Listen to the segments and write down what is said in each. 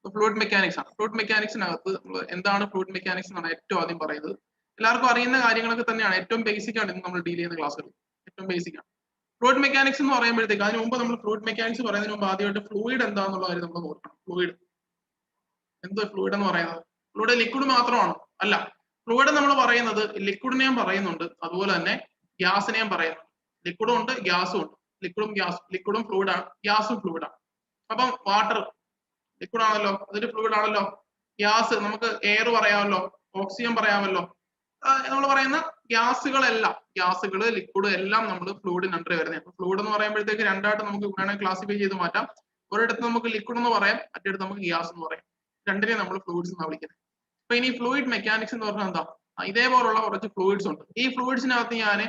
Fluid mechanics ആണ്. Fluid മെക്കാനിക്സിനകത്ത് നമ്മൾ എന്താണ് ഫ്ലൂയിഡ് മെക്കാനിക്സ് എന്നാണ് ഏറ്റവും ആദ്യം പറയുന്നത്. എല്ലാവർക്കും അറിയുന്ന കാര്യങ്ങളൊക്കെ തന്നെയാണ്, ഏറ്റവും ബേസിക് ആണ് ഇന്ന് നമ്മൾ ഡീൽ ചെയ്യുന്ന ക്ലാസ്സുകൾ, ഏറ്റവും ബേസിക് ആണ്. ഫ്ലൂയിഡ് മെക്കാനിക്സ് എന്ന് പറയുമ്പോഴത്തേക്ക് അതിന് മുമ്പ് നമ്മൾ ഫ്ലൂയിഡ് മെക്കാനിക്സ് പറയുന്നതിന് മുമ്പ് ആദ്യമായിട്ട് ഫ്ലൂയിഡ് എന്താണെന്നുള്ള കാര്യം നമ്മൾ നോക്കണം. ഫ്ലൂയിഡ് എന്തോ ഫ്ലൂയിഡ് എന്ന് പറയുന്നത്, ഫ്ലൂയിഡ് ലിക്വിഡ് മാത്രമാണോ? അല്ല. ഫ്ലൂയിഡ് നമ്മൾ പറയുന്നത് ലിക്വിഡിനെയും പറയുന്നുണ്ട്, അതുപോലെ തന്നെ ഗ്യാസിനെയും പറയുന്നുണ്ട്. ലിക്വിഡും ഉണ്ട്, ഗ്യാസും ഉണ്ട്. ലിക്വിഡും ഫ്ലൂയിഡാണ്, ഗ്യാസും ഫ്ലൂയിഡാണ്. അപ്പം വാട്ടർ ലിക്വിഡ് ആണല്ലോ, അതൊരു ഫ്ലൂയിഡ് ആണല്ലോ. ഗ്യാസ് നമുക്ക് എയർ പറയാമല്ലോ, ഓക്സിജൻ പറയാമല്ലോ. നമ്മൾ പറയുന്ന ഗ്യാസുകളെല്ലാം, ഗ്യാസുകൾ ലിക്വിഡ് എല്ലാം നമ്മൾ ഫ്ലൂയിഡിന് അണ്ടർ വരുന്നത്. ഫ്ലൂയിഡ് എന്ന് പറയുമ്പോഴത്തേക്ക് രണ്ടായിട്ട് നമുക്ക് വേണമെങ്കിൽ ക്ലാസിഫൈ ചെയ്ത് മാറ്റാം. ഒരിടത്ത് നമുക്ക് ലിക്വിഡ് എന്ന് പറയാം, മറ്റൊരിടത്ത് നമുക്ക് ഗ്യാസ് എന്ന് പറയാം. രണ്ടിനെ നമ്മൾ ഫ്ലൂയിഡ്സ് എന്നാണ് വിളിക്കുന്നത്. അപ്പൊ ഇനി ഫ്ലൂയിഡ് മെക്കാനിക്സ് എന്ന് പറഞ്ഞാൽ എന്താ? ഇതേപോലുള്ള കുറച്ച് ഫ്ലൂയിഡ്സ് ഉണ്ട്. ഈ ഫ്ലൂയിഡ്സിനകത്ത് ഞാൻ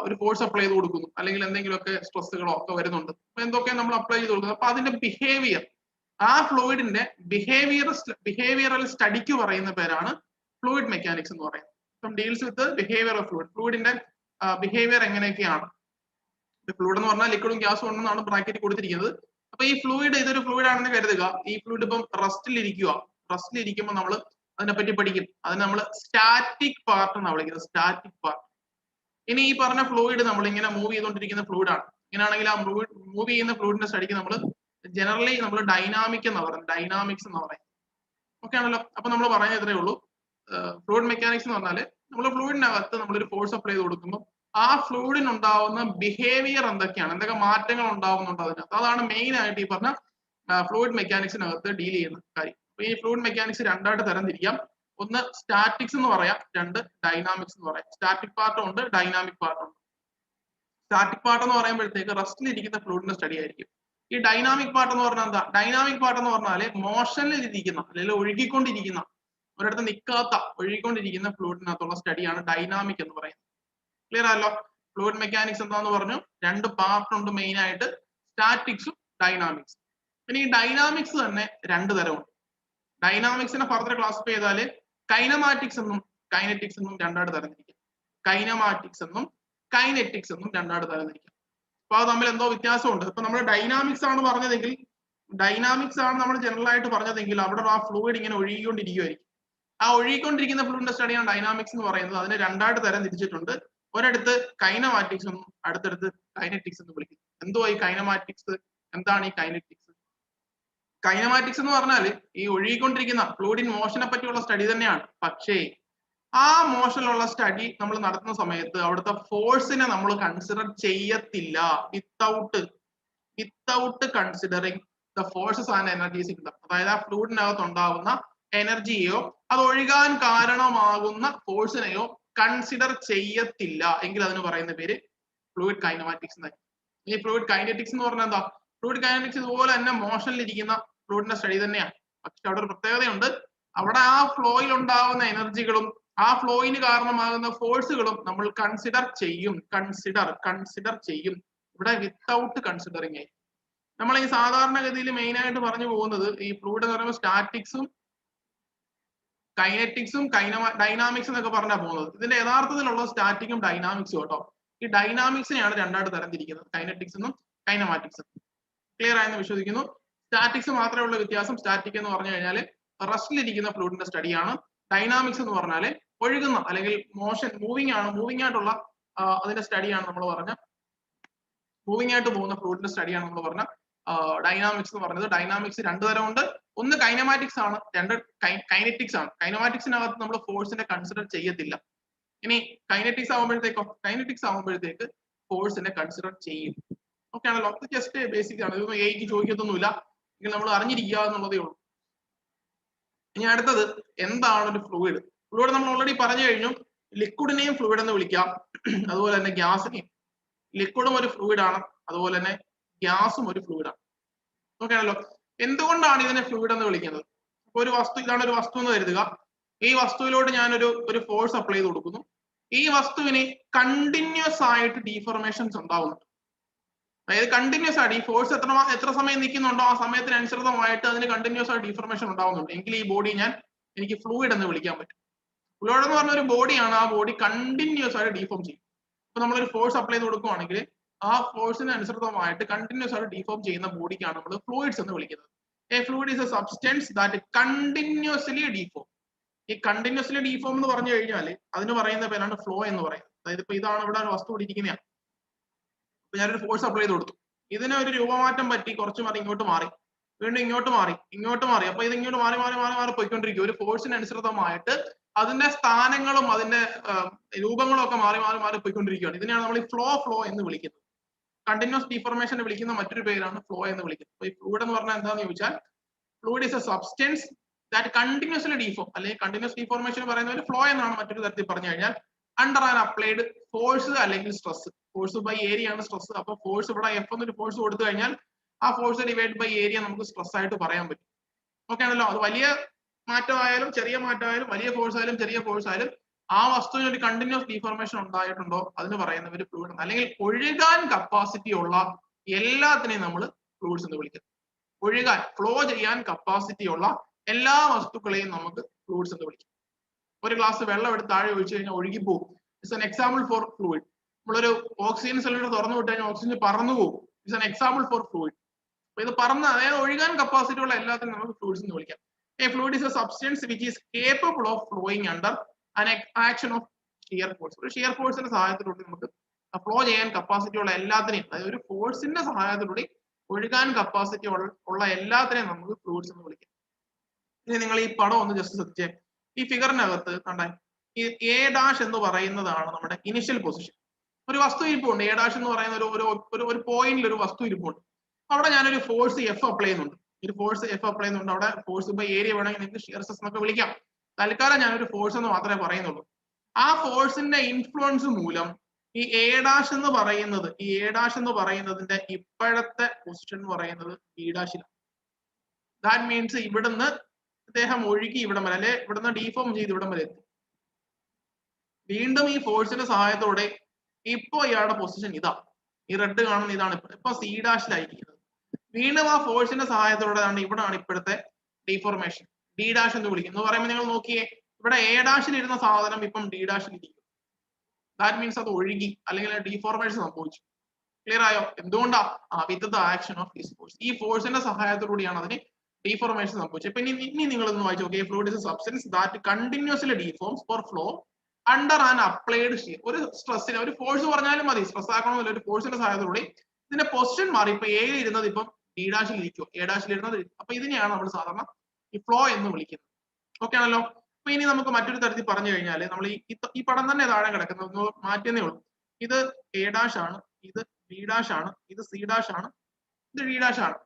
ഒരു ഫോഴ്സ് അപ്ലൈ ചെയ്ത് കൊടുക്കുന്നു, അല്ലെങ്കിൽ എന്തെങ്കിലുമൊക്കെ സ്ട്രെസ്സുകളോ ഒക്കെ വരുന്നുണ്ട്. അപ്പൊ എന്തൊക്കെയാണ് നമ്മൾ അപ്ലൈ ചെയ്ത് കൊടുക്കുന്നത്? അപ്പൊ അതിന്റെ ബിഹേവിയർ, ആ ഫ്ലൂയിഡിന്റെ ബിഹേവിയറൽ സ്റ്റഡിക്ക് പറയുന്ന പേരാണ് ഫ്ലൂയിഡ് മെക്കാനിക്സ് എന്ന് പറയുന്നത്. Deals with behaviour of fluid. ഫ്ലൂയിഡിന്റെ ബിഹേവിയർ എങ്ങനെയൊക്കെയാണ്? ഫ്ലൂയിഡ് എന്ന് പറഞ്ഞാൽ ലിക്വിഡും ഗ്യാസും ഉണ്ടെന്നാണ് ബ്രാക്കറ്റ് കൊടുത്തിരിക്കുന്നത്. അപ്പൊ ഈ ഫ്ലൂയിഡ് ഇതൊരു ഫ്ലൂയിഡ് ആണെന്ന് കരുതുക. ഈ ഫ്ലൂയിഡ് ഇപ്പം റസ്റ്റിലിരിക്കുമ്പോൾ നമ്മൾ അതിനെപ്പറ്റി പഠിക്കും. അതിന് നമ്മൾ സ്റ്റാറ്റിക് പാർട്ട് എന്നാണ് വിളിക്കുന്നത്, സ്റ്റാറ്റിക് പാർട്ട്. ഇനി ഈ പറഞ്ഞ ഫ്ലൂയിഡ് നമ്മൾ ഇങ്ങനെ മൂവ് ചെയ്തുകൊണ്ടിരിക്കുന്ന ഫ്ലൂയിഡ് ആണ്. ഇങ്ങനെയാണെങ്കിൽ ആ മൂവ് ചെയ്യുന്ന ഫ്ലൂയിഡിന്റെ സ്റ്റഡിക്ക് നമ്മൾ ജനറലി നമ്മൾ ഡൈനാമിക് എന്ന് പറയുന്നത്, ഡൈനാമിക്സ് എന്ന് പറയുന്നത്. ഓക്കെ ആണല്ലോ. അപ്പൊ നമ്മൾ പറയുന്നത് ഇത്രയേ ഉള്ളൂ. ഫ്ലൂയിഡ് മെക്കാനിക്സ് എന്ന് പറഞ്ഞാൽ നമ്മൾ ഫ്ലൂയിഡിനകത്ത് നമ്മളൊരു ഫോഴ്സ് അപ്ലൈ ചെയ്ത് കൊടുക്കുമ്പോൾ ആ ഫ്ലൂയിഡിന് ഉണ്ടാവുന്ന ബിഹേവിയർ എന്തൊക്കെയാണ്, എന്തൊക്കെ മാറ്റങ്ങൾ ഉണ്ടാവുന്നുണ്ട് അതിനകത്ത്. അതാണ് മെയിൻ ആയിട്ട് ഈ പറഞ്ഞ ഫ്ലൂയിഡ് മെക്കാനിക്സിനകത്ത് ഡീൽ ചെയ്യുന്ന കാര്യം. അപ്പൊ ഈ ഫ്ലൂയിഡ് മെക്കാനിക്സ് രണ്ടായിട്ട് തരംതിരിക്കാം. ഒന്ന് സ്റ്റാറ്റിക്സ് എന്ന് പറയാം, രണ്ട് ഡൈനാമിക്സ് എന്ന് പറയാം. സ്റ്റാറ്റിക് പാർട്ടും ഉണ്ട്, ഡൈനാമിക് പാർട്ടും ഉണ്ട്. സ്റ്റാറ്റിക് പാർട്ട് എന്ന് പറയുമ്പോഴത്തേക്ക് റെസ്റ്റിലിരിക്കുന്ന ഫ്ലൂയിഡിന്റെ സ്റ്റഡി ആയിരിക്കും. ഈ ഡൈനാമിക് പാർട്ട് എന്ന് പറഞ്ഞാൽ എന്താ? ഡൈനാമിക് പാർട്ട് എന്ന് പറഞ്ഞാൽ മോഷനിൽ ഇരിക്കുന്ന, അല്ലെങ്കിൽ ഒഴുകിക്കൊണ്ടിരിക്കുന്ന, ഒരിടത്ത് നിൽക്കാത്ത ഒഴുകിക്കൊണ്ടിരിക്കുന്ന ഫ്ലൂയിഡിനകത്തുള്ള സ്റ്റഡിയാണ് ഡൈനാമിക് എന്ന് പറയുന്നത്. ക്ലിയർ ആയല്ലോ? ഫ്ലൂയിഡ് മെക്കാനിക്സ് എന്താന്ന് പറഞ്ഞു, രണ്ട് പാർട്ട് ഉണ്ട് മെയിൻ ആയിട്ട്, സ്റ്റാറ്റിക്സും ഡൈനാമിക്സും. പിന്നെ ഈ ഡൈനാമിക്സ് തന്നെ രണ്ട് തരമുണ്ട്. ഡൈനാമിക്സിനെ ഫർദർ ക്ലാസിഫൈ ചെയ്താൽ കൈനമാറ്റിക്സ് എന്നും കൈനറ്റിക്സ് എന്നും രണ്ടായിട്ട് തരംതിരിക്കാം. കൈനമാറ്റിക്സ് എന്നും കൈനറ്റിക്സ് എന്നും രണ്ടായിട്ട് തരംതിരിക്കാം. അപ്പൊ അത് തമ്മിൽ എന്തോ വ്യത്യാസമുണ്ട്. ഇപ്പൊ നമ്മൾ ഡൈനാമിക്സ് ആണ് പറഞ്ഞതെങ്കിൽ, ഡൈനാമിക്സ് ആണ് നമ്മൾ ജനറൽ ആയിട്ട് പറഞ്ഞതെങ്കിൽ അവിടെ ആ ഫ്ലൂയിഡ് ഇങ്ങനെ ഒഴുകിക്കൊണ്ടിരിക്കുമായിരിക്കും. ആ ഒഴുകിക്കൊണ്ടിരിക്കുന്ന ഫ്ലൂയിഡിന്റെ സ്റ്റഡിയാണ് ഡൈനാമിക്സ് എന്ന് പറയുന്നത്. അതിനെ രണ്ടായിട്ട് തരം തിരിച്ചിട്ടുണ്ട്. ഒരിടത്ത് കൈനമാറ്റിക്സ് എന്നും അടുത്തടുത്ത് കൈനറ്റിക്സ് എന്ന് വിളിക്കും. എന്തുവാ ഈ കൈനമാറ്റിക്സ്? എന്താണ് ഈ കൈനറ്റിക്സ്? കൈനമാറ്റിക്സ് എന്ന് പറഞ്ഞാൽ ഈ ഒഴുകിക്കൊണ്ടിരിക്കുന്ന ഫ്ലൂയിഡ് ഇൻ മോഷനെ പറ്റിയുള്ള സ്റ്റഡി തന്നെയാണ്. പക്ഷേ ആ മോഷനിലുള്ള സ്റ്റഡി നമ്മൾ നടത്തുന്ന സമയത്ത് അവിടുത്തെ ഫോഴ്സിനെ നമ്മൾ കൺസിഡർ ചെയ്യത്തില്ല. Without considering the forces and energies in them. അതായത് ആ ഫ്ലൂയിഡിനകത്ത് ഉണ്ടാവുന്ന എനർജിയെയോ അത് ഒഴുകാൻ കാരണമാകുന്ന ഫോഴ്സിനെയോ കൺസിഡർ ചെയ്യത്തില്ല എങ്കിൽ അതിന് പറയുന്ന പേര് ഫ്ലൂയിഡ് കൈനമാറ്റിക്സ് എന്നാണ്. ഈ ഫ്ലൂയിഡ് കൈനറ്റിക്സ് എന്ന് പറഞ്ഞാൽ എന്താ? ഫ്ലൂയിഡ് കൈനറ്റിക്സ് ഇതുപോലെ തന്നെ മോഷനിലിരിക്കുന്ന ഫ്ലൂയിഡിന്റെ സ്റ്റഡി തന്നെയാണ്. പക്ഷെ അവിടെ ഒരു പ്രത്യേകതയുണ്ട്. അവിടെ ആ ഫ്ലോയിൽ ഉണ്ടാകുന്ന എനർജികളും ആ ഫ്ലോയിന് കാരണമാകുന്ന ഫോഴ്സുകളും നമ്മൾ കൺസിഡർ ചെയ്യും. ഇവിടെ വിത്തൗട്ട് കൺസിഡറിങ് ആയി. നമ്മൾ ഈ സാധാരണഗതിയിൽ മെയിൻ ആയിട്ട് പറഞ്ഞു പോകുന്നത് ഈ ഫ്ലൂയിഡ് എന്ന് പറയുമ്പോൾ സ്റ്റാറ്റിക്സും കൈനറ്റിക്സും ഡൈനാമിക്സ് എന്നൊക്കെ പറഞ്ഞാൽ പോകുന്നത്. ഇതിന്റെ യഥാർത്ഥത്തിലുള്ള സ്റ്റാറ്റിക്കും ഡൈനാമിക്സും കേട്ടോ. ഈ ഡൈനാമിക്സിനെയാണ് രണ്ടായിട്ട് തരംതിരിക്കുന്നത്, കൈനറ്റിക്സ് എന്നും കൈനമാറ്റിക്സ് എന്നും. ക്ലിയർ ആയെന്ന് വിശ്വസിക്കുന്നു. സ്റ്റാറ്റിക്സ് മാത്രമേ ഉള്ള വ്യത്യാസം. സ്റ്റാറ്റിക് എന്ന് പറഞ്ഞു കഴിഞ്ഞാൽ റെസ്റ്റിലിരിക്കുന്ന ഫ്ലൂയിഡിന്റെ സ്റ്റഡിയാണ്. ഡൈനാമിക്സ് എന്ന് പറഞ്ഞാൽ ഒഴുകുന്ന അല്ലെങ്കിൽ മൂവിംഗ് ആയിട്ടുള്ള അതിന്റെ സ്റ്റഡിയാണ് നമ്മൾ പറഞ്ഞ മൂവിംഗ് ആയിട്ട് പോകുന്ന ഫ്ലൂയിഡിന്റെ സ്റ്റഡിയാണ് നമ്മൾ പറഞ്ഞ ഡൈനാമിക്സ് എന്ന് പറഞ്ഞത്. ഡൈനാമിക്സ് രണ്ട് തരമുണ്ട്. ഒന്ന് കൈനമാറ്റിക്സ് ആണ്, രണ്ട് കൈനറ്റിക്സ് ആണ്. കൈനമാറ്റിക്സിനകത്ത് നമ്മൾ ഫോഴ്സിനെ കൺസിഡർ ചെയ്യത്തില്ല. ഇനി കൈനറ്റിക്സ് ആകുമ്പോഴത്തേക്ക് ഫോഴ്സിനെ കൺസിഡർ ചെയ്യും. ഓക്കെ ആണല്ലോ? ജസ്റ്റ് ബേസിക് ആണ്. ഇതൊന്നും എയ്ക്ക് ചോദിക്കത്തൊന്നുമില്ല, എങ്കിൽ നമ്മൾ അറിഞ്ഞിരിക്കുക എന്നുള്ളതേ ഉള്ളൂ. ഇനി അടുത്തത് എന്താണ് ഒരു ഫ്ലൂയിഡ്? ഫ്ലൂയിഡ് നമ്മൾ ഓൾറെഡി പറഞ്ഞു കഴിഞ്ഞു. ലിക്വിഡിനെയും ഫ്ലൂയിഡ് എന്ന് വിളിക്കാം, അതുപോലെ തന്നെ ഗ്യാസിനെയും. ലിക്വിഡും ഒരു ഫ്ലൂയിഡ് ആണ്, അതുപോലെ തന്നെ ഗ്യാസും ഒരു ഫ്ലൂയിഡ് ആണ്. ഓക്കെ ആണല്ലോ? എന്തുകൊണ്ടാണ് ഇതിനെ ഫ്ലൂയിഡ് എന്ന് വിളിക്കുന്നത്? അപ്പൊ ഇതാണ് ഒരു വസ്തു എന്ന് കരുതുക. ഈ വസ്തുവിലോട്ട് ഞാൻ ഒരു ഫോഴ്സ് അപ്ലൈ ചെയ്ത് കൊടുക്കുന്നു. ഈ വസ്തുവിന് കണ്ടിന്യൂസ് ആയിട്ട് ഡീഫോർമേഷൻസ് ഉണ്ടാവുന്നുണ്ട്. അതായത് കണ്ടിന്യൂസ് ആയിട്ട് ഈ ഫോഴ്സ് എത്ര സമയം നിൽക്കുന്നുണ്ടോ ആ സമയത്തിനനുസൃതമായിട്ട് അതിന് കണ്ടിന്യൂസ് ആയിട്ട് ഡീഫോർമേഷൻ ഉണ്ടാവുന്നുണ്ട്. എങ്കിൽ ഈ ബോഡി എനിക്ക് ഫ്ലൂയിഡ് എന്ന് വിളിക്കാൻ പറ്റും. ഫ്ലൂയിഡ് എന്ന് പറഞ്ഞ ഒരു ബോഡിയാണ്. ആ ബോഡി കണ്ടിന്യൂസ് ആയിട്ട് ഡീഫോം ചെയ്യും. അപ്പൊ നമ്മളൊരു ഫോഴ്സ് അപ്ലൈ ചെയ്ത് കൊടുക്കുകയാണെങ്കിൽ ആ ഫോഴ്സിന് അനുസൃതമായിട്ട് കണ്ടിന്യൂസ് ആയിട്ട് ഡീഫോം ചെയ്യുന്ന ബോഡിക്കാണ് നമ്മൾ ഫ്ലൂയിഡ്സ് എന്ന് വിളിക്കുന്നത്. A fluid is a substance that continuously deform. ഈ കണ്ടിന്യൂസ്ലി ഡീഫോം എന്ന് പറഞ്ഞു കഴിഞ്ഞാൽ അതിന് പറയുന്ന പേരാണ് ഫ്ലോ എന്ന് പറയുന്നത്. അതായത് ഇപ്പൊ ഇതാണ് ഇവിടെ വസ്തു ഇരിക്കുന്നതാണ്. ഇപ്പൊ ഞാനൊരു ഫോഴ്സ് അപ്ലൈ ചെയ്ത് കൊടുത്തു, ഇതിന് ഒരു രൂപമാറ്റം പറ്റി, കുറച്ച് മാറി ഇങ്ങോട്ട് മാറി, വീണ്ടും ഇങ്ങോട്ട് മാറി, ഇങ്ങോട്ട് മാറി, അപ്പൊ ഇത് ഇങ്ങോട്ട് മാറി മാറി മാറി മാറി പോയിക്കൊണ്ടിരിക്കും. ഒരു ഫോഴ്സിന് അനുസൃതമായിട്ട് അതിന്റെ സ്ഥാനങ്ങളും അതിന്റെ രൂപങ്ങളും ഒക്കെ മാറി മാറി മാറി പോയിക്കൊണ്ടിരിക്കുകയാണ്. ഇതിനെയാണ് നമ്മൾ ഈ ഫ്ലോ എന്ന് വിളിക്കുന്നത്. കണ്ടിന്യൂസ് ഡീഫോർമേഷൻ വിളിക്കുന്ന മറ്റൊരു പേരാണ് ഫ്ലോ എന്ന് വിളിക്കുന്നത്. അപ്പൊ ഈ ഫ്ലൂയിഡ് എന്ന് പറഞ്ഞാൽ എന്താണെന്ന് ചോദിച്ചാൽ, fluid is a substance that continuously deform, അല്ലെങ്കിൽ കണ്ടിന്യൂസ് ഡീഫോർമേഷൻ പറയുന്ന ഒരു ഫ്ലോ എന്നാണ് മറ്റൊരു തരത്തിൽ പറഞ്ഞു കഴിഞ്ഞാൽ, അണ്ടർ ആൻ അപ്ലൈഡ് ഫോഴ്സ് അല്ലെങ്കിൽ സ്ട്രെസ്. ഫോഴ്സ് ബൈ ഏരിയ ആണ് സ്ട്രെസ്. അപ്പൊ ഫോഴ്സ് ഇവിടെ എഫ് എന്നൊരു ഫോഴ്സ് കൊടുത്തു കഴിഞ്ഞാൽ ആ ഫോഴ്സ് ഡിവൈഡ് ബൈ ഏരിയ നമുക്ക് സ്ട്രെസ് ആയിട്ട് പറയാൻ പറ്റും. ഓക്കെ ആണല്ലോ. അത് വലിയ മാറ്റമായാലും ചെറിയ മാറ്റമായാലും, വലിയ ഫോഴ്സ് ആയാലും ചെറിയ ഫോഴ്സ് ആയാലും, ആ വസ്തുവിന് ഒരു കണ്ടിന്യൂസ് ഡീഫോർമേഷൻ ഉണ്ടായിട്ടുണ്ടോ അതിന് പറയുന്ന ഒരു ഫ്ലൂയിഡ്, അല്ലെങ്കിൽ ഒഴുകാൻ കപ്പാസിറ്റി ഉള്ള എല്ലാത്തിനെയും നമ്മൾ ഫ്ലൂയിഡ്സ് എന്ന് വിളിക്കുന്നു. ഒഴുകാൻ, ഫ്ലോ ചെയ്യാൻ കപ്പാസിറ്റി ഉള്ള എല്ലാ വസ്തുക്കളെയും നമുക്ക് ഫ്ലൂയിഡ്സ് എന്ന് വിളിക്കും. ഒരു ഗ്ലാസ് വെള്ളം എടുത്ത് താഴെ ഒഴിച്ചു കഴിഞ്ഞാൽ ഒഴുകിപ്പോകും. It's an example for fluid. നമ്മളൊരു ഓക്സിജൻ സിലിണ്ടർ തുറന്നു വിട്ട് കഴിഞ്ഞാൽ ഓക്സിജൻ പറന്നു പോകും. It's an example for fluid. അപ്പൊ ഇത് പറന്ന്, അതായത് ഒഴുകാൻ കപ്പാസിറ്റി ഉള്ള എല്ലാത്തിനും നമുക്ക് ഫ്ലൂയിഡ്സ് എന്ന് വിളിക്കാം. A fluid is a substance which is capable of flowing under an action of shear force. ഒരു ഷിയർ ഫോഴ്സിന്റെ സഹായത്തിലൂടെ നമുക്ക് ഫ്ലോ ചെയ്യാൻ കപ്പാസിറ്റി ഉള്ള എല്ലാത്തിനെയും, അതായത് ഒരു ഫോഴ്സിന്റെ സഹായത്തിലൂടെ ഒഴുകാൻ കപ്പാസിറ്റി ഉള്ള എല്ലാത്തിനെയും നമുക്ക് ഫ്ലൂയിഡ്സ് എന്ന് വിളിക്കാം. ഇനി നിങ്ങൾ ഈ പടം ഒന്ന് ജസ്റ്റ് ശ്രദ്ധിച്ചേ. ഈ ഫിഗറിനകത്ത് കണ്ടേ, ഈ എ ഡാഷ് എന്ന് പറയുന്നതാണ് നമ്മുടെ ഇനിഷ്യൽ പൊസിഷൻ. ഒരു വസ്തു ഇരിപ്പുണ്ട്, എ ഡാഷ് എന്ന് പറയുന്ന ഒരു പോയിന്റിൽ ഒരു വസ്തു ഇരിപ്പുണ്ട്. അവിടെ ഞാനൊരു ഫോഴ്സ് എഫ് അപ്ലൈ ചെയ്യുന്നുണ്ട്. ഒരു ഫോഴ്സ് എഫ് അപ്ലൈ ചെയ്യുന്നുണ്ട്. അവിടെ ഫോഴ്സ് ബൈ ഏരിയ വേണമെങ്കിൽ നിങ്ങൾക്ക് ഷിയർ സ്ട്രെസ് എന്നൊക്കെ വിളിക്കാം. തൽക്കാലം ഞാനൊരു ഫോഴ്സ് എന്ന് മാത്രമേ പറയുന്നുള്ളൂ. ആ ഫോഴ്സിന്റെ ഇൻഫ്ലുവൻസ് മൂലം ഈ എ ഡാഷ് എന്ന് പറയുന്നതിന്റെ ഇപ്പോഴത്തെ പൊസിഷൻ എന്ന് പറയുന്നത് ബി ഡാഷിലാണ്. ദാറ്റ് മീൻസ് ഇവിടുന്ന് അദ്ദേഹം ഒഴുകി ഇവിടം വരെ, അല്ലെ ഇവിടുന്ന് ഡീഫോം ചെയ്ത് ഇവിടം വരെ എത്തി. വീണ്ടും ഈ ഫോഴ്സിന്റെ സഹായത്തോടെ ഇപ്പോ ഇയാളുടെ പൊസിഷൻ ഇതാ, ഈ റെഡ് കാണുന്ന ഇതാണ് ഇപ്പൊ സി ഡാഷിലായിരിക്കുന്നത്. വീണ്ടും ആ ഫോഴ്സിന്റെ സഹായത്തോടെ ഇവിടാണ് ഇപ്പോഴത്തെ ഡീഫോർമേഷൻ, ഡി ഡാഷ് എന്ന് വിളിക്കുന്നു. എന്ന് പറയുമ്പോൾ നിങ്ങൾ നോക്കിയേ, ഇവിടെ എ ഡാഷിൽ ഇരുന്ന സാധനം ഇപ്പം ഡി ഡാഷിൽ ഇരിക്കും. ദാറ്റ് മീൻസ് അത് ഒഴുകി, അല്ലെങ്കിൽ ഡീഫോർമേഷൻ സംഭവിച്ചു. ക്ലിയർ ആയോ? എന്തുകൊണ്ടാ? With the action of this force. ഈ ഫോഴ്സിന്റെ സഹായത്തോടുകൂടിയാണ് അതിന് ഡീഫോർമേഷൻ സംഭവിച്ചത്. ഇപ്പൊ ഇനി നിങ്ങളൊന്ന് വായിച്ചു നോക്കിയേ. Fluid is a substance that continuously deforms for flow under an applied shear. ഒരു സ്ട്രെസ്സിന്, ഒരു ഫോഴ്സ് പറഞ്ഞാലും മതി, സ്ട്രെസ് ആക്കണമെന്നില്ല, ഒരു ഫോഴ്സിന്റെ സഹായത്തോടെ ഇതിന്റെ പൊസിഷൻ മാറി. ഇപ്പൊ എ ഇരുന്നത് ഇപ്പം ഡി ഡാഷിൽ ഇരിക്കും, എ ഡാഷിൽ ഇരുന്നത്. അപ്പൊ ഇതിനെയാണ് നമ്മൾ സാധാരണ ഈ ഫ്ലോ എന്ന് വിളിക്കുന്നത്. ഓക്കെ ആണല്ലോ. അപ്പൊ ഇനി നമുക്ക് മറ്റൊരു തരത്തിൽ പറഞ്ഞു കഴിഞ്ഞാൽ, നമ്മൾ ഈ പടം തന്നെ താഴെ കിടക്കുന്നത് മാറ്റുന്നേ ഉള്ളൂ. ഇത് എ ഡാഷ് ആണ്, ഇത് ബി ഡാഷ് ആണ്, ഇത് സി ഡാഷ് ആണ്, ഇത് ഡി ഡാഷ് ആണ്.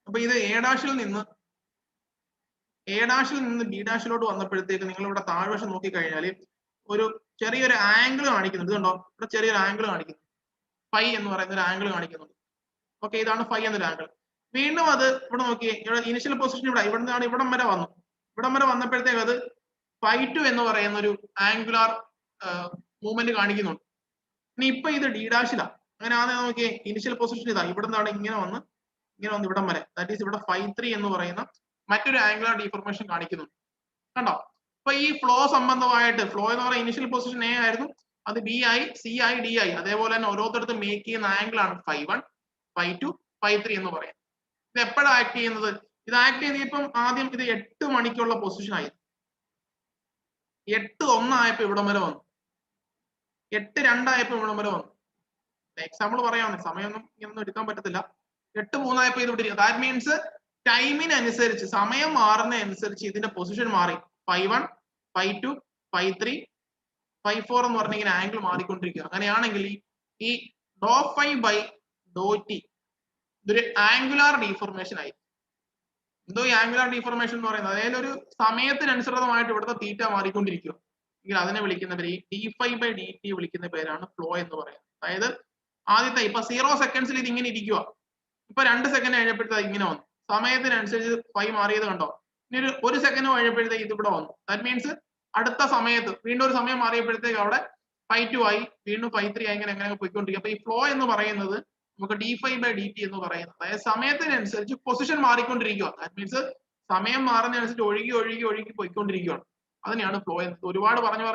അപ്പൊ ഇത് എ ഡാഷിൽ നിന്ന് ബി ഡാഷിലോട്ട് വന്നപ്പോഴത്തേക്ക് നിങ്ങൾ ഇവിടെ താഴ്വശം നോക്കിക്കഴിഞ്ഞാൽ ഒരു ചെറിയൊരു ആംഗിൾ കാണിക്കുന്നുണ്ട്. ഇതുണ്ടോ? ഇവിടെ ചെറിയൊരു ആംഗിൾ കാണിക്കുന്നു, ഫൈ എന്ന് പറയുന്ന ഒരു ആംഗിൾ കാണിക്കുന്നുണ്ട്. ഓക്കെ, ഇതാണ് ഫൈ എന്നൊരു ആംഗിൾ. വീണ്ടും അത് ഇവിടെ നോക്കിയേ, ഇവിടെ ഇനിഷ്യൽ പൊസിഷൻ ഇവിടുന്നാണ് ഇവിടം വരെ വന്നു. ഇവിടം വരെ വന്നപ്പോഴത്തേക്ക് അത് φ2 എന്ന് പറയുന്ന ഒരു ആംഗുലാർ മൂവ്മെന്റ് കാണിക്കുന്നുണ്ട്. ഇനി ഇപ്പൊ ഇത് ഡി ഡാഷിലാണ്. അങ്ങനെ ആദ്യം നോക്കിയേ, ഇനിഷ്യൽ പൊസിഷൻ ഇതാ, ഇവിടുന്നാണ് ഇങ്ങനെ വന്ന് ഇവിടം വരെ. ദാറ്റ് ഈസ് ഇവിടെ φ3 എന്ന് പറയുന്ന മറ്റൊരു ആംഗുലാർ ഡീഫോർമേഷൻ കാണിക്കുന്നുണ്ട്. കണ്ടോ? അപ്പൊ ഈ ഫ്ലോ സംബന്ധമായിട്ട്, ഫ്ലോ എന്ന് പറയുന്ന ഇനിഷ്യൽ പൊസിഷൻ എ ആയിരുന്നു, അത് ബി ആയി, സി ആയി, ഡി ആയി. അതേപോലെ തന്നെ ഓരോരുത്തർക്കും മേക്ക് ചെയ്യുന്ന ആംഗിൾ ആണ് φ1, φ2, φ3 എന്ന് പറയാം. ഇത് എപ്പോഴാണ് ആക്ട് ചെയ്യുന്നത്? ഇത് ആക്ട് ചെയ്യുന്നത് ഇപ്പം ആദ്യം ഇത് 8 മണിക്കുള്ള പൊസിഷൻ ആയി. 8:01 ആയപ്പോ ഇവിടം വരെ വന്നു, 8:02 ആയപ്പോ ഇവിടം വരെ വന്നു. എക്സാമ്പിൾ പറയാവുന്ന സമയമൊന്നും ഇങ്ങനൊന്നും എടുക്കാൻ പറ്റത്തില്ല. 8:03 ആയപ്പോ ഇത് ഇവിടെ. ദാറ്റ് മീൻസ് ടൈമിനനുസരിച്ച്, സമയം മാറുന്നതനുസരിച്ച് ഇതിന്റെ പൊസിഷൻ മാറി. φ1, φ2, φ3, φ4 എന്ന് പറഞ്ഞ ഇങ്ങനെ ആംഗിൾ മാറിക്കൊണ്ടിരിക്കുക. അങ്ങനെയാണെങ്കിൽ ഈ ഡോ ഫൈ ബൈ ഡോ ടി ഇതൊരു ആംഗുലാർ ഡീഫോർമേഷൻ ആയി. എന്തോ ഈ ആംഗുലാർ ഡീഫോർമേഷൻ എന്ന് പറയുന്നത്, അതായത് ഒരു സമയത്തിനനുസൃതമായിട്ട് ഇവിടുത്തെ തീറ്റ മാറിക്കൊണ്ടിരിക്കുക എങ്കിൽ അതിനെ വിളിക്കുന്ന പേര്, ഈ d phi by d t വിളിക്കുന്ന പേരാണ് ഫ്ലോ എന്ന് പറയുന്നത്. അതായത് ആദ്യത്തെ ഇപ്പൊ 0 സെക്കൻഡ്സിൽ ഇത് ഇങ്ങനെ ഇരിക്കുക, ഇപ്പൊ 2 സെക്കൻഡ് കഴിഞ്ഞപ്പോഴത്തേക്ക് ഇങ്ങനെ വന്നു. സമയത്തിനനുസരിച്ച് ഫൈ മാറിയത് കണ്ടോ? ഇനി ഒരു സെക്കൻഡ് കഴിഞ്ഞപ്പോഴത്തേക്ക് ഇത് ഇവിടെ വന്നു. ദാറ്റ് മീൻസ് അടുത്ത സമയത്ത് വീണ്ടും ഒരു സമയം മാറിയപ്പോഴത്തേക്ക് അവിടെ φ2 ആയി, വീണ്ടും φ3 ആയി, ഇങ്ങനെ പോയിക്കൊണ്ടിരിക്കും. അപ്പൊ ഈ ഫ്ലോ എന്ന് പറയുന്നത് നമുക്ക് d phi by d t എന്ന് പറയുന്നത്, അതായത് സമയത്തിനനുസരിച്ച് പൊസിഷൻ മാറിക്കൊണ്ടിരിക്കുക. ദാറ്റ് മീൻസ് സമയം മാറുന്നതനുസരിച്ച് ഒഴുകി ഒഴുകി ഒഴുകി പോയിക്കൊണ്ടിരിക്കുകയാണ്. അതിനെയാണ് ഫ്ലോ എന്ന്. ഒരുപാട് പറഞ്ഞ്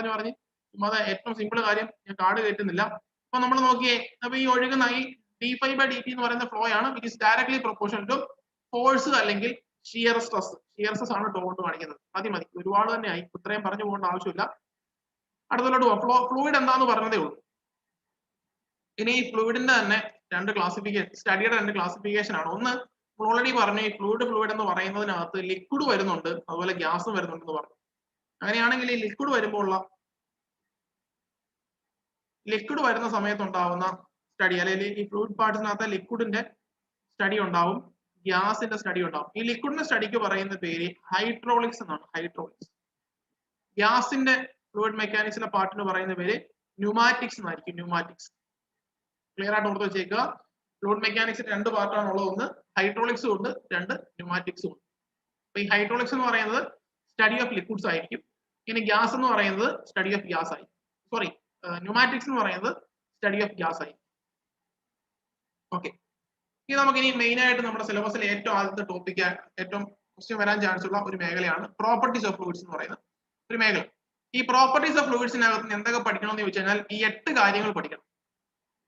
അത് ഏറ്റവും സിമ്പിൾ കാര്യം ഞാൻ കാർഡ് കയറ്റുന്നില്ല. അപ്പൊ നമ്മൾ നോക്കിയേ, അപ്പൊ ഈ ഒഴുകുന്ന ഈ d phi by d t എന്ന് പറയുന്ന ഫ്ലോ ആണ്, which is directly proportional to force അല്ലെങ്കിൽ ഷിയർ സ്ട്രെസ് ആണ് ടോ കൊണ്ട് കാണിക്കുന്നത്. മതി ഒരുപാട് തന്നെ ആയി, ഇത്രയും പറഞ്ഞു പോകേണ്ട ആവശ്യമില്ല. അടുത്തോട്ട് പോവാം. ഫ്ലൂയിഡ് എന്താന്ന് പറഞ്ഞതേ ഉള്ളൂ. ഇനി ഈ ഫ്ലൂയിഡിന്റെ തന്നെ സ്റ്റഡിയുടെ രണ്ട് ക്ലാസിഫിക്കേഷൻ ആണ്. ഒന്ന് ഓൾറെഡി പറഞ്ഞു, ഈ ഫ്ലൂയിഡ് എന്ന് പറയുന്നതിനകത്ത് ലിക്വിഡ് വരുന്നുണ്ട്, അതുപോലെ ഗ്യാസും വരുന്നുണ്ടെന്ന് പറഞ്ഞു. അങ്ങനെയാണെങ്കിൽ ഈ ലിക്വിഡ് വരുന്ന സമയത്ത് ഉണ്ടാവുന്ന സ്റ്റഡി, അല്ലെങ്കിൽ ഈ ഫ്ലൂയിഡ് പാർട്സിനകത്ത് ലിക്വിഡിന്റെ സ്റ്റഡി ഉണ്ടാവും, ഗ്യാസിന്റെ സ്റ്റഡി ഉണ്ടാവും. ഈ ലിക്വിഡിന്റെ സ്റ്റഡിക്ക് പറയുന്ന പേര് ഹൈഡ്രോളിക്സ് എന്നാണ്. ഹൈഡ്രോളിക്സ്. ഗ്യാസിന്റെ ഫ്ലൂയിഡ് മെക്കാനിക്സിലെ പാർട്ടിന് പറയുന്ന പേര് ന്യൂമാറ്റിക്സ് എന്നായിരിക്കും. ന്യൂമാറ്റിക്സ്. ക്ലിയർ ആയിട്ട് ഓർത്ത് വെച്ചേക്കുക. ഫ്ലൂയിഡ് മെക്കാനിക്സ് രണ്ട് പാർട്ടാണ് ഉള്ളത്. ഒന്ന് ഹൈഡ്രോളിക്സും ഉണ്ട്, രണ്ട് ന്യൂമാറ്റിക്സും ഉണ്ട്. അപ്പൊ ഈ ഹൈഡ്രോളിക്സ് എന്ന് പറയുന്നത് സ്റ്റഡി ഓഫ് ലിക്വിഡ്സ് ആയിരിക്കും. ഇനി ഗ്യാസ് എന്ന് പറയുന്നത് സ്റ്റഡി ഓഫ് ഗ്യാസ് ആയിരിക്കും. സോറി, ന്യൂമാറ്റിക്സ് എന്ന് പറയുന്നത് സ്റ്റഡി ഓഫ് ഗ്യാസ് ആയിരിക്കും. ഓക്കെ, ഇനി നമുക്ക് ഇനി മെയിൻ ആയിട്ട് നമ്മുടെ സിലബസിലെ ഏറ്റവും ആദ്യത്തെ ടോപ്പിക്, ഏറ്റവും ക്വസ്റ്റ്യൻ വരാൻ ചാൻസ് ഉള്ള ഒരു മേഖലയാണ് പ്രോപ്പർട്ടീസ് ഓഫ് ഫ്ലൂയിഡ്സ് എന്ന് പറയുന്ന ഒരു മേഖല. ഈ പ്രോപ്പർട്ടീസ് ഓഫ് ഫ്ലൂയിഡ്സിനകത്ത് എന്തൊക്കെ പഠിക്കണം എന്ന് ചോദിച്ചു കഴിഞ്ഞാൽ ഈ 8 കാര്യങ്ങൾ പഠിക്കണം.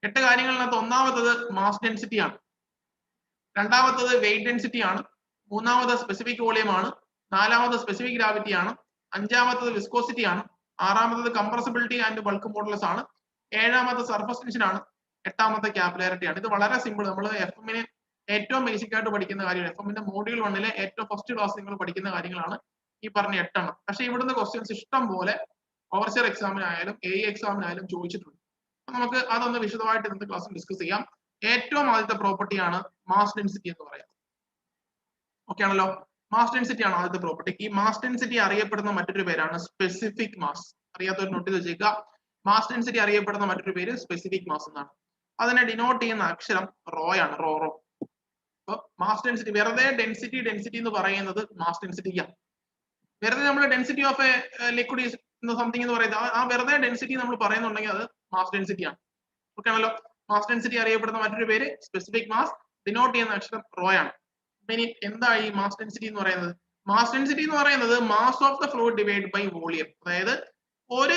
8 കാര്യങ്ങളിനകത്ത് ഒന്നാമത്തത് മാസ് ഡെൻസിറ്റി ആണ്, രണ്ടാമത്തത് വെയിറ്റ് ഡെൻസിറ്റി ആണ്, മൂന്നാമത് സ്പെസിഫിക് വോളിയം ആണ്, നാലാമത് സ്പെസിഫിക് ഗ്രാവിറ്റി ആണ്, അഞ്ചാമത്തത് വിസ്കോസിറ്റി ആണ്, ആറാമത്തത് കംപ്രസിബിലിറ്റി ആൻഡ് ബൾക്ക് മോഡുലസ് ആണ്, ഏഴാമത്തെ സർഫസ് ടെൻഷൻ ആണ്, എട്ടാമത്തെ ക്യാപിലാരിറ്റി ആണ്. ഇത് വളരെ സിമ്പിൾ, നമ്മൾ FM-ന് ഏറ്റവും ബേസിക് ആയിട്ട് പഠിക്കുന്ന കാര്യമാണ്. FM-ന്റെ മോഡ്യൂൾ 1-ലെ ഏറ്റവും ഫസ്റ്റ് ക്ലാസ് നിങ്ങൾ പഠിക്കുന്ന കാര്യങ്ങളാണ് ഈ പറഞ്ഞ 8 എണ്ണം. പക്ഷേ ഇവിടുന്ന് ക്വസ്റ്റ്യൻസ് ഇഷ്ടം പോലെ ഓവർസിയർ എക്സാമിനായാലും AE എക്സാമിനായാലും ചോദിച്ചിട്ടുണ്ട്. നമുക്ക് അതൊന്ന് വിശദമായിട്ട് ഇന്നത്തെ ക്ലാസ്സിൽ ഡിസ്കസ് ചെയ്യാം. ഏറ്റവും ആദ്യത്തെ പ്രോപ്പർട്ടിയാണ് മാസ് ഡെൻസിറ്റി എന്ന് പറയുന്നത്. ഓക്കെ ആണല്ലോ, മാസ് ഡെൻസിറ്റി ആണ് ആദ്യത്തെ പ്രോപ്പർട്ടി. ഈ മാസ് ഡെൻസിറ്റി അറിയപ്പെടുന്ന മറ്റൊരു പേരാണ് സ്പെസിഫിക് മാസ്. അറിയാത്തവർ നോട്ട് ചെയ്ത് വെച്ചേക്കുക. മാസ് ഡെൻസിറ്റി അറിയപ്പെടുന്ന മറ്റൊരു പേര് സ്പെസിഫിക് മാസ് എന്നാണ്. അതിനെ ഡിനോട്ട് ചെയ്യുന്ന അക്ഷരം റോ ആണ്. റോ. അപ്പൊ മാസ് ഡെൻസിറ്റി, വെറുതെ ഡെൻസിറ്റി എന്ന് പറയുന്നത് മാസ് ഡെൻസിറ്റിയാണ്. വെറുതെ നമ്മൾ density of A liquid is something എന്ന് പറയുന്നത്, ആ വെറുതെ ഡെൻസിറ്റി നമ്മൾ പറയുന്നുണ്ടെങ്കിൽ അത് മാസ് ഡെൻസിറ്റി ആണ്. ഓക്കെ ആണല്ലോ. മാസ് ഡെൻസിറ്റി അറിയപ്പെടുന്ന മറ്റൊരു പേര് സ്പെസിഫിക് മാസ്, ഡിനോട്ട് ചെയ്യുന്ന അക്ഷരം റോ ആണ്. ഇനി എന്താ ഈ മാസ് ഡെൻസിറ്റി എന്ന് പറയുന്നത്? മാസ് ഡെൻസിറ്റി എന്ന് പറയുന്നത് mass of the fluid divide by volume. അതായത് ഒരു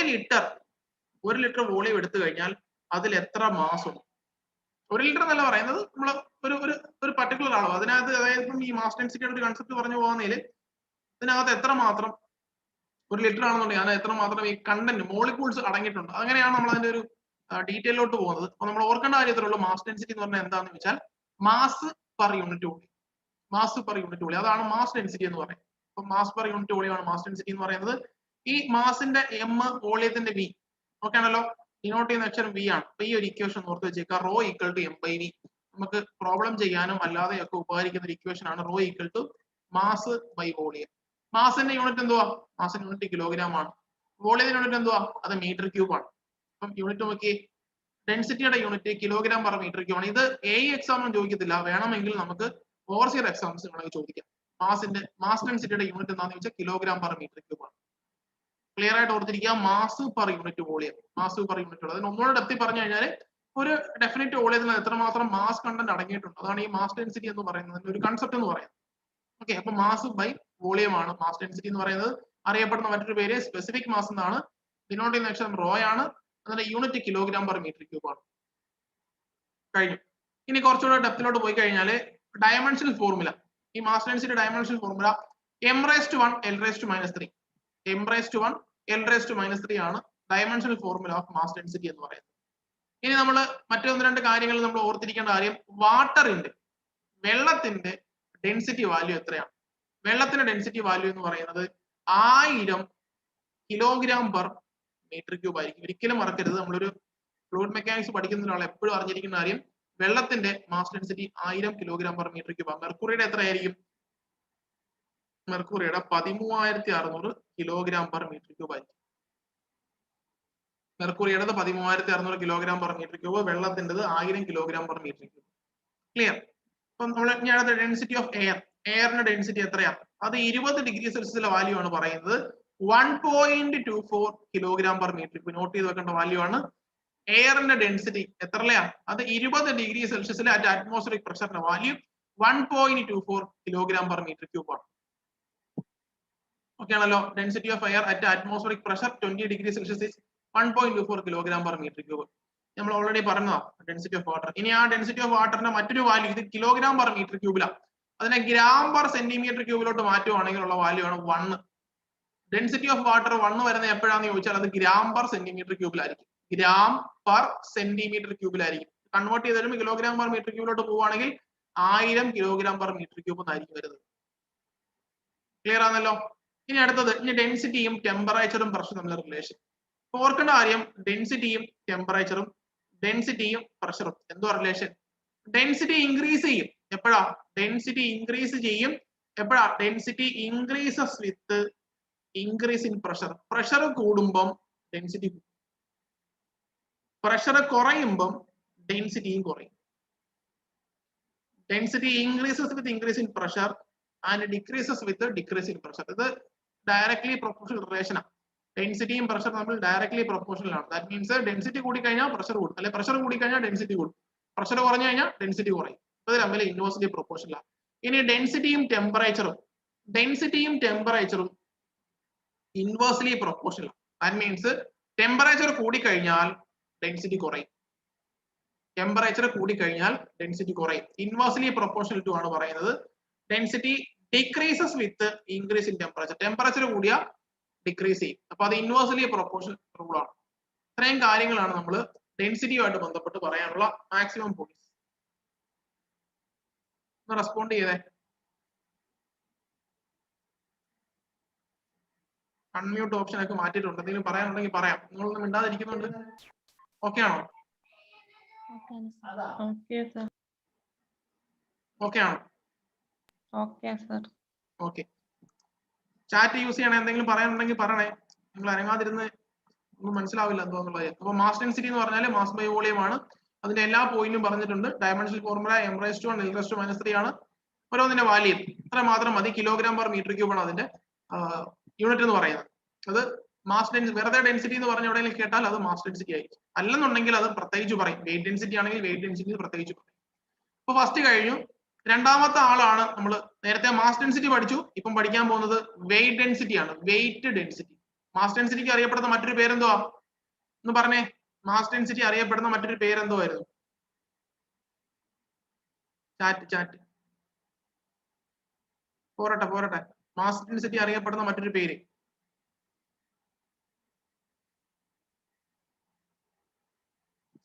ലിറ്റർ വോളിയം എടുത്തു കഴിഞ്ഞാൽ അതിൽ എത്ര മാസ് ഉണ്ട്. 1 ലിറ്റർ എന്നല്ല പറയുന്നത്, നമ്മൾ ഒരു പർട്ടിക്കുലർ അളവ് അതിനകത്ത്, അതായത് ഈ മാസ് ഡെൻസിറ്റിയുടെ ഒരു കൺസെപ്റ്റ് പറഞ്ഞു പോകുന്നതിൽ ഇതിനകത്ത് എത്രമാത്രം 1 ലിറ്റർ ആണെന്നുണ്ടെങ്കിൽ അതിന് എത്രമാത്രം ഈ കണ്ടന്റ് മോളിക്യൂൾസ് അടങ്ങിയിട്ടുണ്ട്. അങ്ങനെയാണ് നമ്മൾ അതിന്റെ ഒരു ഡീറ്റെയിലോട്ട് പോകുന്നത്. അപ്പൊ നമ്മൾ ഓർക്കേണ്ട കാര്യത്തിലുള്ളൂ മാസ് ഡെൻസിറ്റി എന്ന് പറഞ്ഞാൽ എന്താണെന്ന് വെച്ചാൽ mass per unit volume. Mass per unit volume, അതാണ് മാസ് ഡെൻസിറ്റി എന്ന് പറയുന്നത്. അപ്പൊ മാസ് പെർ യൂണിറ്റ് വോളിയം ആണ് മാസ് ഡെൻസിറ്റി എന്ന് പറയുന്നത്. ഈ മാസിന്റെ M, വോളിയത്തിന്റെ V. ഓക്കെ ആണല്ലോ. ഡിനോട്ട് ചെയ്യുന്ന അക്ഷരം V ആണ്. അപ്പൊ ഈ ഒരു ഇക്വേഷൻ ഓർത്ത് വെച്ചേക്കുക. Rho equal to M/V. നമുക്ക് പ്രോബ്ലം ചെയ്യാനും അല്ലാതെയൊക്കെ ഉപകരിക്കുന്ന ഒരു ഇക്വേഷൻ ആണ് rho equal to mass by volume. മാസിന്റെ യൂണിറ്റ് എന്തുവാ? മാസിന്റെ യൂണിറ്റ് കിലോഗ്രാം ആണ്. വോളിയത്തിന്റെ യൂണിറ്റ് എന്തുവാ? അത് മീറ്റർ ക്യൂബ് ആണ്. അപ്പം യൂണിറ്റ് നോക്കി, ഡെൻസിറ്റിയുടെ unit kilogram per metre cube ആണ്. ഇത് AE എക്സാമിനും ചോദിക്കത്തില്ല, വേണമെങ്കിൽ നമുക്ക് ഓവർസിയർ എക്സാംസ് ചോദിക്കാം. മാസ് ഡെൻസിറ്റിയുടെ യൂണിറ്റ് എന്താണെന്ന് വെച്ചാൽ കിലോഗ്രാം പെർ മീറ്റർ ക്യൂബ് ആണ്. ക്ലിയർ ആയിട്ട് ഓർത്തിരിക്കുക. Mass per unit volume, mass per unit. അതിന് ഒന്നുകൂടെ ഡെപ്തി പറഞ്ഞു കഴിഞ്ഞാൽ ഒരു ഡെഫിനിറ്റ് വോളിയത്തിൽ എത്രമാത്രം മാസ് കണ്ടന്റ് അടങ്ങിയിട്ടുണ്ട്, അതാണ് ഈ മാസ് ഡെൻസിറ്റി എന്ന് പറയുന്നത് ഒരു കൺസെപ്റ്റ് എന്ന് പറയുന്നത്. ഓക്കെ, അപ്പൊ മാസ് ബൈ വോളിയം ആണ് മാസ് ഡെൻസിറ്റി എന്ന് പറയുന്നത്. അറിയപ്പെടുന്ന മറ്റൊരു പേര് സ്പെസിഫിക് മാസ് എന്നാണ്. ഡിനോട്ട് ചെയ്യുന്ന അക്ഷരം റോ ആണ്. അതിന്റെ unit kilogram per metre cube ആണ്. കഴിഞ്ഞു. ഇനി കുറച്ചുകൂടെ ഡെപ്തിലോട്ട് പോയി കഴിഞ്ഞാൽ ഡയമെൻഷണൽ ഫോർമുല, ഈ mass density dimensional formula m⁻⁴ L⁻⁻3. m⁻⁴ L⁻⁻3 ആണ് dimensional formula of mass density എന്ന് പറയുന്നത്. ഇനി നമ്മൾ മറ്റൊന്ന് രണ്ട് കാര്യങ്ങൾ നമ്മൾ ഓർത്തിരിക്കേണ്ട കാര്യം, വെള്ളത്തിന്റെ ഡെൻസിറ്റി വാല്യൂ എത്രയാണ്? വെള്ളത്തിന്റെ ഡെൻസിറ്റി വാല്യൂ എന്ന് പറയുന്നത് 1000 കിലോഗ്രാം പെർ മീറ്റർ ക്യൂബ് ആയിരിക്കും. ഒരിക്കലും മറക്കരുത്, നമ്മളൊരു ഫ്ലൂയിഡ് മെക്കാനിക്സ് പഠിക്കുന്ന ഒരാൾ എപ്പോഴും അറിഞ്ഞിരിക്കുന്ന കാര്യം, വെള്ളത്തിന്റെ mass density 1000 kilogram per metre cube ആണ്. മെർക്കുറിയുടെ എത്രയായിരിക്കും? മെർക്കുറിയുടെ 13600 കിലോഗ്രാം പെർ മീറ്റർ ക്യൂബ് ആയിരിക്കും. മെർക്കുറിയുടെ 13600 കിലോഗ്രാം പെർ മീറ്റർ ക്യൂബ്, വെള്ളത്തിൻ്റെത് 1000 kilogram per metre cube. Clear? അപ്പം നമ്മൾ അടുത്ത ഡെൻസിറ്റി ഓഫ് എയറിന്റെ ഡെൻസിറ്റി എത്രയാണ്? അത് 20 ഡിഗ്രി സെൽഷ്യസിലെ വാല്യൂ ആണ് പറയുന്നത്. 1.24 kilogram per metre cube. Note ചെയ്ത് വെക്കേണ്ട വാല്യൂ ആണ്. എയറിന്റെ ഡെൻസിറ്റി എത്രയാണ്? അത് 20 ഡിഗ്രി സെൽഷ്യസിലെ അറ്റ് അറ്റ്മോസ്ഫിയറിക് പ്രഷറിന്റെ value 1.24 kilogram per metre cube ആണ്. ഓക്കെ ആണല്ലോ. Density of air at atmospheric pressure 20 degree Celsius 1.24 kilogram per metre cube. നമ്മൾ ഓൾറെഡി പറഞ്ഞതാണ് ഡെൻസിറ്റി ഓഫ് വാട്ടർ. ഇനി ആ ഡെൻസിറ്റി ഓഫ് വാട്ടറിന്റെ മറ്റൊരു വാല്യൂ, ഇത് കിലോഗ്രാം പെർ മീറ്റർ ക്യൂബിലാണ്. അതിനെ ഗ്രാം പെർ സെന്റിമീറ്റർ ക്യൂബിലോട്ട് മാറ്റുവാണെങ്കിലുള്ള വാല്യൂ ആണ് 1. ഡെൻസിറ്റി ഓഫ് വാട്ടർ 1 വരുന്നത് എപ്പോഴാണെന്ന് ചോദിച്ചാൽ അത് ഗ്രാം പെർ സെന്റിമീറ്റർ ക്യൂബിലായിരിക്കും. ഗ്രാം പെർ സെന്റിമീറ്റർ ക്യൂബിലായിരിക്കും. കൺവേർട്ട് ചെയ്ത് വരുമ്പോൾ കിലോഗ്രാം പെർ മീറ്റർ ക്യൂബിലോട്ട് പോവുകയാണെങ്കിൽ 1000 കിലോഗ്രാം പെർ മീറ്റർ ക്യൂബ് എന്നായിരിക്കും വരുന്നത്. ക്ലിയർ ആണല്ലോ. ഇനി അടുത്തത്, ഇനി ഡെൻസിറ്റിയും ടെമ്പറേച്ചറും പ്രഷറും തമ്മിലുള്ള റിലേഷൻ. ഓർക്കേണ്ട കാര്യം, ഡെൻസിറ്റിയും ടെമ്പറേച്ചറും പ്രഷറും എന്തോ റിലേഷൻ? ഡെൻസിറ്റി ഇൻക്രീസ് ചെയ്യും എപ്പോഴാ? ഡെൻസിറ്റി ഇൻക്രീസ് ചെയ്യും എപ്പോഴാ? Density increases with increase in pressure. Pressure കൂടുമ്പം ഡെൻസിറ്റി കൂടും, പ്രഷർ കുറയുമ്പം ഡെൻസിറ്റിയും കുറയും. Density increases with increase in pressure and decreases with decrease in pressure. ഇത് ഡയറക്ട്ലി പ്രൊപ്പോർഷണൽ റിലേഷൻ ആണ്. ഡെൻസിറ്റിയും പ്രഷറും തമ്മിൽ ഡയറക്ട്ലി പ്രൊപ്പോർഷണൽ ആണ്. ദാറ്റ് മീൻസ് ഡെൻസിറ്റി കൂടി കഴിഞ്ഞാൽ പ്രഷർ കൂടും, അല്ലെ പ്രഷർ കൂടി കഴിഞ്ഞാൽ ഡെൻസിറ്റി കൂടും, പ്രഷർ കുറഞ്ഞു കഴിഞ്ഞാൽ ഡെൻസിറ്റി കുറയും. ഇത് തമ്മിൽ ഇൻവേഴ്സ്ലി പ്രൊപ്പോർഷണൽ ആണ്. ഇനി ഡെൻസിറ്റിയും ടെമ്പറേച്ചറും ഇൻവേഴ്സ്ലി പ്രൊപ്പോർഷണൽ ആണ്. ദാറ്റ് മീൻസ് ടെമ്പറേച്ചർ കൂടിക്കഴിഞ്ഞാൽ ഡെൻസിറ്റി കുറയും, ടെമ്പറേച്ചർ കൂടിക്കഴിഞ്ഞാൽ ഡെൻസിറ്റി കുറയും. ഇൻവേഴ്സ്ലി പ്രൊപ്പോർഷണൽ ടു ആണ് പറയുന്നത്. Density decreases with increase in temperature. Temperature കൂടിയ ഡിക്രീസ് ചെയ്യും. അപ്പൊ അത് ഇൻവേഴ്സ്ലി പ്രൊപ്പോർഷണൽ റൂൾ ആണ്. ഇത്രയും കാര്യങ്ങളാണ് നമ്മൾ ഡെൻസിറ്റിയുമായിട്ട് ബന്ധപ്പെട്ട് പറയാനുള്ള മാക്സിമം പോയിന്റ്സ്. ഒന്ന് റെസ്പോണ്ട് ചെയ്തേ. അൺമ്യൂട്ട് ഓപ്ഷൻ ഒക്കെ മാറ്റിയിട്ടുണ്ട്. എന്തെങ്കിലും പറയാനുണ്ടെങ്കിൽ പറയാം. നിങ്ങളൊന്നും മിണ്ടാതിരിക്കുന്നുണ്ട്. ഓക്കെ ആണോ? ഓക്കെ ആണോ? ഓക്കെ. ചാറ്റ് യൂസ് ചെയ്യണേ. എന്തെങ്കിലും പറയാനുണ്ടെങ്കിൽ പറയണേ. നിങ്ങൾ അനങ്ങാതിരുന്ന് ഒന്നും മനസ്സിലാവില്ല എന്തോന്നുള്ളത്. അപ്പൊ മാസ് ഡെൻസിറ്റി എന്ന് പറഞ്ഞാൽ മാസ് ബൈ വോളിയം ആണ്. അതിന്റെ എല്ലാ പോയിന്റും പറഞ്ഞിട്ടുണ്ട്. ഡയമെൻഷണൽ ഫോർമുല m⁻⁴ L⁻³ ആണ്. ഓരോന്നിന്റെ വാല്യൂ ഇത്ര മാത്രം മതി. കിലോഗ്രാം പെർ മീറ്റർ ക്യൂബ് ആണ് അതിന്റെ യൂണിറ്റ് എന്ന് പറയുന്നത്. അത് മാസ് ഡെൻസിറ്റി, വെറുതെ ഡെൻസിറ്റി എന്ന് പറഞ്ഞ എവിടെയെങ്കിലും കേട്ടാൽ അത് മാസ് ഡെൻസിറ്റി ആയിരിക്കും. അല്ലെന്നുണ്ടെങ്കിൽ അത് പ്രത്യേകിച്ച് പറയും. വെയിറ്റ് ഡെൻസിറ്റി ആണെങ്കിൽ വെയിറ്റ് ഡെൻസിറ്റി പ്രത്യേകിച്ച് പറയും. അപ്പൊ ഫസ്റ്റ് കഴിഞ്ഞു. രണ്ടാമത്തെ ആളാണ്, നമ്മൾ നേരത്തെ മാസ് ഡെൻസിറ്റി പഠിച്ചു. ഇപ്പം പഠിക്കാൻ പോകുന്നത് വെയിറ്റ് ഡെൻസിറ്റി ആണ്. Wait density. മാസ് ഡെൻസിറ്റിക്ക് അറിയപ്പെടുന്ന മറ്റൊരു പേരെന്തുവാ എന്ന് പറഞ്ഞേ? മാസ് ഡെൻസിറ്റി അറിയപ്പെടുന്ന മറ്റൊരു പേരെന്തോ ആയിരുന്നു? ചാറ്റ് പോരട്ടെ. മാസ് ഡെൻസിറ്റി അറിയപ്പെടുന്ന മറ്റൊരു പേര്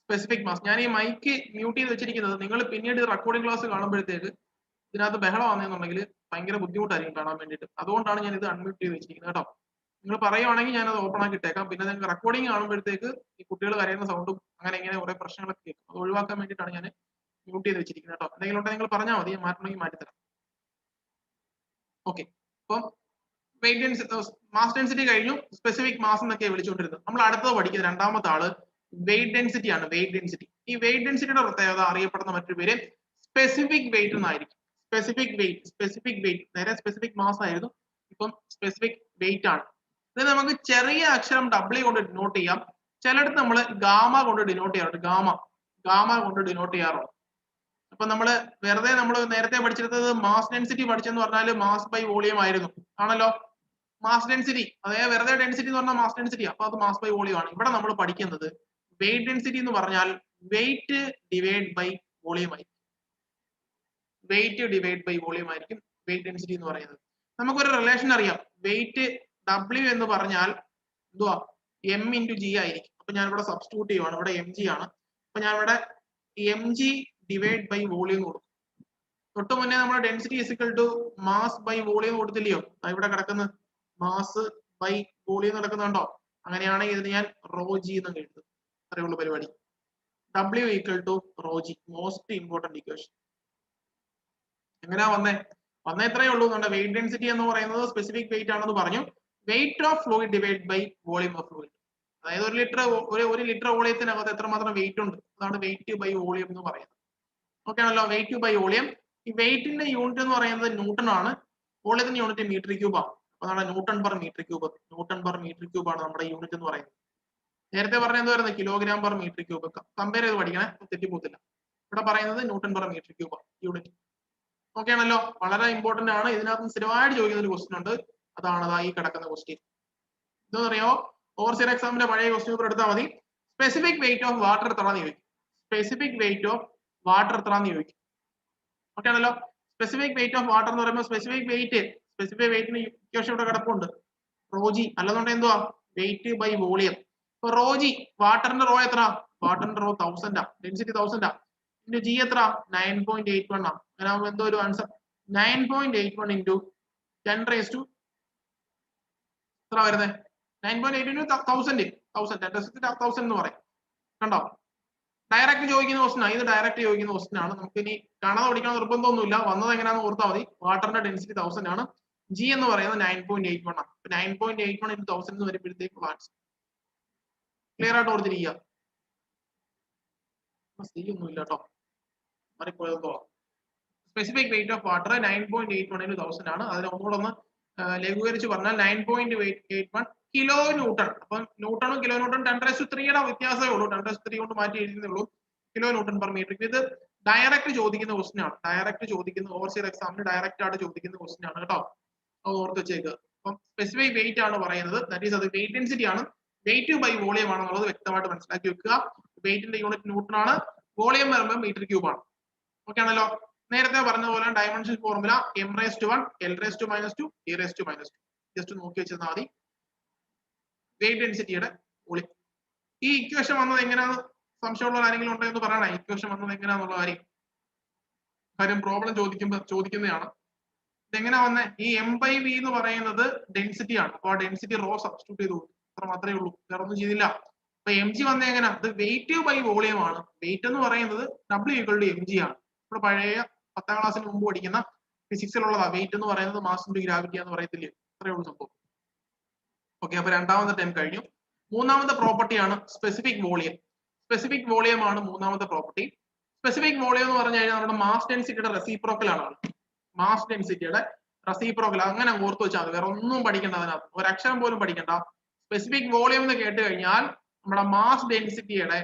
സ്പെസിഫിക് മാസ്. ഞാൻ ഈ മൈക്ക് മ്യൂട്ട് ചെയ്ത് വെച്ചിരിക്കുന്നത് നിങ്ങൾ പിന്നീട് റെക്കോർഡിംഗ് ക്ലാസ് കാണുമ്പോഴത്തേക്ക് ഇതിനകത്ത് ബഹളം വന്നെന്നുണ്ടെങ്കിൽ ഭയങ്കര ബുദ്ധിമുട്ടായിരിക്കും കാണാൻ വേണ്ടിയിട്ട്. അതുകൊണ്ടാണ് ഞാൻ ഇത് അൺമ്യൂട്ട് ചെയ്ത് വെച്ചിരിക്കുന്നത് കേട്ടോ. നിങ്ങൾ പറയുവാണെങ്കിൽ ഞാൻ അത് ഓപ്പൺ ആക്കി ഇട്ടേക്കാം. പിന്നെ നിങ്ങൾക്ക് റെക്കോർഡിംഗ് കാണുമ്പോഴത്തേക്ക് ഈ കുട്ടികൾ കരയുന്ന സൗണ്ടും അങ്ങനെ ഇങ്ങനെ കുറെ പ്രശ്നങ്ങളൊക്കെ കേൾക്കും. അത് ഒഴിവാക്കാൻ വേണ്ടിയിട്ടാണ് ഞാൻ മ്യൂട്ട് ചെയ്ത് വെച്ചിരിക്കുന്നത് കേട്ടോ. എന്തെങ്കിലും ഉണ്ടെങ്കിൽ നിങ്ങൾ പറഞ്ഞാൽ മതി, ഞാൻ മാറ്റണമെങ്കിൽ മാറ്റിത്തരാം. ഓക്കെ. അപ്പം വെയിറ്റ് ഡെൻസിറ്റി, മാസ് ഡെൻസിറ്റി കഴിഞ്ഞു. സ്പെസിഫിക് മാസ് എന്നൊക്കെ വിളിച്ചുകൊണ്ടിരുന്നത്. നമ്മൾ അടുത്തത് പഠിക്കുന്നത് രണ്ടാമത്തെ ആള് വെയിറ്റ് ഡെൻസിറ്റി ആണ്. Wait density. ഈ വെയിറ്റ് ഡെൻസിറ്റിയുടെ പ്രത്യേകത അറിയപ്പെടുന്ന മറ്റൊരു പേര് സ്പെസിഫിക് വെയിറ്റ് എന്നായിരിക്കും. സ്പെസിഫിക് വെയിറ്റ് നേരെ സ്പെസിഫിക് മാസ് ആയിരുന്നു, ഇപ്പം സ്പെസിഫിക് വെയിറ്റ് ആണ്. ഇത് നമുക്ക് ചെറിയ അക്ഷരം W കൊണ്ട് ഡിനോട്ട് ചെയ്യാം. ചിലടത്ത് നമ്മൾ ഗാമ കൊണ്ട് ഡിനോട്ട് ചെയ്യാറുണ്ട്. ഗാമ കൊണ്ട് ഡിനോട്ട് ചെയ്യാറുണ്ട്. അപ്പൊ നമ്മള് വെറുതെ നമ്മൾ നേരത്തെ പഠിച്ചിരുന്നത് മാസ് ഡെൻസിറ്റി പഠിച്ചെന്ന് പറഞ്ഞാൽ മാസ് ബൈ വോളിയം ആയിരുന്നു, ആണല്ലോ. മാസ് ഡെൻസിറ്റി അതേ വെറുതെ ഡെൻസിറ്റി എന്ന് പറഞ്ഞാൽ മാസ് ഡെൻസിറ്റി, അപ്പൊ അത് മാസ് ബൈ വോളിയം ആണ്. ഇവിടെ നമ്മൾ പഠിക്കുന്നത് വെയിറ്റ് ഡെൻസിറ്റി എന്ന് പറഞ്ഞാൽ വെയിറ്റ് ഡിവൈഡ് ബൈ വോളിയം ആയിരിക്കും. വെയിറ്റ് ഡിവൈഡ് ബൈ വോളിയം ആയിരിക്കും വെയിറ്റ് ഡെൻസിറ്റി എന്ന് പറയുന്നത്. നമുക്കൊരു റിലേഷൻ അറിയാം. വെയിറ്റ് W എന്ന് പറഞ്ഞാൽ എന്തുവാ? m×g ആയിരിക്കും. അപ്പൊ ഞാൻ ഇവിടെ സബ്സ്റ്റിറ്റ്യൂട്ട് ചെയ്യുവാണ്. ഇവിടെ mg ആണ്. അപ്പൊ ഞാൻ ഇവിടെ mg ഡിവൈഡ് ബൈ വോളിയം കൊടുക്കും. തൊട്ട് മുന്നേ നമ്മൾ density is equal to mass by volume കൊടുത്തില്ലയോ? ഇവിടെ കിടക്കുന്ന മാസ് ബൈ വോളിയം നടക്കുന്നുണ്ടോ? അങ്ങനെയാണെങ്കിൽ ഇത് ഞാൻ ρg എന്ന് എഴുതും. അത്രയുള്ള പരിപാടി. W = ρg. Most important equation. എങ്ങനെയാ വന്നേ ഇത്രയേ ഉള്ളൂ. നമ്മുടെ വെയിറ്റ് ഡെൻസിറ്റി എന്ന് പറയുന്നത് സ്പെസിഫിക് വെയിറ്റ് ആണെന്ന് പറഞ്ഞു. Weight of fluid divide by volume of fluid. അതായത് ഒരു ലിറ്റർ വോളിയത്തിനകത്ത് എത്രമാത്രം വെയിറ്റ് ഉണ്ട്, അതാണ് വെയിറ്റ് ബൈ വോളിയം എന്ന് പറയുന്നത്. ഓക്കെ ആണല്ലോ. Weight by volume. ഈ വെയിറ്റിന്റെ യൂണിറ്റ് എന്ന് പറയുന്നത് ന്യൂട്ടൺ ആണ്. വോളിയത്തിന്റെ യൂണിറ്റ് മീറ്റർ ക്യൂബ് ആണ്. അതാണ് ന്യൂട്ടൺ പെർ മീറ്റർ ക്യൂബ്. ആണ് നമ്മുടെ യൂണിറ്റ് എന്ന് പറയുന്നത്. നേരത്തെ പറഞ്ഞ എന്തായിരുന്നു? Kilogram per metre cube. Compare ചെയ്ത് പഠിക്കണേ, തെറ്റിപ്പോത്തില്ല. ഇവിടെ പറയുന്നത് newton per metre cube unit. Okay ആണല്ലോ. വളരെ ഇമ്പോർട്ടന്റ് ആണ്. ഇതിനകത്ത് സ്ഥിരമായിട്ട് ചോദിക്കുന്ന ഒരു ക്വസ്റ്റ്യൻ ഉണ്ട്. അതാണ് ഈ കിടക്കുന്ന ക്വസ്റ്റ്യൻ. ഇതെന്നറിയോ? ഓവർസിയർ എക്സാമിന്റെ പഴയ ക്വസ്റ്റ്യൻ പേപ്പർ എടുത്താൽ മതി. സ്പെസിഫിക് വെയിറ്റ് ഓഫ് വാട്ടർ എത്രയാണെന്ന് ചോദിക്കും. ഓക്കെ ആണല്ലോ. സ്പെസിഫിക് വെയിറ്റ് ഓഫ് വാട്ടർ എന്ന് പറയുമ്പോൾ സ്പെസിഫിക് വെയിറ്റിന് ഇക്വേഷൻ ഇവിടെ കിടപ്പുണ്ട്. റോജി അല്ലെന്നുണ്ടെങ്കിൽ എന്തുവാ വെയിറ്റ് ബൈ വോളിയം. ഇപ്പൊ റോജി വാട്ടറിന്റെ റോ എത്ര? വാട്ടറിന്റെ റോ 1000 ഡെൻസിറ്റി 1000 ഇൻറ്റു ജി എത്ര? 9.81 ആണ്. അങ്ങനെ ആകുമ്പോൾ എന്തോ ഒരു ആൻസർ 9.81 ഇൻറ്റു 10 എത്ര വരുന്നത്? 9.81 1000 എന്ന് പറയും. കണ്ടോ? ഡയറക്റ്റ് ചോദിക്കുന്ന ക്വസ്റ്റൻ ആണ് ഇത്. ഡയറക്റ്റ് ചോദിക്കുന്ന ക്വസ്റ്റൻ ആണ്. നമുക്ക് ഇനി കാണാതെ പഠിക്കണം നിർബന്ധമൊന്നുമില്ല. വന്നത് എങ്ങനെയാണെന്ന് ഓർത്താൽ മതി. വാട്ടറിന്റെ ഡെൻസിറ്റി 1000 ആണ്. ജി എന്ന് പറയുന്നത് 9.81 ആണ്. 9.81 ഇൻറ്റു 1000 എന്ന് വരുമ്പോഴത്തേക്ക് ആൻസർ ക്ലിയർ ആയിട്ട് ഓർത്തിരിക്കുക. സി ഒന്നും ഇല്ല കേട്ടോ, മാറിപ്പോയതോ. Specific weight of water 9.81 into 1000 ആണ്. അതിനെ ഒന്നുകൂടെ ഒന്ന് ലഘൂകരിച്ച് പറഞ്ഞാൽ 9.81 കിലോ ന്യൂട്ടൺ. അപ്പം ന്യൂട്ടണും കിലോ ന്യൂട്ടൺ 10⁻³ വ്യത്യാസമേ ഉള്ളൂ. 10⁻³ കൊണ്ട് മാറ്റി എഴുതുന്നേ ഉള്ളൂ. Kilo newton per metre. ഇത് ഡയറക്റ്റ് ചോദിക്കുന്ന ക്വസ്റ്റൻ ആണ്. ഡയറക്റ്റ് ചോദിക്കുന്ന ഓവർസിയർ എക്സാമിന് ഡയറക്റ്റ് ആയിട്ട് ചോദിക്കുന്ന ക്വസ്റ്റൻ ആണ് കേട്ടോ. അത് ഓർത്ത് വെച്ചേക്ക്. അപ്പം സ്പെസിഫിക് വെയിറ്റ് ആണ് പറയുന്നത്. ദാറ്റ് ഈസ് അത് വെയിറ്റ് ഡെൻസിറ്റി ആണ്. വെയിറ്റ് ബൈ വോളിയം ആണെന്നുള്ളത് വ്യക്തമായിട്ട് മനസ്സിലാക്കി വെക്കുക. വെയിറ്റിന്റെ യൂണിറ്റ് ന്യൂട്ടൺ ആണ്. വോളിയം വരുമ്പോൾ മീറ്റർ ക്യൂബ് ആണ്. ഓക്കെ ആണല്ലോ. നേരത്തെ പറഞ്ഞ പോലെ dimension formula m⁻⁴, l⁻², e⁻². Just നോക്കി വെച്ചിരുന്നാൽ മതി. വെയിറ്റ് ഡെൻസിറ്റിയുടെ വോളിയം. ഈ ഇക്വേഷൻ വന്നത് എങ്ങനെയാണ്? സംശയമുള്ള ആരെങ്കിലും ഉണ്ടോ എന്ന് പറയണേ. ഇക്വേഷൻ വന്നത് എങ്ങനെയാന്നുള്ള കാര്യം പ്രോബ്ലം ചോദിക്കുന്നതാണ്. ഇതെങ്ങനെയാ വന്നേ? ഈ m/v എന്ന് പറയുന്നത് ഡെൻസിറ്റി ആണ്. അപ്പൊ ആ ഡെൻസിറ്റി റോ സബ്സ്റ്റിറ്റ്യൂട്ട് ചെയ്തു. അത്ര മാത്രമേ ഉള്ളൂ, വേറെ ഒന്നും ചെയ്തില്ല. അപ്പൊ mg വന്ന എങ്ങനെയാ? ഇത് വെയിറ്റ് ബൈ വോളിയം ആണ്. വെയിറ്റ് എന്ന് പറയുന്നത് W=mg ആണ്. ഇവിടെ പഴയ 10ാം ക്ലാസ്സിന് മുമ്പ് പഠിക്കുന്ന ഫിസിക്സിലുള്ളതാ. വെയിറ്റ് എന്ന് പറയുന്നത് മാസ് ഇൻടു ഗ്രാവിറ്റി എന്ന് പറയത്തില്ലേ, അത്രയേ ഉള്ളൂ സംഭവം. ഓക്കെ, അപ്പൊ രണ്ടാമത്തെ ടൈം കഴിഞ്ഞു. മൂന്നാമത്തെ പ്രോപ്പർട്ടിയാണ് സ്പെസിഫിക് വോളിയം. സ്പെസിഫിക് വോളിയം ആണ് മൂന്നാമത്തെ പ്രോപ്പർട്ടി. സ്പെസിഫിക് വോളിയം എന്ന് പറഞ്ഞു കഴിഞ്ഞാൽ നമ്മുടെ മാസ് ഡെൻസിറ്റിയുടെ റെസിപ്രോക്കൽ ആണ്. മാസ് ഡെൻസിറ്റിയുടെ റെസിപ്രോക്കൽ. അങ്ങനെ ഓർത്ത് വെച്ചാൽ മതി, വേറെ ഒന്നും പഠിക്കേണ്ട അതിനകത്ത്, ഒരക്ഷരം പോലും പഠിക്കണ്ട. സ്പെസിഫിക് വോളിയം എന്ന് കേട്ട് കഴിഞ്ഞാൽ നമ്മുടെ മാസ് ഡെൻസിറ്റിയുടെ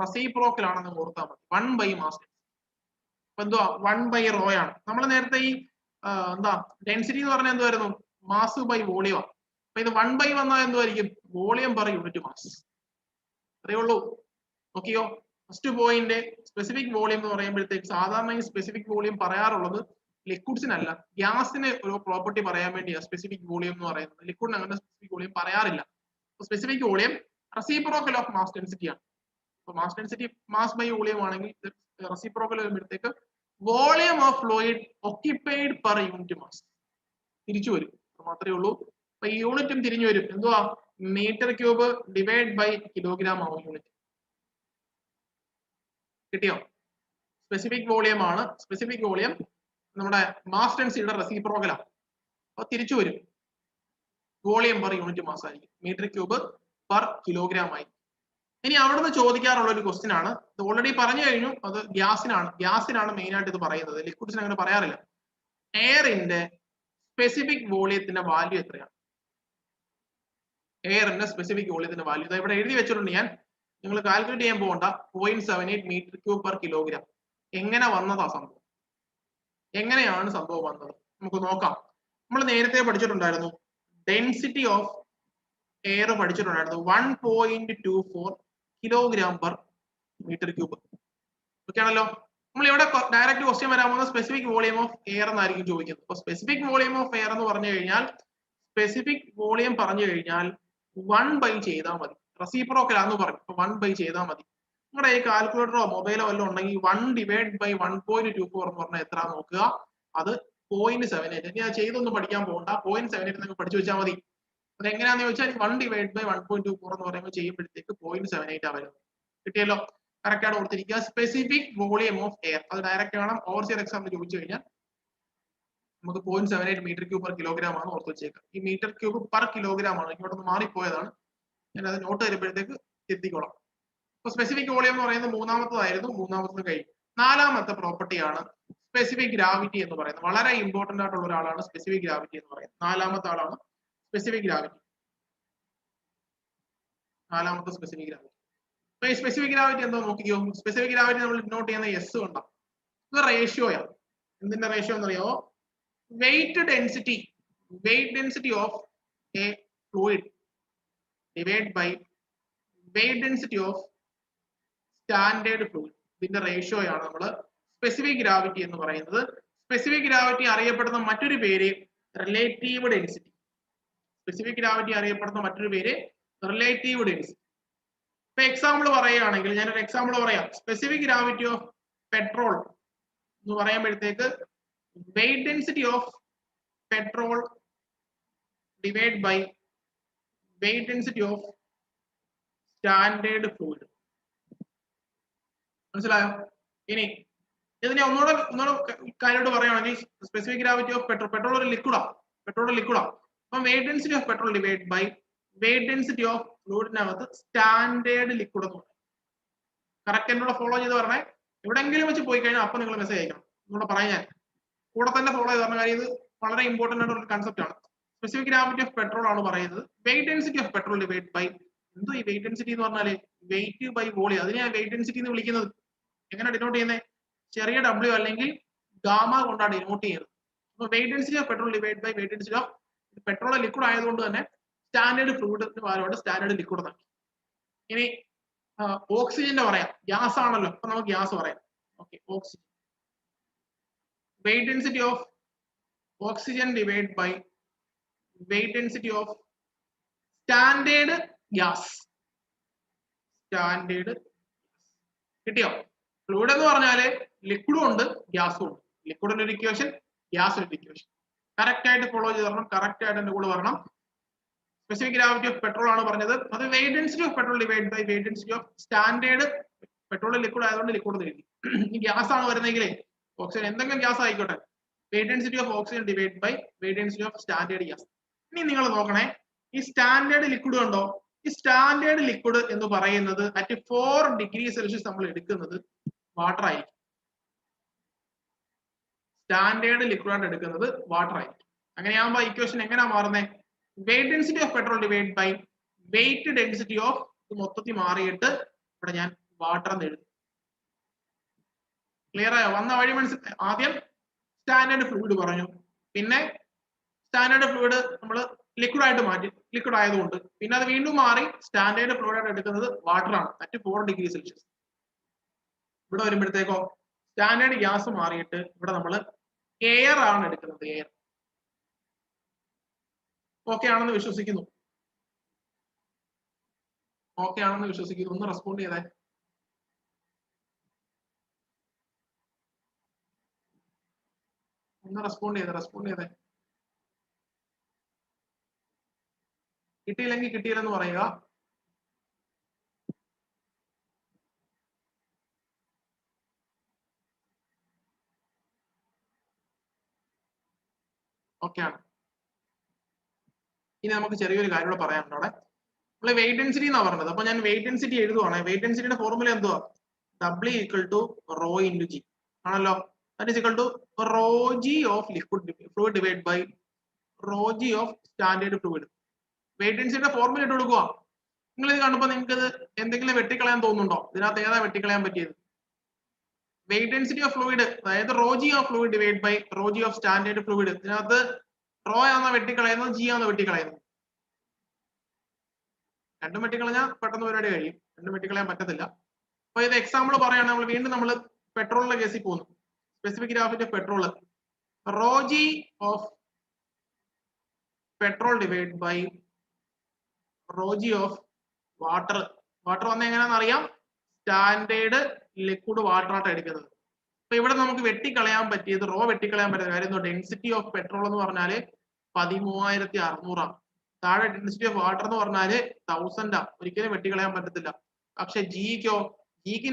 റെസിപ്രോക്കൽ ആണെന്ന് ഓർത്താൽ മതി. 1 മാസ് ഡെൻസിറ്റി. അപ്പൊ എന്തുവാ? 1/ρ ആണ്. നമ്മൾ നേരത്തെ ഈ ഡെൻസിറ്റി എന്ന് പറഞ്ഞാൽ എന്തുവായിരുന്നു? Mass by volume. അപ്പൊ ഇത് 1 വന്നാൽ എന്തുമായിരിക്കും? Volume per unit mass. അത്രയേ ഉള്ളൂ. നോക്കിയോ, ഫസ്റ്റ് പോയിന്റ് സ്പെസിഫിക് വോളിയം എന്ന് പറയുമ്പോഴത്തേക്ക് സാധാരണ ഈ സ്പെസിഫിക് വോളിയം പറയാറുള്ളത് ലിക്വിഡ്സിനല്ല, ഗ്യാസിന് ഒരു പ്രോപ്പർട്ടി പറയാൻ വേണ്ടിയാണ് സ്പെസിഫിക് വോളിയം എന്ന് പറയുന്നത്. ലിക്വിഡിന് അങ്ങനെ സ്പെസിഫിക് വോളിയം പറയാറില്ല. Specific volume reciprocal of mass density ആണ്. അപ്പൊ mass density mass by volume ആണെങ്കിൽ റെസിപ്രോക്കൽ വരുമ്പോഴത്തേക്ക് volume of fluid occupied per unit mass തിരിച്ചു വരും. മാത്രമേ ഉള്ളൂ. അപ്പൊ ഈ യൂണിറ്റും തിരിഞ്ഞു വരും. എന്തുവാ? Metre cube divide by kilogram ആവും യൂണിറ്റ്. കിട്ടിയോ? സ്പെസിഫിക് വോളിയം ആണ്. സ്പെസിഫിക് വോളിയം നമ്മുടെ മാസ് ഡെൻസിറ്റിയുടെ റെസിപ്രോക്കലാണ്. അപ്പൊ തിരിച്ചു വരും. വോളിയം പെർ യൂണിറ്റ് മാസ് ആയിരിക്കും. മീറ്റർ ക്യൂബ് പെർ കിലോഗ്രാം ആയി. ഇനി അവിടുന്ന് ചോദിക്കാറുള്ള ഒരു ക്വസ്റ്റ്യൻ ആണ്. ഇത് ഓൾറെഡി പറഞ്ഞു കഴിഞ്ഞു. അത് ഗ്യാസിനാണ് മെയിൻ ആയിട്ട് ഇത് പറയുന്നത്. ലിക്വിഡ്സിന് അങ്ങനെ പറയാറില്ല. എയറിന്റെ സ്പെസിഫിക് വോളിയത്തിന്റെ വാല്യൂ എത്രയാണ്? എയറിന്റെ സ്പെസിഫിക് വോളിയത്തിന്റെ വാല്യൂ ഇവിടെ എഴുതി വെച്ചിട്ടുണ്ട് ഞാൻ. നിങ്ങൾ കാൽക്കുലേറ്റ് ചെയ്യാൻ പോകണ്ട. 0.78 മീറ്റർ ക്യൂബ് പെർ കിലോഗ്രാം. എങ്ങനെ വന്നതാ സംഭവം? എങ്ങനെയാണ് സംഭവം വന്നത്? നമുക്ക് നോക്കാം. നമ്മൾ നേരത്തെ പഠിച്ചിട്ടുണ്ടായിരുന്നു ഡെൻസിറ്റി ഓഫ് എയർ പഠിച്ചിട്ടുണ്ടായിരുന്നു 1.24 kilogram per metre cube. Okay ആണല്ലോ. നമ്മൾ ഇവിടെ ഡയറക്റ്റ് ക്വസ്റ്റ്യൻ വരാൻ പോകുന്ന സ്പെസിഫിക് വോളിയം ഓഫ് എയർ എന്നായിരിക്കും ചോദിക്കുന്നത്. അപ്പൊ സ്പെസിഫിക് വോളിയം ഓഫ് എയർ എന്ന് പറഞ്ഞു കഴിഞ്ഞാൽ 1 ചെയ്താൽ മതി. റെസിപ്രോക്കൽ ആണെന്ന് പറഞ്ഞു. അപ്പൊ 1 ചെയ്താൽ മതി. നിങ്ങളുടെ ഈ കാൽക്കുലേറ്ററോ മൊബൈലോ വല്ലതും ഉണ്ടെങ്കിൽ 1 ഡിവൈഡ് ബൈ 1.24 എന്ന് പറഞ്ഞാൽ എത്ര നോക്കുക. അത് 0.78. ഇനി അത് ചെയ്തൊന്നും പഠിക്കാൻ പോകണ്ട. 0.78 നിങ്ങൾക്ക് പഠിച്ചു വെച്ചാൽ മതി. അത് എങ്ങനെയാന്ന് ചോദിച്ചാൽ 1 ഡിവൈഡ് ബൈ 1.24 എന്ന് പറയുമ്പോൾ ചെയ്യുമ്പോഴത്തേക്ക് 0.78 ആ വരുന്നത്. കിട്ടിയല്ലോ? കറക്റ്റ് ആണ് ഓർത്തിരിക്കുക. Specific volume of air. അത് ഡയറക്റ്റ് കാണാം. ഓവർസിയർ എക്സാമിന് ചോദിച്ചു കഴിഞ്ഞാൽ നമുക്ക് 0.78 മീറ്റർ ക്യൂബ് പെർ കിലോഗ്രാം ആണ് ഓർത്ത് വെച്ചേക്കുക. ഈ മീറ്റർ ക്യൂബ് പെർ കിലോഗ്രാം ആണ്. ഇവിടെ നിന്ന് മാറിപ്പോയതാണ്. ഞാൻ അത് നോട്ട് വരുമ്പോഴത്തേക്ക് എത്തിക്കോളാം. അപ്പൊ സ്പെസിഫിക് വോളിയം എന്ന് പറയുന്നത് മൂന്നാമത്തതായിരുന്നു. മൂന്നാമത്തത് കഴിഞ്ഞു. നാലാമത്തെ പ്രോപ്പർട്ടിയാണ് സ്പെസിഫിക് ഗ്രാവിറ്റി എന്ന് പറയുന്നത്. വളരെ ഇമ്പോർട്ടന്റ് ആയിട്ടുള്ള ഒരാളാണ് സ്പെസിഫിക് ഗ്രാവിറ്റി എന്ന് പറയുന്നത്. നാലാമത്തെ ആളാണ് സ്പെസിഫിക് ഗ്രാവിറ്റി. നാലാമത്തെ സ്പെസിഫിക് ഗ്രാവിറ്റി. അപ്പൊ ഈ സ്പെസിഫിക് ഗ്രാവിറ്റി എന്താ നോക്കിക്കോ. സ്പെസിഫിക് ഗ്രാവിറ്റി നമ്മൾ നോട്ട് ചെയ്യുന്ന എസ് കൊണ്ടാ. ഇത് റേഷ്യോയാണ്. എന്തിന്റെ റേഷ്യോ എന്നറിയോ? Weight density of a fluid divide by weight density of standard fluid. ഇതിന്റെ റേഷ്യോയാണ് നമ്മൾ സ്പെസിഫിക് ഗ്രാവിറ്റി എന്ന് പറയുന്നത്. സ്പെസിഫിക് ഗ്രാവിറ്റി അറിയപ്പെടുന്ന മറ്റൊരു പേര് റിലേറ്റീവ് ഡെൻസിറ്റി. സ്പെസിഫിക് ഗ്രാവിറ്റി അറിയപ്പെടുന്ന മറ്റൊരു പേര് റിലേറ്റീവ് ഡെൻസിറ്റി. ഇപ്പൊ എക്സാമ്പിൾ പറയുകയാണെങ്കിൽ ഞാനൊരു എക്സാമ്പിൾ പറയാം. സ്പെസിഫിക് ഗ്രാവിറ്റി ഓഫ് പെട്രോൾ എന്ന് പറയുമ്പോഴത്തേക്ക് weight density of petrol divide by weight density of standard fluid. മനസ്സിലായോ? ഇനി ഇതിനെ ഒന്നുകൂടെ കാര്യമായിട്ട് പറയുകയാണെങ്കിൽ സ്പെസിഫിക് ഗ്രാവിറ്റി ഓഫ് പെട്രോൾ ഒരു ലിക്വിഡാണ്. അപ്പം weight density of petrol divide by weight density of ഫ്ലൂയിഡിനകത്ത് സ്റ്റാൻഡേർഡ് ലിക്വിഡ് എന്ന് പറയും. കറക്റ്റ് എന്നോട് ഫോളോ ചെയ്ത് പറഞ്ഞേ. എവിടെയെങ്കിലും വെച്ച് പോയി കഴിഞ്ഞാൽ അപ്പൊ നിങ്ങൾ മെസ്സേജ് അയക്കണം. എന്നോട് പറയാൻ ഞാൻ കൂടെ തന്നെ ഫോളോ ചെയ്ത് പറഞ്ഞ കാര്യം ഇത് വളരെ ഇമ്പോർട്ടന്റ് ആയിട്ടുള്ള ഒരു കൺസെപ്റ്റ് ആണ്. സ്പെസിഫിക് ഗ്രാവിറ്റി ഓഫ് പെട്രോൾ ആണ് പറയുന്നത്. Weight density of petrol divide by എന്തോ ഈ വെയിറ്റ് ഡെൻസിറ്റി എന്ന് പറഞ്ഞാല് വെയിറ്റ് ബൈ വോളിയം. അതിനെ ഞാൻ വെയിറ്റ് ഡെൻസിറ്റി എന്ന് വിളിക്കുന്നത്. എങ്ങനെ ഡിനോട്ട് ചെയ്യുന്നത്? ചെറിയ W അല്ലെങ്കിൽ ഗാമ കൊണ്ടാണ് ഡിനോട്ട് ചെയ്യുന്നത്. അപ്പൊ weight density of petrol divide by weight density of petrol liquid ആയതുകൊണ്ട് തന്നെ സ്റ്റാൻഡേർഡ് ഫ്ലൂയിഡിന് പകരമാണ് സ്റ്റാൻഡേർഡ് ലിക്വിഡ് എന്നാക്കി. ഇനി ഓക്സിജന്റെ പറയാം. ഗ്യാസ് ആണല്ലോ, അപ്പൊ നമുക്ക് ഗ്യാസ് പറയാം. Okay, oxygen weight density of oxygen divide by weight density of standard gas. Standard കിട്ടിയോ? ഫ്ലൂയിഡ് എന്ന് പറഞ്ഞാല് ലിക്വിഡും ഉണ്ട് ഗ്യാസും ഉണ്ട്. ലിക്വിഡിന്റെ ഒരു ഇക്വേഷൻ, ഗ്യാസിന്റെ ഒരു ഇക്വേഷൻ. കറക്റ്റ് ആയിട്ട് ഫോളോ ചെയ്ത് തരണം. കറക്റ്റ് ആയിട്ട് എന്റെ കൂടെ വരണം. സ്പെസിഫിക് ഗ്രാവിറ്റി ഓഫ് പെട്രോൾ ആണ് പറഞ്ഞത്. അത് weight density of petrol divide by weight density of standard petrol liquid ആയതുകൊണ്ട് ലിക്വിഡ് എഴുതി. ഈ ഗ്യാസ് ആണ് വരുന്നെങ്കിൽ ഓക്സിജൻ എന്തെങ്കിലും ഗ്യാസ് ആയിക്കോട്ടെ, weight density of oxygen divide by weight density of standard gas. ഇനി നിങ്ങൾ നോക്കണേ, ഈ സ്റ്റാൻഡേർഡ് ലിക്വിഡ് കണ്ടോ? ഈ സ്റ്റാൻഡേർഡ് ലിക്വിഡ് എന്ന് പറയുന്നത് അറ്റ് 4 ഡിഗ്രി സെൽഷ്യസ് നമ്മൾ എടുക്കുന്നത് വാട്ടർ ആയിരിക്കും. സ്റ്റാൻഡേർഡ് ലിക്വിഡ് ആയിട്ട് എടുക്കുന്നത് വാട്ടർ ആയിരിക്കും. അങ്ങനെയാകുമ്പോൾ ഇക്വേഷൻ എങ്ങനെയാ മാറുന്നത്? Weight density of petrol divide by weight density of, മൊത്തത്തിൽ മാറിയിട്ട് ഇവിടെ ഞാൻ വാട്ടർ എന്ന് എഴുതും. ക്ലിയർ ആയോ? വന്ന വഴി മനസ്സിലായി? ആദ്യം സ്റ്റാൻഡേർഡ് ഫ്ലൂയിഡ് പറഞ്ഞു, പിന്നെ സ്റ്റാൻഡേർഡ് ഫ്ലൂയിഡ് നമ്മൾ ലിക്വിഡ് ആയിട്ട് മാറ്റി, ലിക്വിഡ് ആയതുകൊണ്ട്. പിന്നെ അത് വീണ്ടും മാറി സ്റ്റാൻഡേർഡ് ഫ്ലൂയിഡ് ആയിട്ട് എടുക്കുന്നത് വാട്ടർ ആണ് അറ്റ് 4 ഡിഗ്രി സെൽഷ്യസ്. ഇവിടെ വരുമ്പോഴത്തേക്കോ സ്റ്റാൻഡേർഡ് ഗ്യാസ് മാറിയിട്ട് ഇവിടെ നമ്മൾ എയർ ആണ് എടുക്കുന്നത്. എയർ. ഓക്കെ ആണെന്ന് വിശ്വസിക്കുന്നു. ഓക്കെ ആണെന്ന് വിശ്വസിക്കുന്നു. ഒന്ന് റെസ്പോണ്ട് ചെയ്തേ. ഒന്ന് റെസ്പോണ്ട് ചെയ്തേ. കിട്ടിയില്ലെങ്കിൽ കിട്ടിയില്ലെന്ന് പറയുക. ഓക്കെ ആണ്. ഇനി നമുക്ക് ചെറിയൊരു കാര്യം കൂടെ പറയാനുണ്ട്. അവിടെ നമ്മൾ വെയിറ്റ് ഡെൻസിറ്റി എന്നാണ് പറഞ്ഞത്. അപ്പൊ ഞാൻ വെയിറ്റ് ഡെൻസിറ്റി എഴുതുവാണ്. വെയിറ്റ് ഡെൻസിറ്റിയുടെ ഫോർമുല എന്തുവാ? W = ρ × G ആണല്ലോ. That is equal to ρg of liquid fluid divide by ρg of standard fluid. Weight ഡെൻസിറ്റിയുടെ ഫോർമുല ഇട്ട് കൊടുക്കുക. നിങ്ങൾ ഇത് കണ്ടപ്പോൾ നിങ്ങൾക്ക് ഇത് എന്തെങ്കിലും വെട്ടിക്കളയാൻ തോന്നുന്നുണ്ടോ? ഇതിനകത്ത് ഏതാ വെട്ടിക്കളയാൻ പറ്റിയത്? വെയിറ്റ് ഡെൻസിറ്റി ഓഫ് ഫ്ലൂയിഡ്, അതായത് ρg of fluid divide by ρg of standard fluid. ഇതിനകത്ത് റോ ആണോ വെട്ടിക്കളയുന്നത്, ജി ആണോ വെട്ടിക്കളയുന്നത്? രണ്ടും വെട്ടിക്കളഞ്ഞാൽ പെട്ടെന്ന് പരിപാടി കഴിയും. രണ്ടും വെട്ടിക്കളയാൻ പറ്റത്തില്ല. അപ്പൊ ഇത് എക്സാമ്പിൾ പറയുകയാണെങ്കിൽ നമ്മൾ വീണ്ടും നമ്മൾ പെട്രോളിന്റെ കേസിൽ പോകുന്നു. Specific gravity of petrol, ρg of petrol divide by ρg of water. Water വന്ന എങ്ങനെയാണെന്ന് അറിയാം, സ്റ്റാൻഡേർഡ് ലിക്വിഡ് വാട്ടർ ആയിട്ട് എടുക്കുന്നത്. അപ്പൊ ഇവിടെ നമുക്ക് വെട്ടിക്കളയാൻ പറ്റിയത്, റോ വെട്ടിക്കളയാൻ പറ്റിയ കാര്യം ഡെൻസിറ്റി ഓഫ് പെട്രോൾ എന്ന് പറഞ്ഞാല് 13,600 ആണ്. താഴെ ഡെൻസിറ്റി ഓഫ് വാട്ടർ എന്ന് പറഞ്ഞാല് 1000 ആണ്. ഒരിക്കലും വെട്ടിക്കളയാൻ പറ്റത്തില്ല. പക്ഷെ ജിക്ക്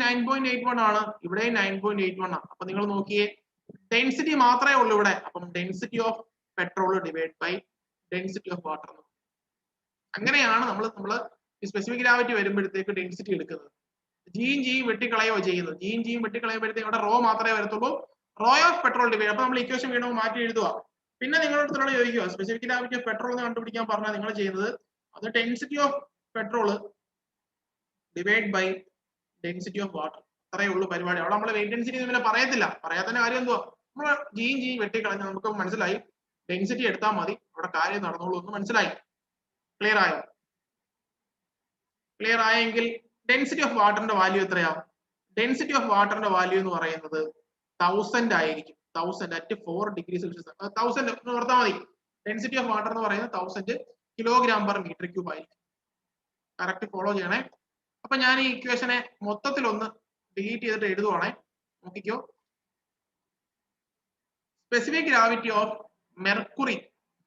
9.81 ആണ്, ഇവിടെ 9.81 ആണ്. അപ്പൊ നിങ്ങൾ നോക്കിയേ, ഡെൻസിറ്റി മാത്രമേ ഉള്ളൂ ഇവിടെ. അപ്പം density of petrol divide by density of water. അങ്ങനെയാണ് നമ്മൾ ഈ സ്പെസിഫിക് ഗ്രാവിറ്റി വരുമ്പോഴത്തേക്ക് ഡെൻസിറ്റി എടുക്കുന്നത്. ജിയും വെട്ടിക്കളയോ ചെയ്യുന്നത്. ജിയും വെട്ടിക്കളയുമ്പോഴത്തേക്ക് ഇവിടെ റോ മാത്രമേ വരത്തുള്ളൂ. Rho of petrol divide. അപ്പൊ നമ്മൾ ഇക്വേഷൻ വീണ്ടും മാറ്റി എഴുതുക. പിന്നെ നിങ്ങളുടെ അടുത്തോട് ചോദിക്കുക സ്പെസിഫിക് ഗ്രാവിറ്റി ഓഫ് പെട്രോൾ എന്ന് കണ്ടുപിടിക്കാൻ പറഞ്ഞാൽ നിങ്ങൾ ചെയ്യുന്നത് അത് density of petrol divide by density of water. അത്രയേ ഉള്ളൂ പരിപാടി. അവിടെ നമ്മൾ വെയിറ്റ് ഡെൻസിറ്റി പിന്നെ പറയത്തില്ല. പറയാത്തതിന്റെ കാര്യം എന്തുവാ? നമ്മൾ ജിയും വെട്ടിക്കളഞ്ഞ് നമുക്ക് മനസ്സിലായി ഡെൻസിറ്റി എടുത്താൽ മതി, അവിടെ കാര്യം നടന്നോളൂ എന്ന് മനസ്സിലായി. ക്ലിയർ ആയോ? ക്ലിയർ ആയെങ്കിൽ ഡെൻസിറ്റി ഓഫ് വാട്ടറിന്റെ വാല്യൂ എത്രയാ? ഡെൻസിറ്റി ഓഫ് വാട്ടറിന്റെ വാല്യൂ എന്ന് പറയുന്നത് 1000 ആയിരിക്കും. 1000 at 4 ഡിഗ്രി സെൽഷ്യസ്. 1000 ഓർത്താൽ മതി. ഡെൻസിറ്റി ഓഫ് വാട്ടർ എന്ന് പറയുന്നത് 1000 കിലോഗ്രാം പെർ മീറ്റർ ക്യൂബ് ആയിരിക്കും. കറക്റ്റ് ഫോളോ ചെയ്യണേ. അപ്പൊ ഞാൻ ഈ ഇക്വേഷനെ മൊത്തത്തിൽ ഒന്ന് ഡിലീറ്റ് ചെയ്തിട്ട് എഴുതുവാണേ. നോക്കിക്കോ. സ്പെസിഫിക് ഗ്രാവിറ്റി ഓഫ് മെർക്കുറി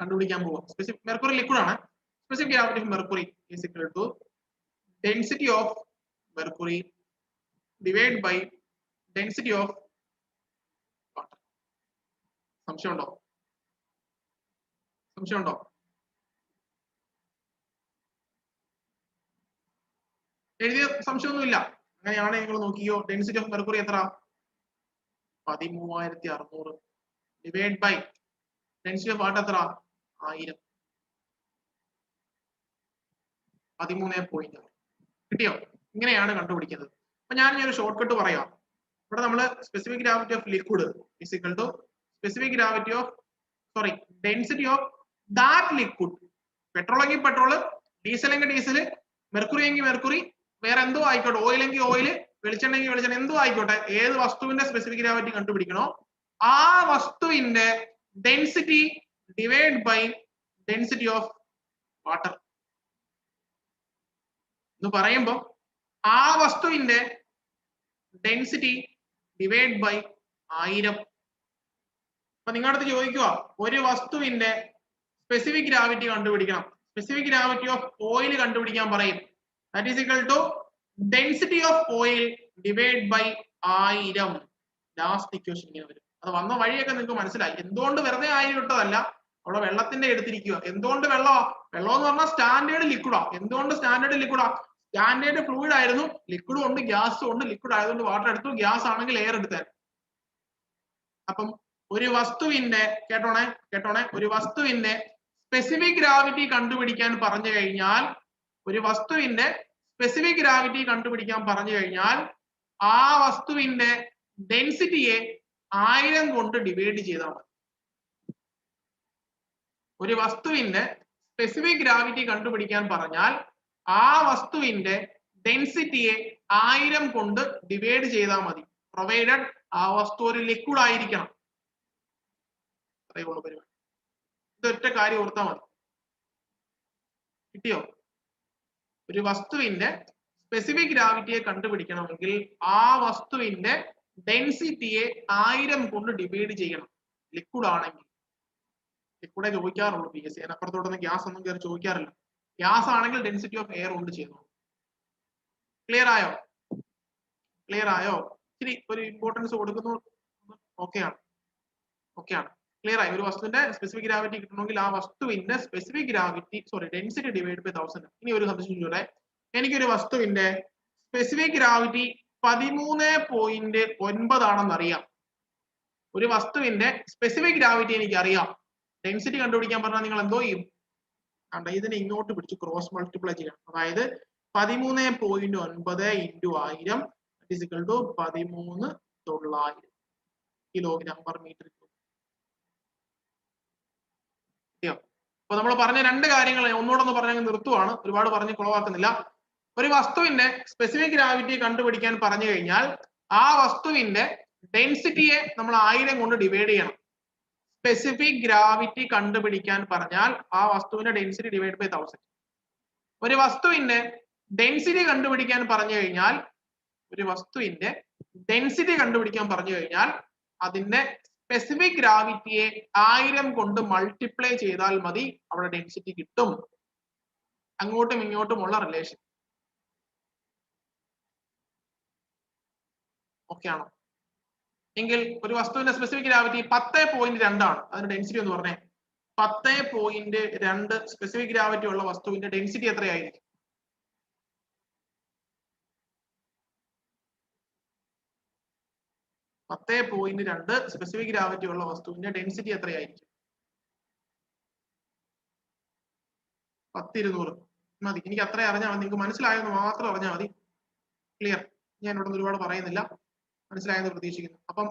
കണ്ടുപിടിക്കാൻ പോവാം. മെർക്കുറി ലിക്വിഡ് ആണ്. Specific gravity of mercury is equal to density of mercury divide by density of water. സംശയമുണ്ടോ? സംശയമുണ്ടോ? എഴുതിയ സംശയമൊന്നുമില്ല. അങ്ങനെയാണെങ്കിൽ നിങ്ങൾ നോക്കിയോ. ഡെൻസിറ്റി ഓഫ് മെർക്കുറി എത്ര? 13600 divide by density of water എത്ര? 1000. 13.6. കിട്ടിയോ? ഇങ്ങനെയാണ് കണ്ടുപിടിക്കുന്നത്. അപ്പൊ ഞാൻ ഒരു ഷോർട്ട് കട്ട് പറയാം. ഇവിടെ നമ്മൾ specific gravity of liquid is equal to specific gravity of density of that liquid. Petrol എങ്കിൽ പെട്രോൾ, ഡീസൽ എങ്കിൽ ഡീസൽ, മെർക്കുറി എങ്കിൽ മെർക്കുറി, വേറെ എന്തോ ആയിക്കോട്ടെ, ഓയിൽ എങ്കിൽ ഓയിൽ, വെളിച്ചെണ്ണ എങ്കിൽ വെളിച്ചെണ്ണ, എന്തോ ആയിക്കോട്ടെ, ഏത് വസ്തുവിന്റെ സ്പെസിഫിക് ഗ്രാവിറ്റി കണ്ടുപിടിക്കണോ ആ വസ്തുവിന്റെ density divide by density of water എന്ന് പറയുമ്പോൾ ആ വസ്തുവിന്റെ ഡെൻസിറ്റി ഡിവൈഡ് ബൈ 1000. അപ്പൊ നിങ്ങളുടെ അടുത്ത് ചോദിക്കുക ഒരു വസ്തുവിന്റെ സ്പെസിഫിക് ഗ്രാവിറ്റി കണ്ടുപിടിക്കണം. സ്പെസിഫിക് ഗ്രാവിറ്റി ഓഫ് ഓയിൽ കണ്ടുപിടിക്കാൻ പറയും. That is equal to density of oil divide by 1000. Last equation ഇങ്ങനെ വരും. അത് വന്ന വഴിയൊക്കെ നിങ്ങൾക്ക് മനസ്സിലായി. എന്തുകൊണ്ട് വെറുതെ 1000 ഇട്ടതല്ല, അവിടെ വെള്ളത്തിന്റെ എടുത്തിരിക്കുക. എന്തുകൊണ്ട് വെള്ളമാ? വെള്ളം എന്ന് പറഞ്ഞാൽ സ്റ്റാൻഡേർഡ് ലിക്വിഡാ. എന്തുകൊണ്ട് സ്റ്റാൻഡേർഡ് ലിക്വിഡാ? സ്റ്റാൻഡേർഡ് ഫ്ലൂയിഡ് ആയിരുന്നു. ലിക്വിഡും ഉണ്ട് ഗ്യാസും ഉണ്ട്. ലിക്വിഡ് ആയതുകൊണ്ട് വാട്ടർ എടുത്തു, ഗ്യാസ് ആണെങ്കിൽ എയർ എടുത്താൽ. അപ്പം ഒരു വസ്തുവിന്റെ കേട്ടോണേ ഒരു വസ്തുവിന്റെ സ്പെസിഫിക് ഗ്രാവിറ്റി കണ്ടുപിടിക്കാൻ പറഞ്ഞു കഴിഞ്ഞാൽ ആ വസ്തുവിന്റെ ഡെൻസിറ്റിയെ 1000 കൊണ്ട് ഡിവൈഡ് ചെയ്താൽ മതി. ഒരു വസ്തുവിന്റെ സ്പെസിഫിക് ഗ്രാവിറ്റി കണ്ടുപിടിക്കാൻ പറഞ്ഞാൽ ആ വസ്തുവിന്റെ ഡെൻസിറ്റിയെ 1000 കൊണ്ട് ഡിവൈഡ് ചെയ്താൽ മതി. പ്രൊവൈഡഡ് ആ വസ്തു ഒരു ലിക്വിഡ് ആയിരിക്കണം. അത്രയുള്ള പരിപാടി. ഇതൊറ്റ കാര്യം ഓർത്താൽ മതി. കിട്ടിയോ? ഒരു വസ്തുവിന്റെ സ്പെസിഫിക് ഗ്രാവിറ്റിയെ കണ്ടുപിടിക്കണമെങ്കിൽ ആ വസ്തുവിന്റെ ഡെൻസിറ്റിയെ 1000 കൊണ്ട് ഡിവൈഡ് ചെയ്യണം. ലിക്വിഡ് ആണെങ്കിൽ. ലിക്വിഡേ ചോദിക്കാറുള്ളൂ PSC. അതിനപ്പുറത്തോട്ടൊന്നും ഗ്യാസ് ഒന്നും കയറി ചോദിക്കാറില്ല. ഗ്യാസ് ആണെങ്കിൽ ഡെൻസിറ്റി ഓഫ് എയർ കൊണ്ട് ചെയ്തു. ക്ലിയർ ആയോ? ഇനി ഒരു ഇമ്പോർട്ടൻസ് കൊടുക്കുന്നു. ഓക്കെയാണ്. ക്ലിയർ ആയി? ഒരു വസ്തുവിന്റെ സ്പെസിഫിക് ഗ്രാവിറ്റി കിട്ടണമെങ്കിൽ ആ വസ്തുവിന്റെ specific gravity density divide by 1000. ഇനി ഒരു സംശയം, എനിക്കൊരു വസ്തുവിന്റെ സ്പെസിഫിക് ഗ്രാവിറ്റി 13.9 ആണെന്ന് അറിയാം. ഒരു വസ്തുവിന്റെ സ്പെസിഫിക് ഗ്രാവിറ്റി എനിക്ക് അറിയാം. ഡെൻസിറ്റി കണ്ടുപിടിക്കാൻ പറഞ്ഞാൽ നിങ്ങൾ എന്തോ ചെയ്യും? ഇതിനെ ഇങ്ങോട്ട് പിടിച്ച് ക്രോസ് മൾട്ടിപ്ലൈ ചെയ്യണം. അതായത് 13.9 into 1000 is equal to 13,900 kilogram per metre. അപ്പൊ നമ്മൾ പറഞ്ഞ രണ്ട് കാര്യങ്ങൾ ഒന്നുകൂടെ പറഞ്ഞ് നിർത്തുവാണ്. ഒരുപാട് പറഞ്ഞ് കുളവാക്കുന്നില്ല. ഒരു വസ്തുവിന്റെ സ്പെസിഫിക് ഗ്രാവിറ്റി കണ്ടുപിടിക്കാൻ പറഞ്ഞു കഴിഞ്ഞാൽ ആ വസ്തുവിന്റെ ഡെൻസിറ്റിയെ നമ്മൾ 1000 കൊണ്ട് ഡിവൈഡ് ചെയ്യണം. സ്പെസിഫിക് ഗ്രാവിറ്റി കണ്ടുപിടിക്കാൻ പറഞ്ഞാൽ ആ വസ്തുവിന്റെ ഡെൻസിറ്റി ഡിവൈഡ് ബൈ 1000. ഒരു വസ്തുവിന്റെ ഡെൻസിറ്റി കണ്ടുപിടിക്കാൻ പറഞ്ഞു കഴിഞ്ഞാൽ അതിന്റെ സ്പെസിഫിക് ഗ്രാവിറ്റിയെ 1000 കൊണ്ട് മൾട്ടിപ്ലൈ ചെയ്താൽ മതി. അവിടെ ഡെൻസിറ്റി കിട്ടും. അങ്ങോട്ടും ഇങ്ങോട്ടുമുള്ള റിലേഷൻ. ഓക്കെ ആണോ? എങ്കിൽ ഒരു വസ്തുവിന്റെ സ്പെസിഫിക് ഗ്രാവിറ്റി 10.2 ആണ്. അതിന്റെ ഡെൻസിറ്റി എന്ന് പറഞ്ഞേ 10.2 സ്പെസിഫിക് ഗ്രാവിറ്റി ഉള്ള വസ്തുവിന്റെ ഡെൻസിറ്റി എത്രയായിരിക്കും? 10.2 സ്പെസിഫിക് ഗ്രാവിറ്റി ഉള്ള വസ്തുവിന്റെ ഡെൻസിറ്റി എത്രയായിരിക്കും? 10,200 മതി. എനിക്ക് അത്ര അറിഞ്ഞാൽ മതി. നിങ്ങൾക്ക് മനസ്സിലായെന്ന് മാത്രം അറിഞ്ഞാൽ മതി. ക്ലിയർ? ഞാൻ ഇവിടെ ഒരുപാട് പറയുന്നില്ല. മനസ്സിലായെന്ന് പ്രതീക്ഷിക്കുന്നു. അപ്പം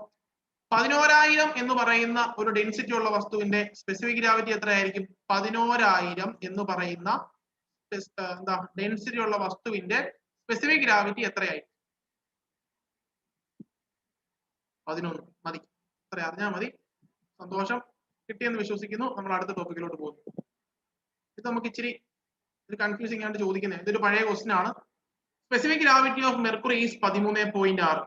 11,000 എന്ന് പറയുന്ന ഒരു ഡെൻസിറ്റി ഉള്ള വസ്തുവിന്റെ സ്പെസിഫിക് ഗ്രാവിറ്റി എത്രയായിരിക്കും? 11,000 എന്ന് പറയുന്ന ഡെൻസിറ്റി ഉള്ള വസ്തുവിന്റെ സ്പെസിഫിക് ഗ്രാവിറ്റി എത്രയായിരിക്കും? 11 മതി. അത്ര അറിഞ്ഞാൽ മതി. സന്തോഷം, കിട്ടിയെന്ന് വിശ്വസിക്കുന്നു. നമ്മൾ അടുത്ത ടോപ്പിക്കിലോട്ട് പോകുന്നു. ഇത് നമുക്ക് ഇച്ചിരി കൺഫ്യൂസിംഗ് ആയിട്ട് ചോദിക്കുന്നത്, ഇതൊരു പഴയ ക്വസ്റ്റ്യൻ ആണ്. Specific gravity of mercury is 13.6.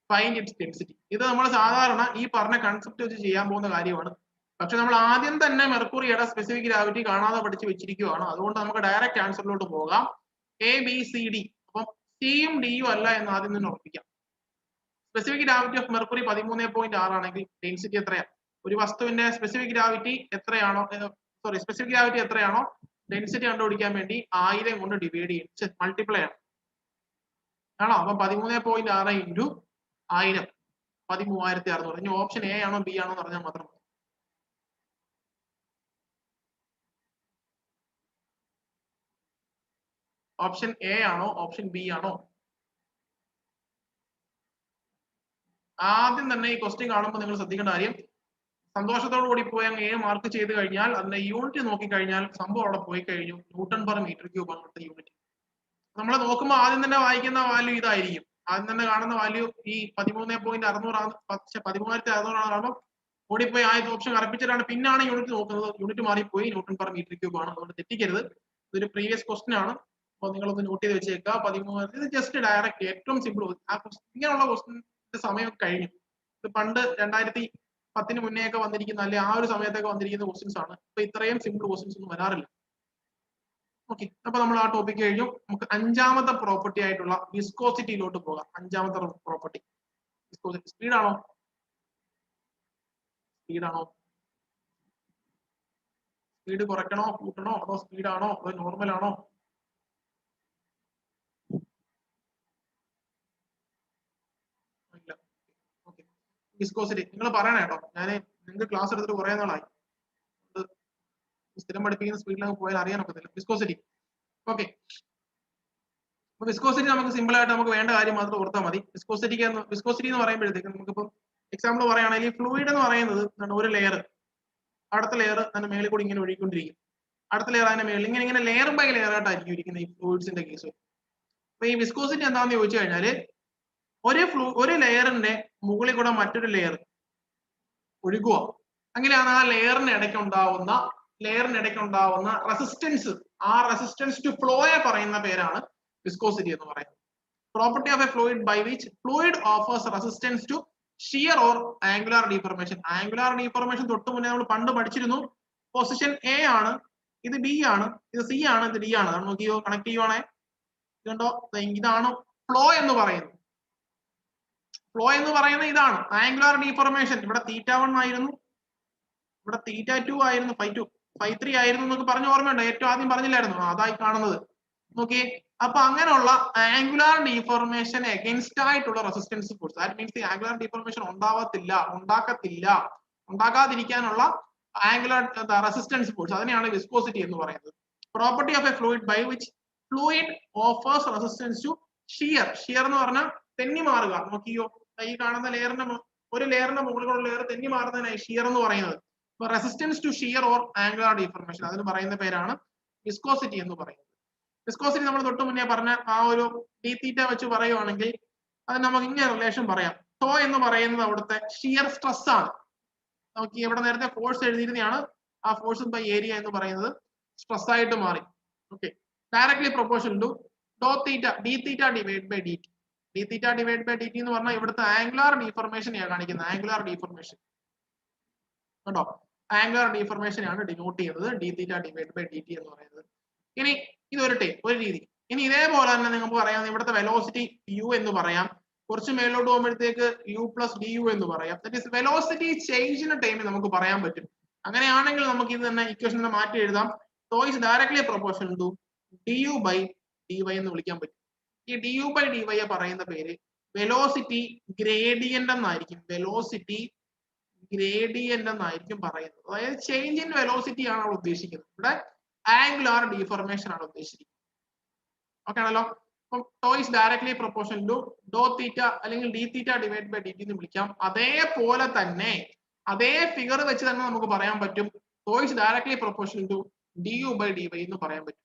Find it's density. ഇത് നമ്മൾ സാധാരണ ഈ പറഞ്ഞ കൺസെപ്റ്റ് വെച്ച് ചെയ്യാൻ പോകുന്ന കാര്യമാണ്. പക്ഷെ നമ്മൾ ആദ്യം തന്നെ മെർക്കുറിയുടെ സ്പെസിഫിക് ഗ്രാവിറ്റി കാണാതെ പഠിച്ച് വെച്ചിരിക്കുകയാണ്. അതുകൊണ്ട് നമുക്ക് ഡയറക്റ്റ് ആൻസറിലോട്ട് പോകാം. ABCD. അപ്പം സിയും ഡിയും അല്ല എന്ന് ആദ്യം തന്നെ ഉറപ്പിക്കാം. സ്പെസിഫിക് ഗ്രാവിറ്റി ഓഫ് മെർക്കുറി 13.6 ആണെങ്കിൽ ഡെൻസിറ്റി എത്രയാണ്? ഒരു വസ്തുവിന്റെ സ്പെസിഫിക് ഗ്രാവിറ്റി എത്രയാണോ, സ്പെസിഫിക് ഗ്രാവിറ്റി എത്രയാണോ ഡെൻസിറ്റി കണ്ടുപിടിക്കാൻ വേണ്ടി 1000 കൊണ്ട് ഡിവൈഡ് ചെയ്യും, മൾട്ടിപ്ലൈ ആണ് ആണോ. അപ്പൊ 13.6 ഇൻറ്റു 1000 13,600. ഇനി ഓപ്ഷൻ എ ആണോ ബി ആണോ എന്ന് പറഞ്ഞാൽ മാത്രം മതി. ഓപ്ഷൻ എ ആണോ ഓപ്ഷൻ ബി ആണോ? ആദ്യം തന്നെ ഈ ക്വസ്റ്റ്യൻ കാണുമ്പോൾ നിങ്ങൾ ശ്രദ്ധിക്കേണ്ട കാര്യം, സന്തോഷത്തോടു കൂടി പോയി അങ്ങ് എ മാർക്ക് ചെയ്ത് കഴിഞ്ഞാൽ അതിന്റെ യൂണിറ്റ് നോക്കി കഴിഞ്ഞാൽ സംഭവം അവിടെ പോയി കഴിഞ്ഞു. ന്യൂട്ടൺ പെർ മീറ്റർ ക്യൂബ് ആണ് ഇവിടുത്തെ യൂണിറ്റ്. നമ്മൾ നോക്കുമ്പോൾ ആദ്യം തന്നെ വായിക്കുന്ന വാല്യൂ ഇതായിരിക്കും. ആദ്യം തന്നെ കാണുന്ന വാല്യൂ ഈ 13.600 ആണ്. പക്ഷെ 13,600 ആണ് കാണുമ്പോൾ ഓടിപ്പോയി ആദ്യത്തെ ഓപ്ഷൻ കറപ്പിച്ചിട്ടാണ് പിന്നാണ് യൂണിറ്റ് നോക്കുന്നത്. യൂണിറ്റ് മാറിപ്പോയി, ന്യൂട്ടൺ പെർ മീറ്റർ ക്യൂബ് ആണ്. അതുകൊണ്ട് തെറ്റിക്കരുത്. ഇതൊരു പ്രീവിയസ് ക്വസ്റ്റ്യൻ ആണ്. അപ്പോൾ നിങ്ങളൊന്ന് നോട്ട് ചെയ്ത് വെച്ചേക്കുക. 13, ഇത് ജസ്റ്റ് ഡയറക്റ്റ് ഏറ്റവും സിമ്പിൾ. ആ ഇങ്ങനെയുള്ള ക്വസ്റ്റ്യന്റെ സമയം കഴിഞ്ഞു. ഇത് പണ്ട് 2010 മുന്നേ ഒക്കെ വന്നിരിക്കുന്ന, അല്ലെ ആ ഒരു സമയത്തൊക്കെ വന്നിരിക്കുന്ന ക്വസ്റ്റ്യൻസ് ആണ്. ഇപ്പൊ ഇത്രയും സിമ്പിൾ ക്വസ്റ്റ്യൻസ് ഒന്നും വരാറില്ല. ഓക്കെ, അപ്പൊ നമ്മൾ ആ ടോപ്പിക് കഴിഞ്ഞു. നമുക്ക് അഞ്ചാമത്തെ പ്രോപ്പർട്ടി ആയിട്ടുള്ള വിസ്കോസിറ്റിയിലോട്ട് പോകാം. അഞ്ചാമത്തെ പ്രോപ്പർട്ടി വിസ്കോസിറ്റി. സ്പീഡാണോ സ്പീഡ് കുറയ്ക്കണോ കൂട്ടണോ, അതോ സ്പീഡാണോ അതോ നോർമൽ ആണോ? ഇല്ല. ഓക്കെ, വിസ്കോസിറ്റി നിങ്ങൾ പറയണ കേട്ടോ. ഞാൻ നിങ്ങൾക്ക് ക്ലാസ് എടുത്തിട്ട് കുറെ നാളായി, സ്ഥിരം പഠിപ്പിക്കുന്ന സ്പീഡിലൊക്കെ പോയാൽ അറിയാൻ ഒക്കത്തില്ല. വിസ്കോസിറ്റി. ഓക്കെ, അപ്പൊ വിസ്കോസിറ്റി നമുക്ക് സിമ്പിൾ ആയിട്ട് നമുക്ക് വേണ്ട കാര്യം മാത്രം ഓർത്താൽ മതി. വിസ്കോസിറ്റി എന്ന് പറയുമ്പോഴത്തേക്ക് നമുക്കിപ്പം എക്സാമ്പിൾ പറയുകയാണെങ്കിൽ ഫ്ലൂയിഡ് എന്ന് പറയുന്നത് ഒരു ലെയർ, അടുത്ത ലെയർ അതിന്റെ മേളിൽ കൂടി ഇങ്ങനെ ഒഴുകിക്കൊണ്ടിരിക്കും, അടുത്ത ലെയർ അതിന്റെ മേളിൽ ഇങ്ങനെ ലെയർ ബൈ ലെയർ ആയിട്ടായിരിക്കും ഇരിക്കുന്ന ഈ ഫ്ലൂയിഡ്സിന്റെ കേസ്. അപ്പൊ ഈ വിസ്കോസിറ്റി എന്താണെന്ന് ചോദിച്ചു കഴിഞ്ഞാല് ഒരു ലെയറിന്റെ മുകളിൽ കൂടെ മറ്റൊരു ലെയർ ഒഴുകുക, അങ്ങനെയാണ് ആ ലെയറിന് ഇടയ്ക്ക് ഉണ്ടാവുന്ന റെസിസ്റ്റൻസ്, ആ റെസിസ്റ്റൻസ് ടു ഫ്ലോയെ പറയുന്ന പേരാണ് വിസ്കോസിറ്റി എന്ന് പറയുന്നത്. Property of a fluid by which fluid offers resistance to shear or angular deformation. Angular deformation തൊട്ട് മുന്നേ നമ്മൾ പണ്ട് പഠിച്ചിരുന്നു. പൊസിഷൻ എ ആണ്, ഇത് ബി ആണ്, ഇത് സി ആണ്, ഇത് ഡി ആണ്. നോക്കിയോ, കണക്ട് ചെയ്യുവാണേ. ഇതുണ്ടോ, ഇതാണ് ഫ്ലോ എന്ന് പറയുന്നത്. ഫ്ലോ എന്ന് പറയുന്നത് ഇതാണ് ആംഗുലാർ ഡീഫോർമേഷൻ. ഇവിടെ θ1 ആയിരുന്നു, ഇവിടെ θ2 ആയിരുന്നു, φ2 φ3 ആയിരുന്നു എന്നൊക്കെ പറഞ്ഞ ഓർമ്മയുണ്ടോ? ഏറ്റവും ആദ്യം പറഞ്ഞില്ലായിരുന്നു? അതായി കാണുന്നത്. നോക്കി, അപ്പൊ അങ്ങനെയുള്ള ആംഗുലാർ ഡീഫോർമേഷൻ എഗൻസ്റ്റ് ആയിട്ടുള്ള resistance force, that means angular deformation ഉണ്ടാക്കാതിരിക്കാനുള്ള ആംഗുലാർ റെസിസ്റ്റൻസ് ഫോഴ്സ്, അതിനെയാണ് വിസ്കോസിറ്റി എന്ന് പറയുന്നത്. Property of a fluid by which fluid offers resistance to shear. Shear എന്ന് പറഞ്ഞാൽ തെന്നി മാറുക. നോക്കിയോ, ഈ കാണുന്ന ഒരു ലെയറിന്റെ മുകളിലുള്ള ലെയർ തെന്നി മാറുന്നതിനായി ഷിയർ എന്ന് പറയുന്നത്. Resistance to shear or angular deformation, അതിന് പറയുന്ന പേരാണ് വിസ്കോസിറ്റി എന്ന് പറയുന്നത്. വിസ്കോസിറ്റി നമ്മൾ തൊട്ട് മുന്നേ പറഞ്ഞ ആ ഒരു ഡി തീറ്റ വെച്ച് പറയുവാണെങ്കിൽ അത് നമുക്ക് ഇങ്ങനെ റിലേഷൻ പറയാം. ടോ എന്ന് പറയുന്നത് അവിടുത്തെ ഷിയർ സ്ട്രെസ് ആണ്. നമുക്ക് ഇവിടെ നേരത്തെ ഫോഴ്സ് എഴുതിയിരുന്നതാണ്, ആ ഫോഴ്സ് ബൈ ഏരിയ എന്ന് പറയുന്നത് സ്ട്രെസ് ആയിട്ട് മാറി. ഓക്കെ, ഡയറക്ട്ലി പ്രൊപ്പോർഷണൽ ടു ഡോ theta d theta divide by d t. D theta divide by d t എന്ന് പറഞ്ഞാൽ ഇവിടുത്തെ ആംഗുലാർ ഡീഫോർമേഷനെയാണ് കാണിക്കുന്നത്. ആംഗുലാർ ഡീഫോർമേഷൻ കേട്ടോ, ആംഗുലാർ ഡീഫോർമേഷനെയാണ് ഡിനോട്ട് ചെയ്യുന്നത് d theta divide by d t എന്ന് പറയുന്നത്. ഇനി ഇതൊരു രീതി. ഇനി ഇതേപോലെ തന്നെ നിങ്ങൾക്ക് പറയാം, ഇവിടുത്തെ വെലോസിറ്റി യു എന്ന് പറയാം. കുറച്ച് മേലോട്ട് പോകുമ്പോഴത്തേക്ക് യു പ്ലസ് ഡി യു എന്ന് പറയാം. ദാറ്റ് ഈസ് വെലോസിറ്റി ചേഞ്ചിന്റെ ടൈമിൽ നമുക്ക് പറയാൻ പറ്റും. അങ്ങനെയാണെങ്കിൽ നമുക്ക് ഇത് തന്നെ ഇക്വേഷൻ മാറ്റി എഴുതാം. So is directly proportional to d u by d y എന്ന് വിളിക്കാൻ പറ്റും. ഈ d u by d y പറയുന്ന പേര് വെലോസിറ്റി ഗ്രേഡിയന്റ് എന്നായിരിക്കും. വെലോസിറ്റി ഗ്രേഡിയന്റ് എന്നായിരിക്കും പറയുന്നത്. അതായത് ചേഞ്ച് ഇൻ വെലോസിറ്റി ആണ് അവിടെ ഉദ്ദേശിക്കുന്നത്. ഇവിടെ ആംഗുലാർ ഡീഫോർമേഷൻ ആണ് ഉദ്ദേശിക്കുന്നത്. ഓക്കെ ആണല്ലോ. അപ്പം tau is directly proportional to ഡോ തീറ്റ അല്ലെങ്കിൽ d theta divide by d t എന്ന് വിളിക്കാം. അതേപോലെ തന്നെ അതേ ഫിഗർ വെച്ച് തന്നെ നമുക്ക് പറയാൻ പറ്റും tau is directly proportional to d u by d y എന്ന് പറയാൻ പറ്റും.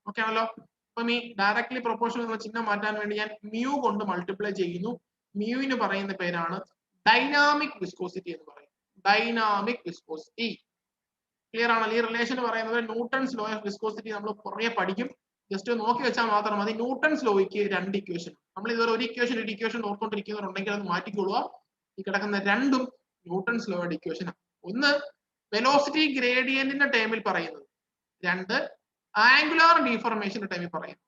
ഓക്കെ ആണല്ലോ. അപ്പം ഈ ഡയറക്ട്ലി പ്രൊപ്പോർഷണൽ എന്ന ചിഹ്നം മാറ്റാൻ വേണ്ടി ഞാൻ മ്യൂ കൊണ്ട് മൾട്ടിപ്ലൈ ചെയ്യുന്നു. മ്യൂവിന് പറയുന്ന പേരാണ് ഡൈനാമിക് വിസ്കോസിറ്റി എന്ന് പറയും. ഡൈനാമിക് വിസ്കോസിറ്റി ക്ലിയർ ആണല്ലോ? ഈ റിലേഷൻ പറയുന്നത് ന്യൂട്ടൺസ് ലോ ഓഫ് വിസ്കോസിറ്റി നമ്മൾ കുറേ പഠിക്കും. ജസ്റ്റ് നോക്കി വെച്ചാൽ മാത്രം മതി. ന്യൂട്ടൺസ് ലോയ്ക്ക് 2 ഇക്വേഷൻ. നമ്മൾ ഇതുവരെ ഒരു ഇക്വേഷൻ ഓർക്കൊണ്ടിരിക്കുന്നവരുണ്ടെങ്കിൽ അത് മാറ്റിക്കൊള്ളുക. ഈ കിടക്കുന്ന രണ്ടും ന്യൂട്ടൺസ് ലോയുടെ ഇക്വേഷനാണ്. ഒന്ന് വെലോസിറ്റി ഗ്രേഡിയന്റിന്റെ ടേമിൽ പറയുന്നത്, രണ്ട് ആംഗുലാർ ഡീഫോർമേഷന്റെ ടേമിൽ പറയുന്നത്.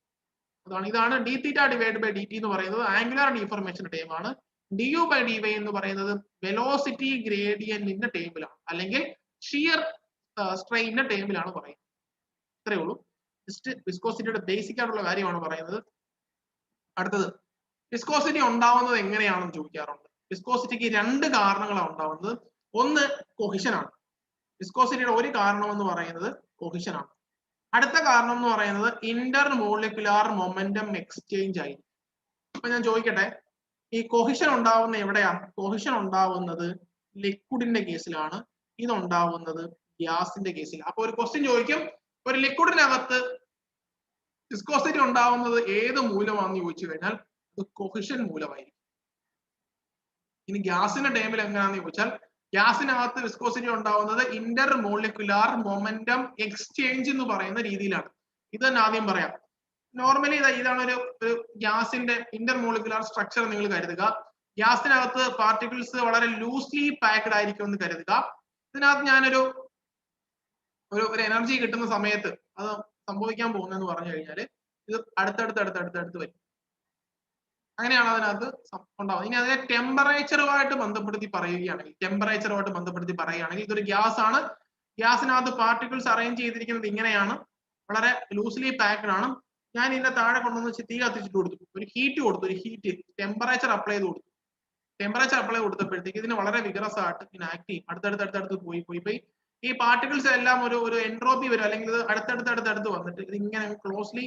ഇതാണ് d theta divide by d t എന്ന് പറയുന്നത് ആംഗുലാർ ഡീഫോർമേഷന്റെ ടേമാണ്. D u by d y എന്ന് പറയുന്നത് വെലോസിറ്റി ഗ്രേഡിയന്റിന്റെ ടേമിലാണ്, അല്ലെങ്കിൽ ഷിയർ സ്ട്രെയിനിന്റെ ടേമിലാണ് പറയുന്നത്. ഇത്രയേ ഉള്ളൂ. ജസ്റ്റ് വിസ്കോസിറ്റിയുടെ ബേസിക് ആയിട്ടുള്ള കാര്യമാണ് പറയുന്നത്. അടുത്തത് വിസ്കോസിറ്റി ഉണ്ടാവുന്നത് എങ്ങനെയാണെന്ന് ചോദിക്കാറുണ്ട്. വിസ്കോസിറ്റിക്ക് 2 കാരണങ്ങളാണ് ഉണ്ടാവുന്നത്. ഒന്ന് കൊഹിഷൻ ആണ്. വിസ്കോസിറ്റിയുടെ ഒരു കാരണം എന്ന് പറയുന്നത് കൊഹിഷൻ ആണ്. അടുത്ത കാരണം എന്ന് പറയുന്നത് ഇന്റർ മോളിക്കുലാർ മൊമെന്റം എക്സ്ചേഞ്ച് ആയിരിക്കും. അപ്പൊ ഞാൻ ചോദിക്കട്ടെ, ഈ കൊഹിഷൻ ഉണ്ടാവുന്ന എവിടെയാ? കൊഹിഷൻ ഉണ്ടാവുന്നത് ലിക്വിഡിന്റെ കേസിലാണ്, ഇതുണ്ടാവുന്നത് ഗ്യാസിന്റെ കേസിൽ. അപ്പൊ ഒരു ക്വസ്റ്റ്യൻ ചോദിക്കും, ഒരു ലിക്വിഡിനകത്ത് വിസ്കോസിറ്റി ഉണ്ടാവുന്നത് ഏത് മൂലമാണെന്ന് ചോദിച്ചു കഴിഞ്ഞാൽ അത് കൊഹിഷൻ മൂലമായിരിക്കും. ഇനി ഗ്യാസിന്റെ ടേമിൽ എങ്ങനെയാണെന്ന് ചോദിച്ചാൽ ഗ്യാസിനകത്ത് വിസ്കോസിറ്റി ഉണ്ടാവുന്നത് ഇന്റർ മോളിക്കുലാർ മൊമെന്റം എക്സ്ചേഞ്ച് എന്ന് പറയുന്ന രീതിയിലാണ്. ഇത് തന്നെ ആദ്യം പറയാം. നോർമലി ഇതാണ് ഒരു ഗ്യാസിന്റെ ഇന്റർ മോളിക്കുലാർ സ്ട്രക്ചർ നിങ്ങൾ കരുതുക. ഗ്യാസിനകത്ത് പാർട്ടിക്കിൾസ് വളരെ ലൂസ്ലി പാക്ഡ് ആയിരിക്കും എന്ന് കരുതുക. ഇതിനകത്ത് ഞാനൊരു എനർജി കിട്ടുന്ന സമയത്ത് അത് സംഭവിക്കാൻ പോകുന്നതെന്ന് പറഞ്ഞു കഴിഞ്ഞാൽ ഇത് അടുത്തടുത്ത് വരും. അങ്ങനെയാണ് അതിനകത്ത് ഉണ്ടാവുന്നത്. ഇനി അതിനെ ടെമ്പറേച്ചറുമായിട്ട് ബന്ധപ്പെടുത്തി പറയുകയാണെങ്കിൽ ഇതൊരു ഗ്യാസ് ആണ്. ഗ്യാസിനകത്ത് പാർട്ടിക്കിൾസ് അറേഞ്ച് ചെയ്തിരിക്കുന്നത് ഇങ്ങനെയാണ്, വളരെ ലൂസ്ലി പാക്ഡ് ആണ്. ഞാൻ ഇതിന്റെ താഴെ കൊണ്ടുവന്ന് തീ കത്തിച്ചിട്ട് കൊടുത്തു, ഒരു ഹീറ്റ് ടെമ്പറേച്ചർ അപ്ലൈ കൊടുത്തപ്പോഴത്തേക്ക് ഇതിന് വളരെ വിഗറസ് ആയിട്ട് ഇങ്ങനെ ആക്ട് ചെയ്യും. അടുത്തടുത്ത് പോയി ഈ പാർട്ടിക്കിൾസ് എല്ലാം ഒരു എൻട്രോപ്പി വരും, അല്ലെങ്കിൽ ഇത് അടുത്തടുത്ത് വന്നിട്ട് ഇത് ഇങ്ങനെ ക്ലോസ്ലി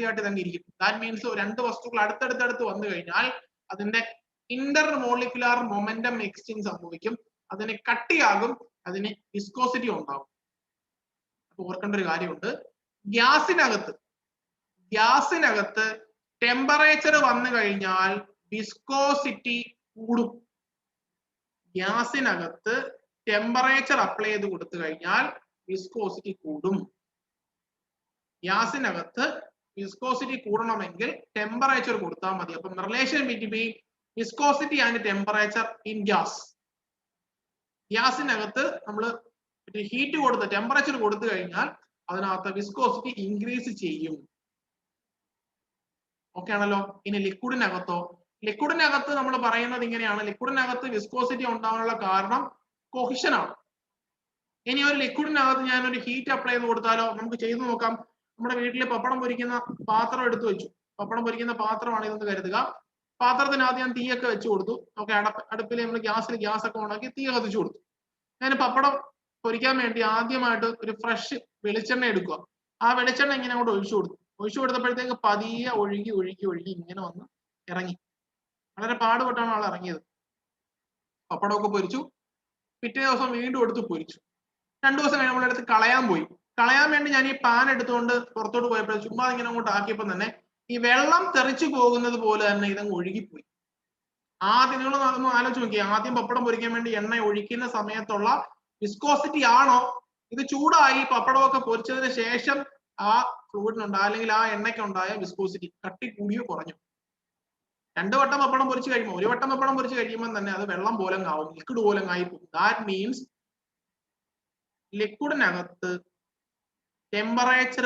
ആയിട്ട് തന്നെ ഇരിക്കും. ദാറ്റ് മീൻസ് 2 വസ്തുക്കൾ അടുത്തടുത്ത് വന്നു കഴിഞ്ഞാൽ അതിന്റെ ഇന്റർ മോളിക്കുലാർ മൊമെന്റം എക്സ്ചേഞ്ച് സംഭവിക്കും, അതിന് കട്ടിയാകും, അതിന് വിസ്കോസിറ്റി ഉണ്ടാവും. അപ്പൊ ഓർക്കേണ്ട ഒരു കാര്യമുണ്ട്, ഗ്യാസിനകത്ത് ടെമ്പറേച്ചർ വന്നു കഴിഞ്ഞാൽ വിസ്കോസിറ്റി കൂടും. ഗ്യാസിനകത്ത് ടെമ്പറേച്ചർ അപ്ലൈ ചെയ്ത് കൊടുത്തു കഴിഞ്ഞാൽ വിസ്കോസിറ്റി കൂടും. ഗ്യാസിനകത്ത് വിസ്കോസിറ്റി കൂടണമെങ്കിൽ ടെമ്പറേച്ചർ കൊടുത്താൽ മതി. അപ്പം relation between viscosity and temperature in ഗ്യാസിനകത്ത് നമ്മൾ ഹീറ്റ് ടെമ്പറേച്ചർ കൊടുത്തു കഴിഞ്ഞാൽ അതിനകത്ത് വിസ്കോസിറ്റി ഇൻക്രീസ് ചെയ്യും. ഓക്കെ ആണല്ലോ? ഇനി ലിക്വിഡിനകത്ത് നമ്മൾ പറയുന്നത് ഇങ്ങനെയാണ്, ലിക്വിഡിനകത്ത് വിസ്കോസിറ്റി ഉണ്ടാകാനുള്ള കാരണം കൊഹിഷൻ ആണ്. ഇനി ഒരു ലിക്വിഡിനകത്ത് ഞാൻ ഒരു ഹീറ്റ് അപ്ലൈ ചെയ്ത് കൊടുത്താലോ? നമുക്ക് ചെയ്തു നോക്കാം. നമ്മുടെ വീട്ടിൽ പപ്പടം പൊരിക്കുന്ന പാത്രം എടുത്തു വെച്ചു. പപ്പടം പൊരിക്കുന്ന പാത്രമാണ് ഇതെന്ന് കരുതുക. പാത്രത്തിനകത്ത് ഞാൻ തീയൊക്കെ വെച്ച് കൊടുത്തു. ഓക്കെ, അടുപ്പിൽ നമ്മൾ ഗ്യാസ് ഒക്കെ ഓണാക്കി തീ കത്തിച്ചു കൊടുത്തു. ഞാൻ പപ്പടം പൊരിക്കാൻ വേണ്ടി ആദ്യമായിട്ട് ഒരു ഫ്രഷ് വെളിച്ചെണ്ണ എടുക്കുക. ആ വെളിച്ചെണ്ണ ഇങ്ങനെ അങ്ങോട്ട് ഒഴിച്ചു കൊടുത്തപ്പോഴത്തേക്ക് പതിയെ ഒഴുകി ഇങ്ങനെ വന്ന് ഇറങ്ങി. വളരെ പാടുപെട്ടാണ് ആൾ ഇറങ്ങിയത്. പപ്പടമൊക്കെ പൊരിച്ചു. പിറ്റേ ദിവസം വീണ്ടും എടുത്ത് പൊരിച്ചു. 2 ദിവസം കഴിഞ്ഞ് നമ്മളെടുത്ത് കളയാൻ വേണ്ടി ഞാൻ ഈ പാൻ എടുത്തുകൊണ്ട് പുറത്തോട്ട് പോയപ്പോൾ ചുമ്മാ ഇങ്ങനെ അങ്ങോട്ട് ആക്കിയപ്പോൾ തന്നെ ഈ വെള്ളം തെറിച്ചു പോകുന്നത് പോലെ തന്നെ ഇതങ്ങ് ഒഴുകിപ്പോയി. ആദ്യം നിങ്ങളൊന്ന് ആലോചിച്ച് നോക്കി, ആദ്യം പപ്പടം പൊരിക്കാൻ വേണ്ടി എണ്ണ ഒഴിക്കുന്ന സമയത്തുള്ള വിസ്കോസിറ്റി ആണോ ഇത് ചൂടായി പപ്പടമൊക്കെ പൊരിച്ചതിന് ശേഷം ആ ഫ്ലൂയിഡിനുണ്ടായ അല്ലെങ്കിൽ ആ എണ്ണയ്ക്കുണ്ടായ വിസ്കോസിറ്റി കട്ടി കൂടിയോ കുറഞ്ഞു? 2 വട്ടം പപ്പടം പൊരിച്ച് കഴിയുമ്പോൾ, 1 വട്ടം പപ്പടം പൊരിച്ച് കഴിയുമ്പോൾ തന്നെ അത് വെള്ളം പോലെ ആവും, ലിക്വിഡ് പോലെ ആയി പോകും. ദാറ്റ് മീൻസ് ലിക്വിഡിനകത്ത് ടെമ്പറേച്ചർ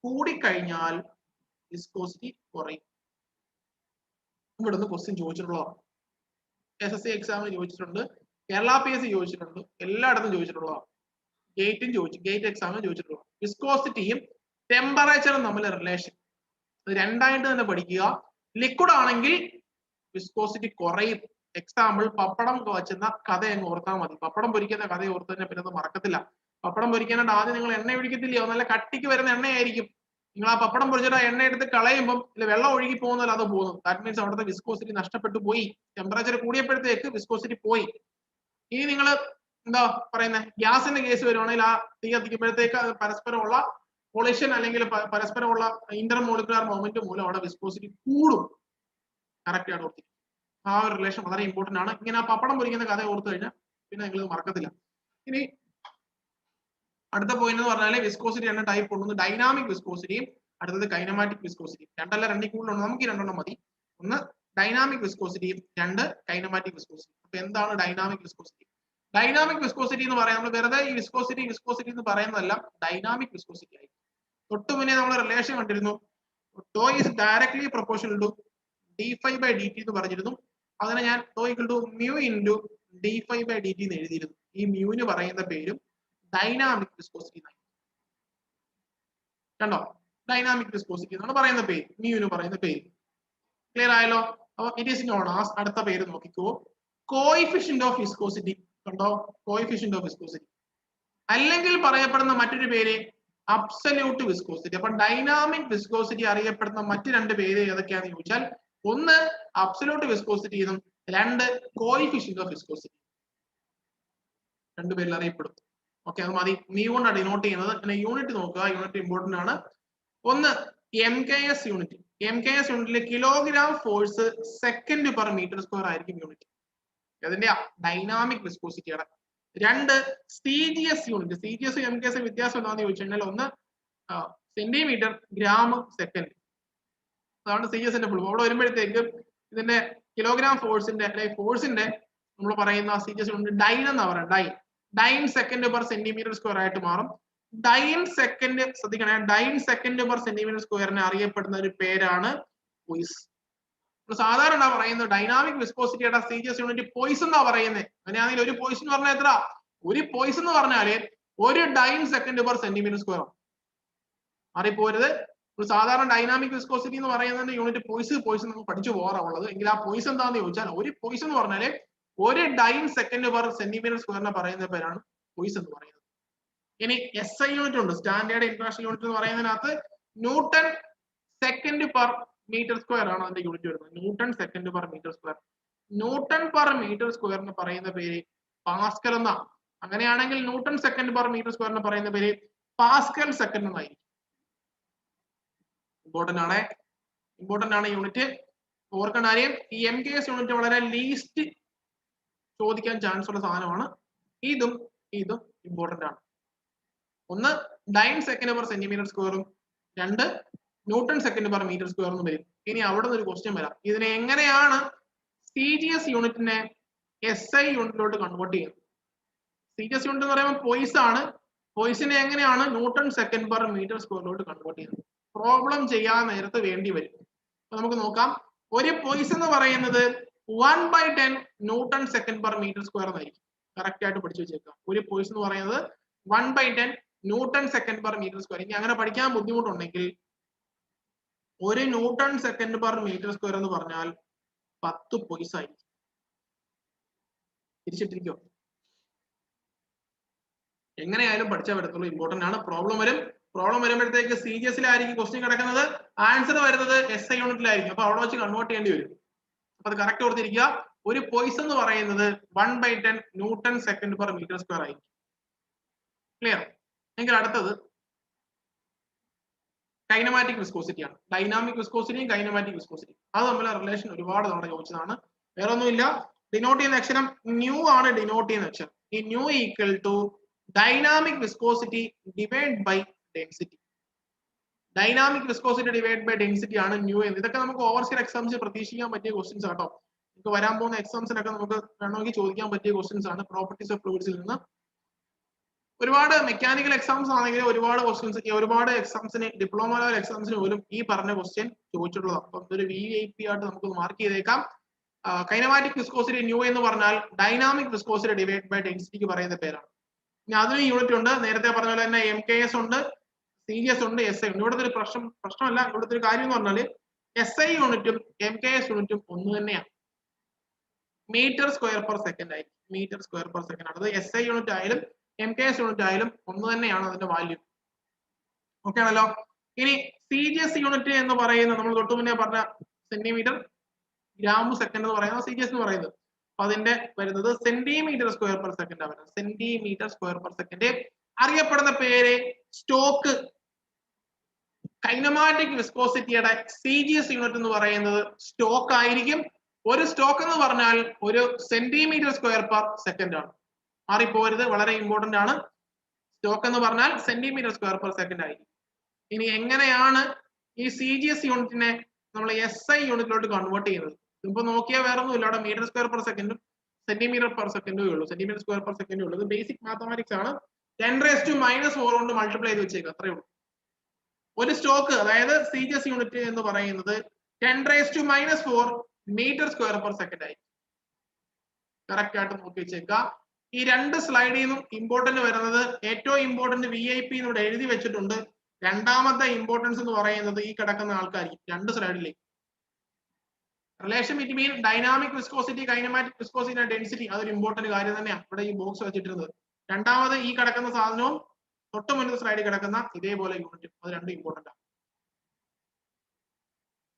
കൂടിക്കഴിഞ്ഞാൽ വിസ്കോസിറ്റി കുറയും. ഇവിടുന്ന് ക്വസ്റ്റ്യൻ ചോദിച്ചിട്ടുള്ളതാണ്. SSC എക്സാമിന് ചോദിച്ചിട്ടുണ്ട്, കേരള PSC ചോദിച്ചിട്ടുണ്ട്, എല്ലായിടത്തും ചോദിച്ചിട്ടുള്ളതാണ്. ഗേറ്റ് എക്സാമിന് ചോദിച്ചിട്ടുള്ളത്. വിസ്കോസിറ്റിയും ടെമ്പറേച്ചറും തമ്മിലെ റിലേഷൻ രണ്ടായിട്ട് തന്നെ പഠിക്കുക. ലിക്വിഡ് ആണെങ്കിൽ വിസ്കോസിറ്റി കുറയും. എക്സാമ്പിൾ പപ്പടം വെച്ചുന്ന കഥ അങ്ങ് ഓർത്താൽ മതി. പപ്പടം പൊരിക്കുന്ന കഥ ഓർത്ത് തന്നെ പിന്നെ അത് മറക്കത്തില്ല. പപ്പടം പൊരിക്കാനായിട്ട് ആദ്യം നിങ്ങൾ എണ്ണ ഒഴിക്കത്തില്ലയോ? നല്ല കട്ടിക്ക് വരുന്ന എണ്ണയായിരിക്കും. നിങ്ങൾ ആ പപ്പടം പൊരിച്ചിട്ട് ആ എണ്ണ എടുത്ത് കളയുമ്പോൾ വെള്ളം ഒഴുകി പോകുന്നല്ലോ അത് പോകുന്നു. ദാറ്റ് മീൻസ് അവിടുത്തെ വിസ്കോസിറ്റി നഷ്ടപ്പെട്ടു പോയി. ടെമ്പറേച്ചർ കൂടിയപ്പോഴത്തേക്ക് വിസ്കോസിറ്റി പോയി. ഇനി നിങ്ങൾ എന്താ പറയുന്നത്, ഗ്യാസിന്റെ കേസ് വരുവാണെങ്കിൽ ആ തീ കത്തിക്കുമ്പോഴത്തേക്ക് പരസ്പരമുള്ള കൊളിഷൻ അല്ലെങ്കിൽ പരസ്പരമുള്ള ഇന്റർ മോളിക്കുലാർ മൊമെന്റ് മൂലം അവിടെ വിസ്കോസിറ്റി കൂടും. കറക്റ്റ് ആണ് ഓർത്തിരിക്കും. ആ ഒരു റിലേഷൻ വളരെ ഇമ്പോർട്ടന്റ് ആണ്. ഇങ്ങനെ ആ പപ്പടം പൊരിക്കുന്ന കഥ ഓർത്തു കഴിഞ്ഞാൽ പിന്നെ നിങ്ങൾ ഇത് മറക്കത്തില്ല. ഇനി അടുത്ത പോയിന്റ് എന്ന് പറഞ്ഞാൽ വിസ്കോസിറ്റി രണ്ട് ടൈപ്പ് ഉണ്ട്. ഡൈനാമിക് വിസ്കോസിറ്റിയും അടുത്തത് കൈനമാറ്റിക് വിസ്കോസിറ്റിയും. രണ്ടല്ല രണ്ടിൽ കൂടുതലുണ്ട്, നമുക്ക് ഈ രണ്ടെണ്ണം മതി. ഒന്ന് ഡൈനാമിക് വിസ്കോസിറ്റിയും രണ്ട് കൈനമാറ്റിക് വിസ്കോസിറ്റി. അപ്പൊ എന്താണ് ഡൈനാമിക് വിസ്കോസിറ്റി? ഡൈനാമിക് വിസ്കോസിറ്റി എന്ന് പറയാൻ നമ്മൾ വെറുതെ ഈ വിസ്കോസിറ്റി എന്ന് പറയുന്നതല്ല, ഡൈനാമിക് വിസ്കോസിറ്റി ആയി. തൊട്ട് മുന്നേ നമ്മൾ റിലേഷൻ കണ്ടിരുന്നു, tau is directly proportional to d∅/dt എന്ന് പറഞ്ഞിരുന്നു. അതിനെ ഞാൻ tau equal to mu into d∅/dt എന്ന് എഴുതിയിരുന്നു. ഈ മ്യൂവിന് പറയുന്ന പേരും ഡൈനാമിക് വിസ്കോസിറ്റി എന്നാണ്. കണ്ടോ, ഡൈനാമിക് വിസ്കോസിറ്റി എന്നാണ് പറയുന്ന പേര്, മ്യൂവിന് പറയുന്ന പേര്. ക്ലിയർ ആയല്ലോ? അപ്പൊ ഇറ്റ് ഈസ് നോൺ ആസ്, അടുത്ത പേര് നോക്കിക്കോ, കോഎഫിഷ്യന്റ് ഓഫ് വിസ്കോസിറ്റി. കണ്ടോ, കോഎഫിഷ്യന്റ് ഓഫ് വിസ്കോസിറ്റി, അല്ലെങ്കിൽ പറയപ്പെടുന്ന മറ്റൊരു പേര് അബ്സല്യൂട്ട് വിസ്കോസിറ്റി. അപ്പൊ ഡൈനാമിക് വിസ്കോസിറ്റി അറിയപ്പെടുന്ന മറ്റു രണ്ട് പേര് ഏതൊക്കെയാണെന്ന് ചോദിച്ചാൽ, ഒന്ന് അബ്സല്യൂട്ട് വിസ്കോസിറ്റി എന്നും രണ്ട് കോഎഫിഷ്യന്റ് ഓഫ് വിസ്കോസിറ്റി. രണ്ടുപേരിൽ അറിയപ്പെടും. ഓക്കെ, അത് മതി. നീ കൊണ്ടാണ് ഡിനോട്ട് ചെയ്യുന്നത്. പിന്നെ യൂണിറ്റ് നോക്കുക, യൂണിറ്റ് ഇമ്പോർട്ടന്റ് ആണ്. ഒന്ന് MKS യൂണിറ്റ്. MKS യൂണിറ്റിൽ kilogram force second per metre square ആയിരിക്കും യൂണിറ്റ്. അതിന്റെ ഡൈനാമിക് വിസ്കോസിറ്റിയുടെ. രണ്ട് CGS യൂണിറ്റ്. CGS MKS വ്യത്യാസം എന്താണെന്ന് ചോദിച്ചു കഴിഞ്ഞാൽ, ഒന്ന് സെന്റിമീറ്റർ ഗ്രാം സെക്കൻഡ്, അതാണ് CGSന്റെ ഫുൾ. അവിടെ വരുമ്പോഴത്തേക്ക് ഇതിന്റെ കിലോഗ്രാം ഫോഴ്സിന്റെ അല്ലെങ്കിൽ ഫോഴ്സിന്റെ നമ്മൾ പറയുന്ന CGS യൂണിറ്റ് ഡൈൻ എന്നാ പറയുക. Dyne second per centimetre square ആയിട്ട് മാറും. ഡൈൻ സെക്കൻഡ്, ശ്രദ്ധിക്കണേ, ഡൈൻ സെക്കൻഡ് പെർ സെന്റിമീറ്റർ സ്ക്വയറിനെ അറിയപ്പെടുന്ന ഒരു പേരാണ് പോയിസ്. സാധാരണ പറയുന്നത് ഡൈനാമിക് വിസ്കോസിറ്റിയുടെ CGS യൂണിറ്റ് പോയിസ് എന്നാ പറയുന്നത്. അങ്ങനെയാണെങ്കിൽ ഒരു പോയിസ് എന്ന് പറഞ്ഞാൽ എത്ര? ഒരു പോയിസ് എന്ന് പറഞ്ഞാല് ഒരു dyne second per centimetre square. അറിയപ്പോരുത്. സാധാരണ ഡൈനാമിക് വിസ്കോസിറ്റി എന്ന് പറയുന്നതിന്റെ യൂണിറ്റ് പോയിസ് നമുക്ക് പഠിച്ചു പോകാറുള്ളത്. എങ്കിൽ ആ പോയിസ് എന്താണെന്ന് ചോദിച്ചാൽ, ഒരു പോയിസ് എന്ന് പറഞ്ഞാല് ഒരു ഡൈൻ സെക്കൻഡ് പെർ സെന്റിമീറ്റർ സ്ക്വയറിനെ പറയുന്ന പേരാണ് പോയിസ് എന്ന് പറയുന്നത്. ഇനി SI യൂണിറ്റ് ഉണ്ട്, സ്റ്റാൻഡേർഡ് ഇന്റർനാഷണൽ യൂണിറ്റ് എന്ന് പറയുന്നതിനകത്ത് newton second per metre square ആണ് അതിന്റെ യൂണിറ്റ് വരുന്നത്. Newton second per metre square. Newton per metre സ്ക്വയറിന് പറയുന്ന പേര് പാസ്കൽ എന്നാണ്. അങ്ങനെയാണെങ്കിൽ ന്യൂട്ടൺ സെക്കൻഡ് പെർ മീറ്റർ സ്ക്വയറിന് പറയുന്ന പേര് പാസ്കൽ സെക്കൻഡ് എന്നായിരിക്കും. ഇമ്പോർട്ടന്റ് ആണ് യൂണിറ്റ്. ഓർക്കേണ്ട കാര്യം, ഈ MKS യൂണിറ്റ് വളരെ ലീസ്റ്റ് ചോദിക്കാൻ ചാൻസ് ഉള്ള സാധനമാണ്. ഇതും ഇമ്പോർട്ടന്റ് ആണ്. ഒന്ന് ഡൈൻ സെക്കൻഡ് പെർ സെന്റിമീറ്റർ സ്ക്വയറും രണ്ട് ന്യൂട്ടൺ സെക്കൻഡ് പെർ മീറ്റർ സ്ക്വയറും വരും. ഇനി അവിടെ നിന്ന് ഒരു ക്വസ്റ്റ്യൻ വരാം, ഇതിനെ എങ്ങനെയാണ് CGS യൂണിറ്റിനെ SI യൂണിറ്റിലോട്ട് കൺവേർട്ട് ചെയ്യുന്നത്? CGS യൂണിറ്റ് എന്ന് പറയുമ്പോൾ പോയിസ് ആണ്. പോയിസിനെ എങ്ങനെയാണ് ന്യൂട്ടൺ സെക്കൻഡ് പെർ മീറ്റർ സ്ക്വയറിലോട്ട് കൺവേർട്ട് ചെയ്യുന്നത്? പ്രോബ്ലം ചെയ്യാൻ നേരത്ത് വേണ്ടി വരും. അപ്പൊ നമുക്ക് നോക്കാം. ഒരു പോയിസ് എന്ന് പറയുന്നത് 1/10 newton second per metre square എന്നായിരിക്കും. കറക്റ്റ് ആയിട്ട് പഠിച്ചു വെച്ചേക്കാം. ഒരു പോയിസ് എന്ന് പറയുന്നത് 1/10 newton second per metre square. ഇനി അങ്ങനെ പഠിക്കാൻ ബുദ്ധിമുട്ടുണ്ടെങ്കിൽ ഒരു newton second per metre square എന്ന് പറഞ്ഞാൽ 10 പോയിസ് ആയിരിക്കും. തിരിച്ചിട്ടിരിക്കോ? എങ്ങനെയായാലും പഠിച്ചാൽ വരത്തുള്ളൂ. ഇമ്പോർട്ടന്റ് ആണ്. പ്രോബ്ലം വരുമ്പോഴത്തേക്ക് CGSലായിരിക്കും ക്വസ്റ്റ്യൻ കിടക്കുന്നത്. ആൻസർ വരുന്നത് SI യൂണിറ്റിലായിരിക്കും. അപ്പൊ അവിടെ വെച്ച് കൺവേർട്ട് ചെയ്യേണ്ടി വരും. അപ്പൊ അത് കറക്റ്റ് ഓർത്തിരിക്കുക. ഒരു പോയിസ് എന്ന് പറയുന്നത് 1/10 newton second per metre square ആയിരിക്കും. ക്ലിയർ? എങ്കിൽ അടുത്തത് കൈനമാറ്റിക് വിസ്കോസിറ്റി ആണ്. ഡൈനാമിക് വിസ്കോസിറ്റിയും കൈനമാറ്റിക് വിസ്കോസിറ്റിയും അത് തമ്മിലുള്ള റിലേഷൻ ഒരുപാട് തവണ ചോദിച്ചതാണ്. വേറെ ഒന്നുമില്ല, ഡിനോട്ട് ചെയ്യുന്ന അക്ഷരം ന്യൂ ആണ്. ഡിനോട്ട് ചെയ്യുന്ന അക്ഷരം ഈ nu equal to dynamic viscosity divide by density. Dynamic viscosity divide by density ആണ് ന്യൂ എന്ന്. ഇതൊക്കെ നമുക്ക് ഓവർസിയർ എക്സാംസ് പ്രതീക്ഷിക്കാൻ പറ്റിയ ക്വസ്റ്റ്യൻസ് ആട്ടോ. നമുക്ക് വരാൻ പോകുന്ന എക്സാംസിനൊക്കെ നമുക്ക് വേണമെങ്കിൽ ചോദിക്കാൻ പറ്റിയ ക്വസ്റ്റ്യൻസ് ആണ് പ്രോപ്പർട്ടീസ് ഓഫ് ഫ്ലൂയിഡ്സിൽ നിന്ന്. ഒരുപാട് മെക്കാനിക്കൽ എക്സാംസ് ആണെങ്കിൽ ഒരുപാട് ക്വസ്റ്റ്യൻസ്, ഒരുപാട് എക്സാംസിന്, ഡിപ്ലോമ ലെവൽ എക്സാംസിന് പോലും ഈ പറഞ്ഞ ക്വസ്റ്റ്യൻ ചോദിച്ചിട്ടുള്ളതാണ്. അപ്പം ഇതൊരു VIP ആയിട്ട് നമുക്ക് മാർക്ക് ചെയ്തേക്കാം. കൈനമാറ്റിക് വിസ്കോസിറ്റി ന്യൂ എന്ന് പറഞ്ഞാൽ ഡൈനാമിക് വിസ്കോസിറ്റി ഡിവൈഡ് ബൈ ഡെൻസിറ്റിക്ക് പറയുന്ന പേരാണ്. ഇനി അതിന് യൂണിറ്റ് ഉണ്ട്. നേരത്തെ പറഞ്ഞ പോലെ തന്നെ MKS ഉണ്ട്, CGS ഉണ്ട്, SI ഉണ്ട്. ഇവിടുത്തെ ഒരു പ്രശ്നമല്ല. ഇവിടുത്തെ ഒരു കാര്യം എന്ന് പറഞ്ഞാൽ SI യൂണിറ്റും MKS യൂണിറ്റും ഒന്ന് തന്നെയാണ്. മീറ്റർ സ്ക്വയർ പെർ സെക്കൻഡ് ആയിരിക്കും. മീറ്റർ സ്ക്വയർ പെർ സെക്കൻഡ് ആണ്. അത് SI യൂണിറ്റ് ആയാലും MKS യൂണിറ്റ് ആയാലും ഒന്ന് തന്നെയാണ് അതിന്റെ വാല്യൂ. ഓക്കെ ആണല്ലോ? ഇനി CGS യൂണിറ്റ് എന്ന് പറയുന്നത് നമ്മൾ തൊട്ട് മുന്നേ പറഞ്ഞ സെന്റിമീറ്റർ ഗ്രാം സെക്കൻഡ് എന്ന് പറയുന്നത് CGS എന്ന് പറയുന്നത്. അപ്പൊ അതിന്റെ വരുന്നത് സെന്റിമീറ്റർ സ്ക്വയർ പെർ സെക്കൻഡ് ആണ്. Centimetre square per second. അറിയപ്പെടുന്ന പേര് സ്റ്റോക്ക്. കൈനമാറ്റിക് വിസ്കോസിറ്റിയുടെ CGS യൂണിറ്റ് എന്ന് പറയുന്നത് സ്റ്റോക്ക് ആയിരിക്കും. ഒരു സ്റ്റോക്ക് എന്ന് പറഞ്ഞാൽ ഒരു സെന്റിമീറ്റർ സ്ക്വയർ പെർ സെക്കൻഡ് ആണ്. മാറിപ്പോരുത്, വളരെ ഇമ്പോർട്ടന്റ് ആണ്. സ്റ്റോക്ക് എന്ന് പറഞ്ഞാൽ സെന്റിമീറ്റർ സ്ക്വയർ പെർ സെക്കൻഡ് ആയിരിക്കും. ഇനി എങ്ങനെയാണ് ഈ CGS യൂണിറ്റിനെ നമ്മൾ SI യൂണിറ്റിലോട്ട് കൺവേർട്ട് ചെയ്യുന്നത്? ഇപ്പൊ നോക്കിയാൽ വേറെ ഒന്നും ഇല്ല, അവിടെ മീറ്റർ സ്ക്വയർ പെർ സെക്കൻഡും സെന്റിമീറ്റർ പെർ സെക്കൻഡേ ഉള്ളൂ, സെന്റിമീറ്റർ സ്ക്വയർ പെർ സെക്കൻഡേ ഉള്ളൂ. ഇത് ബേസിക് മാത്തമാറ്റിക്സ് ആണ്. 10⁻⁻4 കൊണ്ട് മൾട്ടിപ്ലൈ ചെയ്ത് വെച്ചേക്കുക, അത്രേ ഉള്ളൂ. ഒരു സ്റ്റോക്ക് അതായത് CGS യൂണിറ്റ് എന്ന് പറയുന്നത് 10⁻⁻4 മീറ്റർ സ്ക്വയർ പെർ സെക്കൻഡ് ആയി. കറക്റ്റ് ആയിട്ട് നോക്കി വെച്ചേക്കുക. ഈ രണ്ട് സ്ലൈഡിൽ നിന്നും ഇമ്പോർട്ടന്റ് വരുന്നത്, ഏറ്റവും ഇമ്പോർട്ടന്റ് VIP ഇവിടെ എഴുതി വെച്ചിട്ടുണ്ട്. രണ്ടാമത്തെ ഇമ്പോർട്ടൻസ് എന്ന് പറയുന്നത് ഈ കിടക്കുന്ന ആൾക്കാർക്ക് രണ്ട് സ്ലൈഡിലേക്ക്. Relation between dynamic viscosity, kinematic viscosity and density, അതൊരു ഇമ്പോർട്ടന്റ് കാര്യം തന്നെയാണ് ഇവിടെ ഈ ബോക്സ് വെച്ചിട്ടുള്ളത്. രണ്ടാമത് ഈ കിടക്കുന്ന സാധനവും തൊട്ട് മുന്നത്തെ സ്ലൈഡിൽ കിടക്കുന്ന ഇതേപോലെ യൂണിറ്റും, അത് രണ്ടും ഇമ്പോർട്ടന്റ് ആണ്.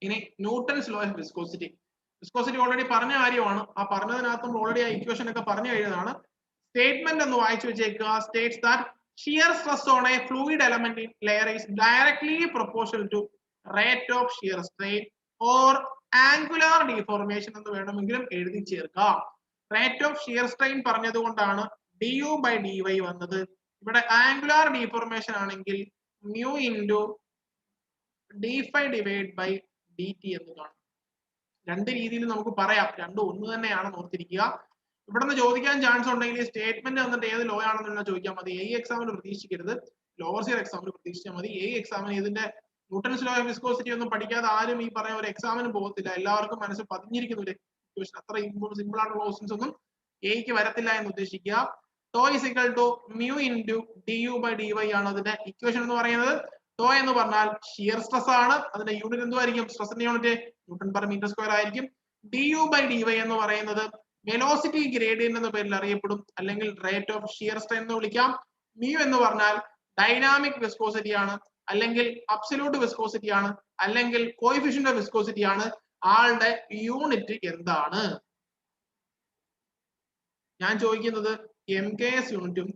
ഇനി Newton's law of viscosity. Viscosity already പറഞ്ഞ കാര്യമാണ്. ആ പറഞ്ഞതിനകത്തും ഓൾറെഡി ആ ഇക്വേഷൻ ഒക്കെ പറഞ്ഞു കഴിഞ്ഞതാണ്. സ്റ്റേറ്റ്മെന്റ് ഒന്ന് വായിച്ചു വെച്ചേക്കുക. States that shear stress on a fluid element in layer is directly proportional to rate of shear strain or angular deformation എന്ന് വേണമെങ്കിലും എഴുതി ചേർക്കാം. റേറ്റ് ഓഫ് ഷിയർ സ്ട്രെയിൻ പറഞ്ഞതുകൊണ്ടാണ് du/dy വന്നത്. ഇവിടെ ആംഗുലാർ ഡീഫോർമേഷൻ ആണെങ്കിൽ mu into d∅ divided by dt എന്ന് കാണും. രണ്ട് രീതിയിൽ നമുക്ക് പറയാം, രണ്ടും ഒന്ന് തന്നെയാണെന്ന് ഓർത്തിരിക്കുക. ഇവിടെ നിന്ന് ചോദിക്കാൻ ചാൻസ് ഉണ്ടെങ്കിൽ സ്റ്റേറ്റ്മെന്റ് വന്നിട്ട് ഏത് ലോ ആണെന്ന് ചോദിക്കാൻ മതി. എക്സാമിന് പ്രതീക്ഷിക്കരുത്, ലോവർ സിയർ എക്സാമിന് പ്രതീക്ഷിച്ചാൽ മതി. എക്സാമിന് ഇതിന്റെ ന്യൂട്ടൺസ് ലോ ഓഫ് വിസ്കോസിറ്റി ഒന്നും പഠിക്കാതെ ആരും ഈ പറയുന്ന ഒരു എക്സാമിന് പോകത്തില്ല. എല്ലാവർക്കും മനസ്സിൽ പതിഞ്ഞിരിക്കുന്ന ഒരു ഇക്വേഷൻ, അത്ര സിമ്പിൾ ആയിട്ടുള്ള ക്വസ്റ്റ്യൻസ് ഒന്നും എക്ക് വരത്തില്ല എന്ന് ഉദ്ദേശിക്കുക. Tau is equal to mu into du/dy ആണ് അതിന്റെ ഇക്വേഷൻ എന്ന് പറയുന്നത്. ടോ എന്ന് പറഞ്ഞാൽ ഷിയർ സ്ട്രെസ് ആണ്, അതിന്റെ യൂണിറ്റ് എന്തുമായിരിക്കും? സ്ട്രെസിന്റെ unit newton per metre square ആയിരിക്കും. du/dy എന്ന് പറയുന്നത് വെലോസിറ്റി ഗ്രേഡിയന്റ് എന്ന പേരിൽ അറിയപ്പെടും, അല്ലെങ്കിൽ റേറ്റ് ഓഫ് ഷിയർ സ്ട്രെയിൻ എന്ന് വിളിക്കാം. mu എന്ന് പറഞ്ഞാൽ ഡൈനാമിക് വിസ്കോസിറ്റി ആണ്, അല്ലെങ്കിൽ അബ്സല്യൂട്ട് വിസ്കോസിറ്റി ആണ്, അല്ലെങ്കിൽ കോഎഫിഷ്യന്റ് ഓഫ് വിസ്കോസിറ്റി ആണ്. ആളുടെ യൂണിറ്റ് എന്താണ്? ഞാൻ ചോദിക്കുന്നത് MKS യൂണിറ്റും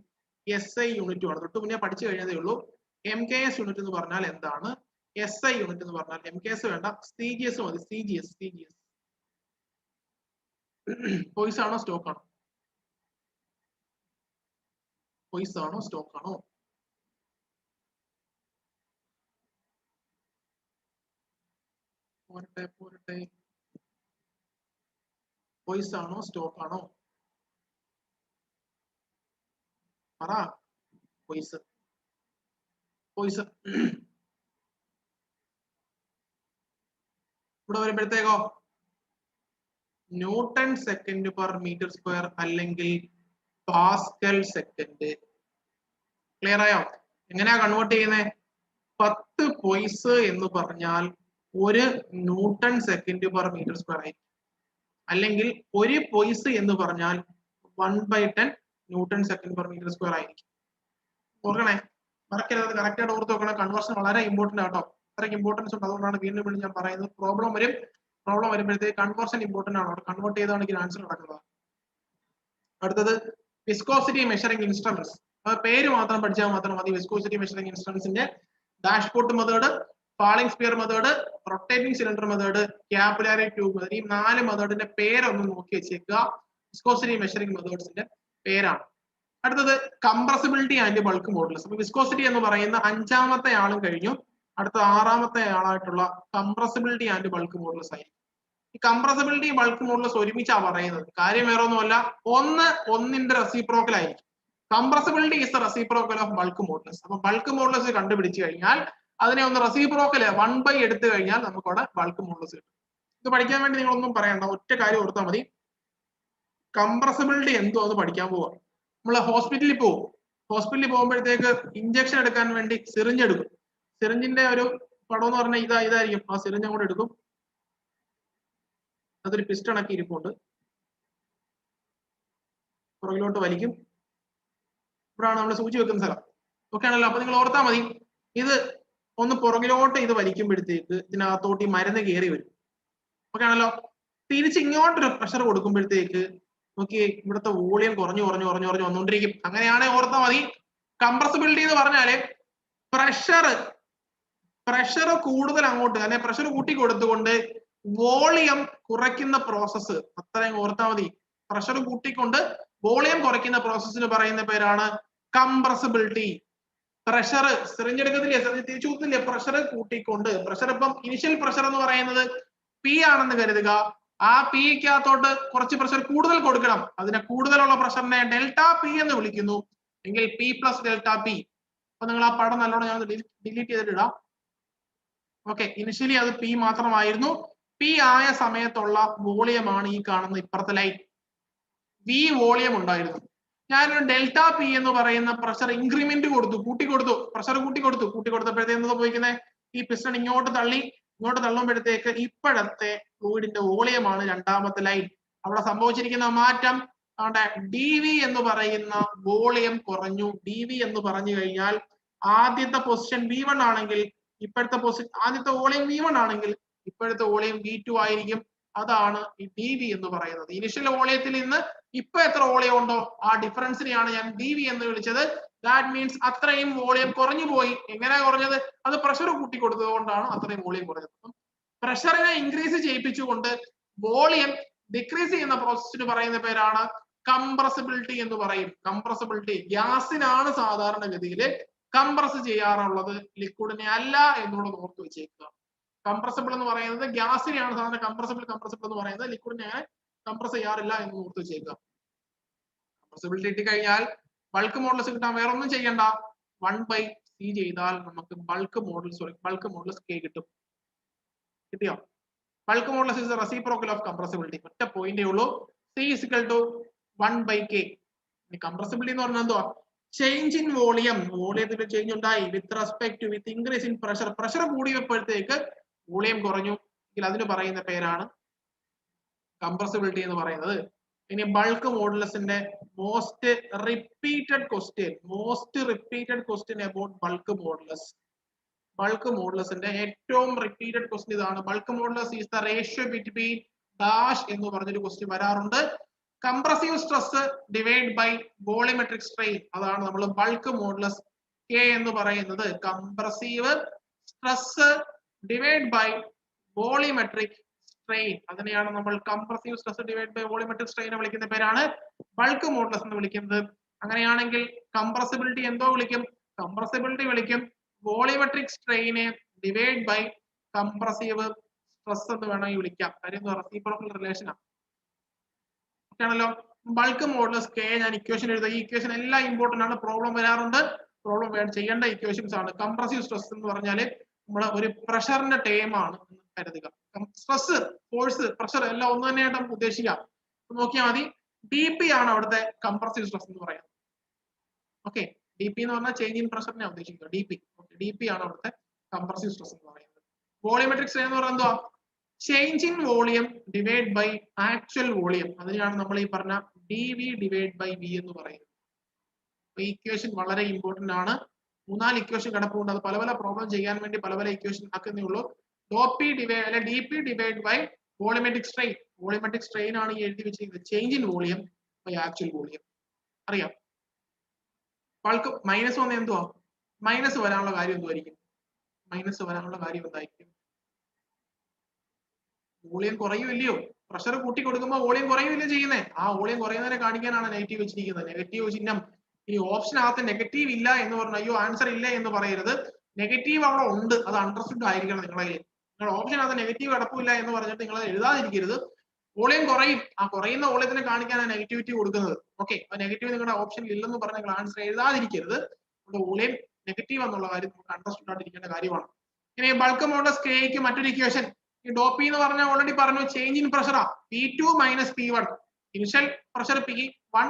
SI യൂണിറ്റും ആണ്. തൊട്ട് മുന്നേ പഠിച്ചു കഴിഞ്ഞതേ ഉള്ളൂ. MKS യൂണിറ്റ് എന്ന് പറഞ്ഞാൽ എന്താണ്? SI യൂണിറ്റ് എന്ന് പറഞ്ഞാൽ, MKS വേണ്ട, CGS മതി. CGS പോയിസ് ആണോ സ്റ്റോക്ക് ആണോ? പോയിസ് ആണോ സ്റ്റോക്ക് ആണോ? പോരട്ടെ. പോയിസ് ആണോ സ്റ്റോക്ക് ആണോ? പറ. പോയിസ്. ഇവിടെ വരുമ്പോഴത്തേക്കോ newton second per metre square അല്ലെങ്കിൽ പാസ്കൽ സെക്കൻഡ്. ക്ലിയർ ആയോ? എങ്ങനെയാ കൺവേർട്ട് ചെയ്യുന്നത്? 10 പോയിസ് എന്ന് പറഞ്ഞാൽ 1 newton second per metre square ആയിരിക്കും, അല്ലെങ്കിൽ 1 പോയിസ് എന്ന് പറഞ്ഞാൽ 1/10 newton second per metre square ആയിരിക്കും. ഓർക്കണേ, മറക്കരുത്, കറക്റ്റ് ആയിട്ട് ഓർത്ത് വെക്കണം. കൺവേർഷൻ വളരെ ഇമ്പോർട്ടന്റ് ആട്ടോ, അത്രയ്ക്ക് ഇമ്പോർട്ടൻസ് ഉണ്ട്. അതുകൊണ്ടാണ് വീണ്ടും ഞാൻ പറയുന്നത്. പ്രോബ്ലം വരുമ്പോഴത്തേക്ക് കൺവേർഷൻ ഇമ്പോർട്ടന്റ് ആണ്. അവിടെ കൺവേർട്ട് ചെയ്താണെങ്കിൽ ആൻസർ നടക്കുന്നത്. അടുത്തത് വിസ്കോസിറ്റി മെഷറിംഗ് ഇൻസ്ട്രുമെന്റ്സ്. പേര് മാത്രം പഠിച്ചാൽ മാത്രം മതി. വിസ്കോസിറ്റി മെഷറിംഗ് ഇൻസ്ട്രുമെന്റ്സിന്റെ dashpot method, falling sphere method, rotating cylinder method, capillary tube, ഈ 4 മെത്തേഡിന്റെ പേരൊന്ന് നോക്കി വെച്ചേക്കുക. വിസ്കോസിറ്റി മെഷറിംഗ് മെത്തേഡ്സിന്റെ പേരാണ്. അടുത്തത് കംപ്രസിബിലിറ്റി ആൻഡ് ബൾക്ക് മോഡുലസ്. അപ്പൊ വിസ്കോസിറ്റി എന്ന് പറയുന്ന 5ാമത്തെ ആളും കഴിഞ്ഞു. അടുത്ത 6ാമത്തെ ആളായിട്ടുള്ള കംപ്രസിബിലിറ്റി ആൻഡ് ബൾക്ക് മോഡുലസ് ആയിരിക്കും. ഈ കംപ്രസിബിലിറ്റി ബൾക്ക് മോഡുലസ് ഒരുമിച്ചാ പറയുന്നത്. കാര്യം വേറെ ഒന്നുമല്ല, ഒന്നിന്റെ റെസിപ്രോക്കൽ ആയിരിക്കും. Compressibility is the reciprocal of bulk modulus. അപ്പൊ ബൾക്ക് മോഡുലസ് കണ്ടുപിടിച്ചു കഴിഞ്ഞാൽ അതിനെ ഒന്ന് റെസിപ്രോക്കൽ 1/, എടുത്തു കഴിഞ്ഞാൽ നമുക്ക് അവിടെ ബൾക്ക് മോഡുലസ് കിട്ടും. ഇത് പഠിക്കാൻ വേണ്ടി നിങ്ങളൊന്നും പറയണ്ട, ഒറ്റ കാര്യം ഓർത്താൽ മതി. കംപ്രസിബിലിറ്റി എന്തോ അത് പഠിക്കാൻ പോവാ. നമ്മൾ ഹോസ്പിറ്റലിൽ പോകുമ്പോഴത്തേക്ക് ഇഞ്ചക്ഷൻ എടുക്കാൻ വേണ്ടി സിറിഞ്ച് എടുക്കും. സിറിഞ്ചിന്റെ ഒരു പടം എന്ന് പറഞ്ഞാൽ ഇതായിരിക്കും. ആ സിറിഞ്ച് അങ്ങോട്ട് എടുക്കും, അതൊരു പിസ്റ്റൺ ആക്കി ഇരിപ്പുണ്ട്, പുറകിലോട്ട് വലിക്കും. ഇവിടാണ് നമ്മൾ സൂചി വെക്കുന്ന സ്ഥലം. ഓക്കെ ആണല്ലോ? അപ്പൊ നിങ്ങൾ ഓർത്താൽ മതി, ഇത് ഒന്ന് പുറകിലോട്ട് ഇത് വലിക്കുമ്പോഴത്തേക്ക് ഇതിനകത്തോട്ട് ഈ മരുന്ന് കയറി വരും. ഓക്കെ ആണല്ലോ? തിരിച്ച് ഇങ്ങോട്ടൊരു പ്രഷർ കൊടുക്കുമ്പോഴത്തേക്ക് നോക്കി ഇവിടുത്തെ വോളിയം കുറഞ്ഞു വന്നുകൊണ്ടിരിക്കും. അങ്ങനെയാണെ ഓർത്താൽ മതി. കംപ്രസിബിലിറ്റി എന്ന് പറഞ്ഞാല് പ്രഷർ കൂടുതൽ അങ്ങോട്ട്, അല്ലെങ്കിൽ പ്രഷർ കൂട്ടി കൊടുത്തുകൊണ്ട് വോളിയം കുറയ്ക്കുന്ന പ്രോസസ്സ്, അത്രയും ഓർത്താൽ മതി. പ്രഷർ കൂട്ടിക്കൊണ്ട് വോളിയം കുറയ്ക്കുന്ന പ്രോസസ്സിന് പറയുന്ന പേരാണ് കംപ്രസിബിലിറ്റി. പ്രഷർ സിറിഞ്ചെടുക്കത്തില്ലേ, തിരിച്ചു കുത്തില്ലേ, പ്രഷർ കൂട്ടിക്കൊണ്ട്, പ്രഷർ ഇപ്പം ഇനിഷ്യൽ പ്രഷർ എന്ന് പറയുന്നത് പി ആണെന്ന് കരുതുക. ആ പിക്കകത്തോട്ട് കുറച്ച് പ്രഷർ കൂടുതൽ കൊടുക്കണം. അതിനെ കൂടുതലുള്ള പ്രഷറിനെ ഡെൽറ്റ പി എന്ന് വിളിക്കുന്നു. എങ്കിൽ പി പ്ലസ് ഡെൽറ്റ പി. അപ്പൊ നിങ്ങൾ ആ പടം നല്ലോണം ഞാൻ ഡിലീറ്റ് ചെയ്തിട്ടിടാം. ഓക്കെ, ഇനിഷ്യലി അത് പി മാത്രമായിരുന്നു. പി ആയ സമയത്തുള്ള വോളിയമാണ് ഈ കാണുന്ന ഇപ്പുറത്തെ ലൈൻ. വി വോളിയം ഉണ്ടായിരുന്നു. ഞാനൊരു ഡെൽറ്റ പി എന്ന് പറയുന്ന പ്രഷർ ഇൻക്രിമെന്റ് കൊടുത്തു, കൂട്ടിക്കൊടുത്തു, പ്രഷർ കൂട്ടിക്കൊടുത്തപ്പോഴത്തേക്ക് എന്താ സംഭവിക്കുന്നത്? ഈ പിസ്റ്റൺ ഇങ്ങോട്ട് തള്ളുമ്പോഴത്തേക്ക് ഇപ്പോഴത്തെ ഫ്ലൂയിഡിന്റെ വോളിയമാണ് രണ്ടാമത്തെ ലൈൻ. അവിടെ സംഭവിച്ചിരിക്കുന്ന മാറ്റം ഡി വി എന്ന് പറയുന്ന വോളിയം കുറഞ്ഞു. ഡി വി എന്ന് പറഞ്ഞു കഴിഞ്ഞാൽ ആദ്യത്തെ പൊസിഷൻ V1 ആണെങ്കിൽ ഇപ്പോഴത്തെ പൊസിഷൻ, ആദ്യത്തെ വോളിയം V1 ആണെങ്കിൽ ഇപ്പോഴത്തെ വോളിയം V2 ആയിരിക്കും. അതാണ് ഈ ഡി വി എന്ന് പറയുന്നത്. ഇനിഷ്യൽ വോളിയത്തിൽ നിന്ന് ഇപ്പൊ എത്ര വോളിയം ഉണ്ടോ ആ ഡിഫറൻസിനെയാണ് ഞാൻ ഡി വി എന്ന് വിളിച്ചത്. ദാറ്റ് മീൻസ് അത്രയും വോളിയം കുറഞ്ഞു പോയി. എങ്ങനെയാ കുറഞ്ഞത്? അത് പ്രഷർ കൂട്ടി കൊടുത്തത് കൊണ്ടാണ് അത്രയും വോളിയം കുറഞ്ഞത്. പ്രഷറിനെ ഇൻക്രീസ് ചെയ്യിപ്പിച്ചുകൊണ്ട് വോളിയം ഡിക്രീസ് ചെയ്യുന്ന പ്രോസസ്സിന് പറയുന്ന പേരാണ് കംപ്രസിബിലിറ്റി എന്ന് പറയും. കംപ്രസിബിലിറ്റി. ഗ്യാസിനാണ് സാധാരണഗതിയിൽ കംപ്രസ് ചെയ്യാറുള്ളത്, ലിക്വിഡിനെ അല്ല എന്നുള്ളത് ഓർത്ത് വെച്ചേക്കുക. കംപ്രസിബിൾ എന്ന് പറയുന്നത് ഗ്യാസിനെയാണ് സാധാരണ കംപ്രസിബിൾ എന്ന് പറയുന്നത്, ലിക്വിഡിനെ അങ്ങനെ കംപ്രസ് ചെയ്യാറില്ല എന്ന് ഓർത്ത് വെച്ചേക്കുക. കംപ്രസിബിലിറ്റി കിട്ടിക്കഴിഞ്ഞാൽ ബൾക്ക് മോഡുലസ് കിട്ടാൻ വേറെ ഒന്നും ചെയ്യണ്ട, 1/c ചെയ്താൽ നമുക്ക് ബൾക്ക് മോഡുലസ് k കിട്ടും. കിട്ടിയോ? Bulk modulus is the reciprocal of compressibility. ഒറ്റ പോയിന്റേ ഉള്ളൂ, c is equal to 1/k. Compressibility എന്ന് പറഞ്ഞാൽ എന്തുവാ? Change in volume. വോളിയത്തിൽ ചേഞ്ച് ഉണ്ടായി with respect to with increase in pressure. Pressure കൂടിയപ്പോഴത്തേക്ക് വോളിയം കുറഞ്ഞു എങ്കിൽ അതിന് പറയുന്ന പേരാണ് കംപ്രസിബിലിറ്റി എന്ന് പറയുന്നത്. ഇനി ബൾക്ക് മോഡുലസിന്റെ most repeated question about bulk മോഡുലസിന്റെ ഏറ്റവും റിപ്പീറ്റഡ് ക്വസ്റ്റ്യൻ ഇതാണ്. Bulk modulus is the ratio between dash എന്ന് പറഞ്ഞൊരു ക്വസ്റ്റ്യൻ വരാറുണ്ട്. Compressive stress divide by volumetric strain. അതാണ് നമ്മൾ ബൾക്ക് മോഡുലസ് K എന്ന് പറയുന്നത്. Compressive stress divide by volumetric strain, അതിനെയാണ് നമ്മൾ compressive stress divide by volumetric strain വിളിക്കുന്ന പേരാണ് ബൾക്ക് മോഡുലസ് എന്ന് വിളിക്കുന്നത്. അങ്ങനെയാണെങ്കിൽ കംപ്രസിബിലിറ്റി എന്തോ വിളിക്കും? കംപ്രസിബിലിറ്റി വിളിക്കും വോളിമെട്രിക് സ്ട്രെയിനെ ഡിവൈഡ് ബൈ കംപ്രസീവ് സ്ട്രെസ് എന്ന് വേണമെങ്കിൽ വിളിക്കാം. കാര്യം റെസിപ്രോക്കൽ റിലേഷൻ ആണ്. ആണല്ലോ. ബൾക്ക് മോഡുലസ് K ഞാൻ ഇക്വേഷൻ എഴുതാം. ഈ ഇക്വേഷൻ എല്ലാം ഇമ്പോർട്ടന്റ് ആണ്, പ്രോബ്ലം വരാറുണ്ട്. പ്രോബ്ലം ചെയ്യേണ്ട ഇക്വേഷൻസ് ആണ്. കംപ്രസീവ് സ്ട്രെസ് എന്ന് പറഞ്ഞാൽ നമ്മുടെ ഒരു പ്രഷറിന്റെ ടേം ആണ് എന്ന് കരുതുക. സ്ട്രെസ്, ഫോഴ്സ്, പ്രഷർ എല്ലാം ഒന്ന് തന്നെയായിട്ട് നമുക്ക് ഉദ്ദേശിക്കാം. നോക്കിയാൽ മതി, ഡി പി ആണ് അവിടുത്തെ കംപ്രസീവ് സ്ട്രെസ് എന്ന് പറയുന്നത്. ഓക്കെ, ഡി പി എന്ന് പറഞ്ഞാൽ ചേഞ്ച് ഇൻ പ്രഷറിനെ ഉദ്ദേശിക്കുക. ഡി പി ആണ് അവിടുത്തെ കംപ്രസീവ് സ്ട്രെസ് എന്ന് പറയുന്നത്. വോളിയോമെട്രിക് സ്ട്രെയിൻ എന്ന് പറയുന്നത് എന്തുവാ? Change in volume divide by actual volume. അതിനാണ് നമ്മൾ ഈ പറഞ്ഞ d v divide by v എന്ന് പറയുന്നത്. ഈ ഇക്വേഷൻ വളരെ ഇമ്പോർട്ടന്റ് ആണ്. 3-4 ഇക്വേഷൻ കിടപ്പുണ്ട്. അത് പല പ്രോബ്ലം ചെയ്യാൻ വേണ്ടി പല ഇക്വേഷൻ ആക്കുന്നേ ഉള്ളൂ. D p divide by volumetric strain. Volumetric strain ആണ് ഈ എഴുതി വെച്ചിരിക്കുന്നത്. Change in volume by actual volume. അറിയാം. ആൾക്ക് മൈനസ് വന്ന എന്തുവാ? മൈനസ് വരാനുള്ള കാര്യം എന്തായിരിക്കും? വോളിയം കുറയുമില്ലയോ? പ്രഷർ കൂട്ടി കൊടുക്കുമ്പോൾ വോളിയം കുറയുമില്ലയോ ചെയ്യുന്നേ? ആ വോളിയം കുറയുന്നതിനെ കാണിക്കാനാണ് നെഗറ്റീവ് വെച്ചിരിക്കുന്നത്. നെഗറ്റീവ് ചിഹ്നം. ഈ ഓപ്ഷനകത്ത് നെഗറ്റീവ് ഇല്ല എന്ന് പറഞ്ഞു അയ്യോ ആൻസർ ഇല്ല എന്ന് പറയരുത്. നെഗറ്റീവ് അവിടെ ഉണ്ട്, അത് അണ്ടർസ്റ്റുഡ് ആയിരിക്കണം നിങ്ങളെ. നിങ്ങൾ ഓപ്ഷനകത്ത് നെഗറ്റീവ് കിടപ്പില്ല എന്ന് പറഞ്ഞിട്ട് നിങ്ങൾ എഴുതാതിരിക്കരുത്. വോളിയം കുറയും, ആ കുറയുന്ന വോളിയത്തിനെ കാണിക്കാനാണ് നെഗറ്റിവിറ്റി കൊടുക്കുന്നത്. ഓക്കെ, ആ നെഗറ്റീവ് നിങ്ങളുടെ ഓപ്ഷനിൽ ഇല്ലെന്ന് പറഞ്ഞ് നിങ്ങൾ ആൻസർ എഴുതാതിരിക്കരുത്. നമ്മുടെ വോളിയം നെഗറ്റീവ് എന്നുള്ള കാര്യം നമുക്ക് അണ്ടർസ്റ്റുഡ് ആയിട്ടിരിക്കേണ്ട കാര്യമാണ്. ഇനി ബൾക്ക് മോഡുലസ് Kക്ക് മറ്റൊരു ഇക്വേഷൻ. ഈ ഡോ പി എന്ന് പറഞ്ഞാൽ ഓൾറെഡി പറഞ്ഞു, ചേഞ്ച് ഇൻ പ്രഷറാ. P2 minus P1. Initial pressure P1,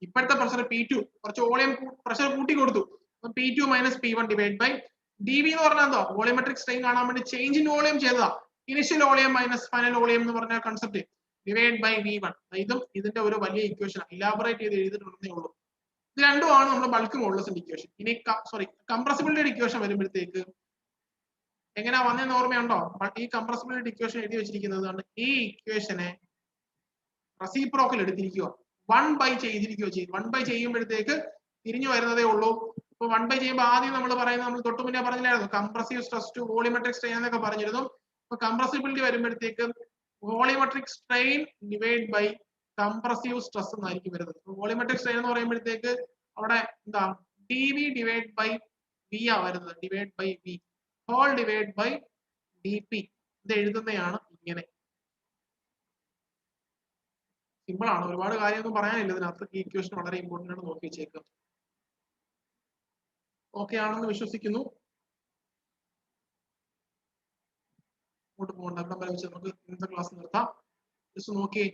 ഇപ്പോഴത്തെ പ്രഷർ P2. കുറച്ച് വോളിയം പ്രഷർ കൂട്ടി കൊടുത്തു. P2 minus P1 divide by d v എന്ന് പറഞ്ഞാൽ എന്തോ? വോളിയോമെട്രിക് സ്ട്രെയിൻ കാണാൻ വേണ്ടി ചേഞ്ച് ഇൻ വോളിയം ചെയ്തതാ. Initial volume minus final volume എന്ന് പറഞ്ഞ കൺസെപ്റ്റ് ഡിവൈഡ് ബൈ V1. ഇതും ഇതിന്റെ ഒരു വലിയ ഇക്വേഷൻ ഇലാബറേറ്റ് ചെയ്ത് എഴുതിയിട്ടുണ്ടെന്നേ ഉള്ളൂ. ഇത് രണ്ടുമാണ് നമ്മുടെ ബൾക്ക് മോഡുലസിന്റെ ഇക്വേഷൻ. ഇനി കംപ്രസിബിലിറ്റിയുടെ ഇക്വേഷൻ വരുമ്പോഴത്തേക്ക് എങ്ങനെയാ വന്നതെന്ന് ഓർമ്മയുണ്ടോ? ഈ കംപ്രസിബിലിറ്റി ഇക്വേഷൻ എഴുതി വെച്ചിരിക്കുന്നത് ഈ ഇക്വേഷനെ റെസിപ്രോക്കൽ എടുത്തിരിക്കുക, 1/, ചെയ്തിരിക്കുകയോ ചെയ്യും. 1/, ചെയ്യുമ്പോഴത്തേക്ക് തിരിഞ്ഞു വരുന്നതേ ഉള്ളൂ. ഇപ്പൊ 1/, ചെയ്യുമ്പോൾ ആദ്യം നമ്മൾ തൊട്ട് മുന്നേ പറഞ്ഞില്ലായിരുന്നു compressive stress to volumetric strain എന്നൊക്കെ പറഞ്ഞിരുന്നു. അപ്പൊ കംപ്രസിബിലിറ്റി വരുമ്പോഴത്തേക്ക് volumetric strain divide by compressive stress എന്നായിരിക്കും വരുന്നത്. വോളിയോമെട്രിക് സ്ട്രെയിൻ എന്ന് പറയുമ്പോഴത്തേക്ക് അവിടെ എന്താ d v divide by v ആ വരുന്നത്, divide by v whole divide by d p. ഇത് എഴുതുന്നതാണ് ഇങ്ങനെ. സിമ്പിൾ ആണ്, ഒരുപാട് കാര്യമൊന്നും പറയാനില്ല ഇതിനകത്ത്. ഈ ഇക്വേഷൻ വളരെ ഇമ്പോർട്ടന്റ് ആണ്, നോക്കി വെച്ചേക്കുക. ഓക്കെ ആണെന്ന് വിശ്വസിക്കുന്നു. അങ്ങോട്ട് പോകണ്ട, ഇവിടെ വരെ വെച്ച് നമുക്ക് ഇന്നത്തെ ക്ലാസ് നിർത്താം. ജസ്റ്റ് നോക്കി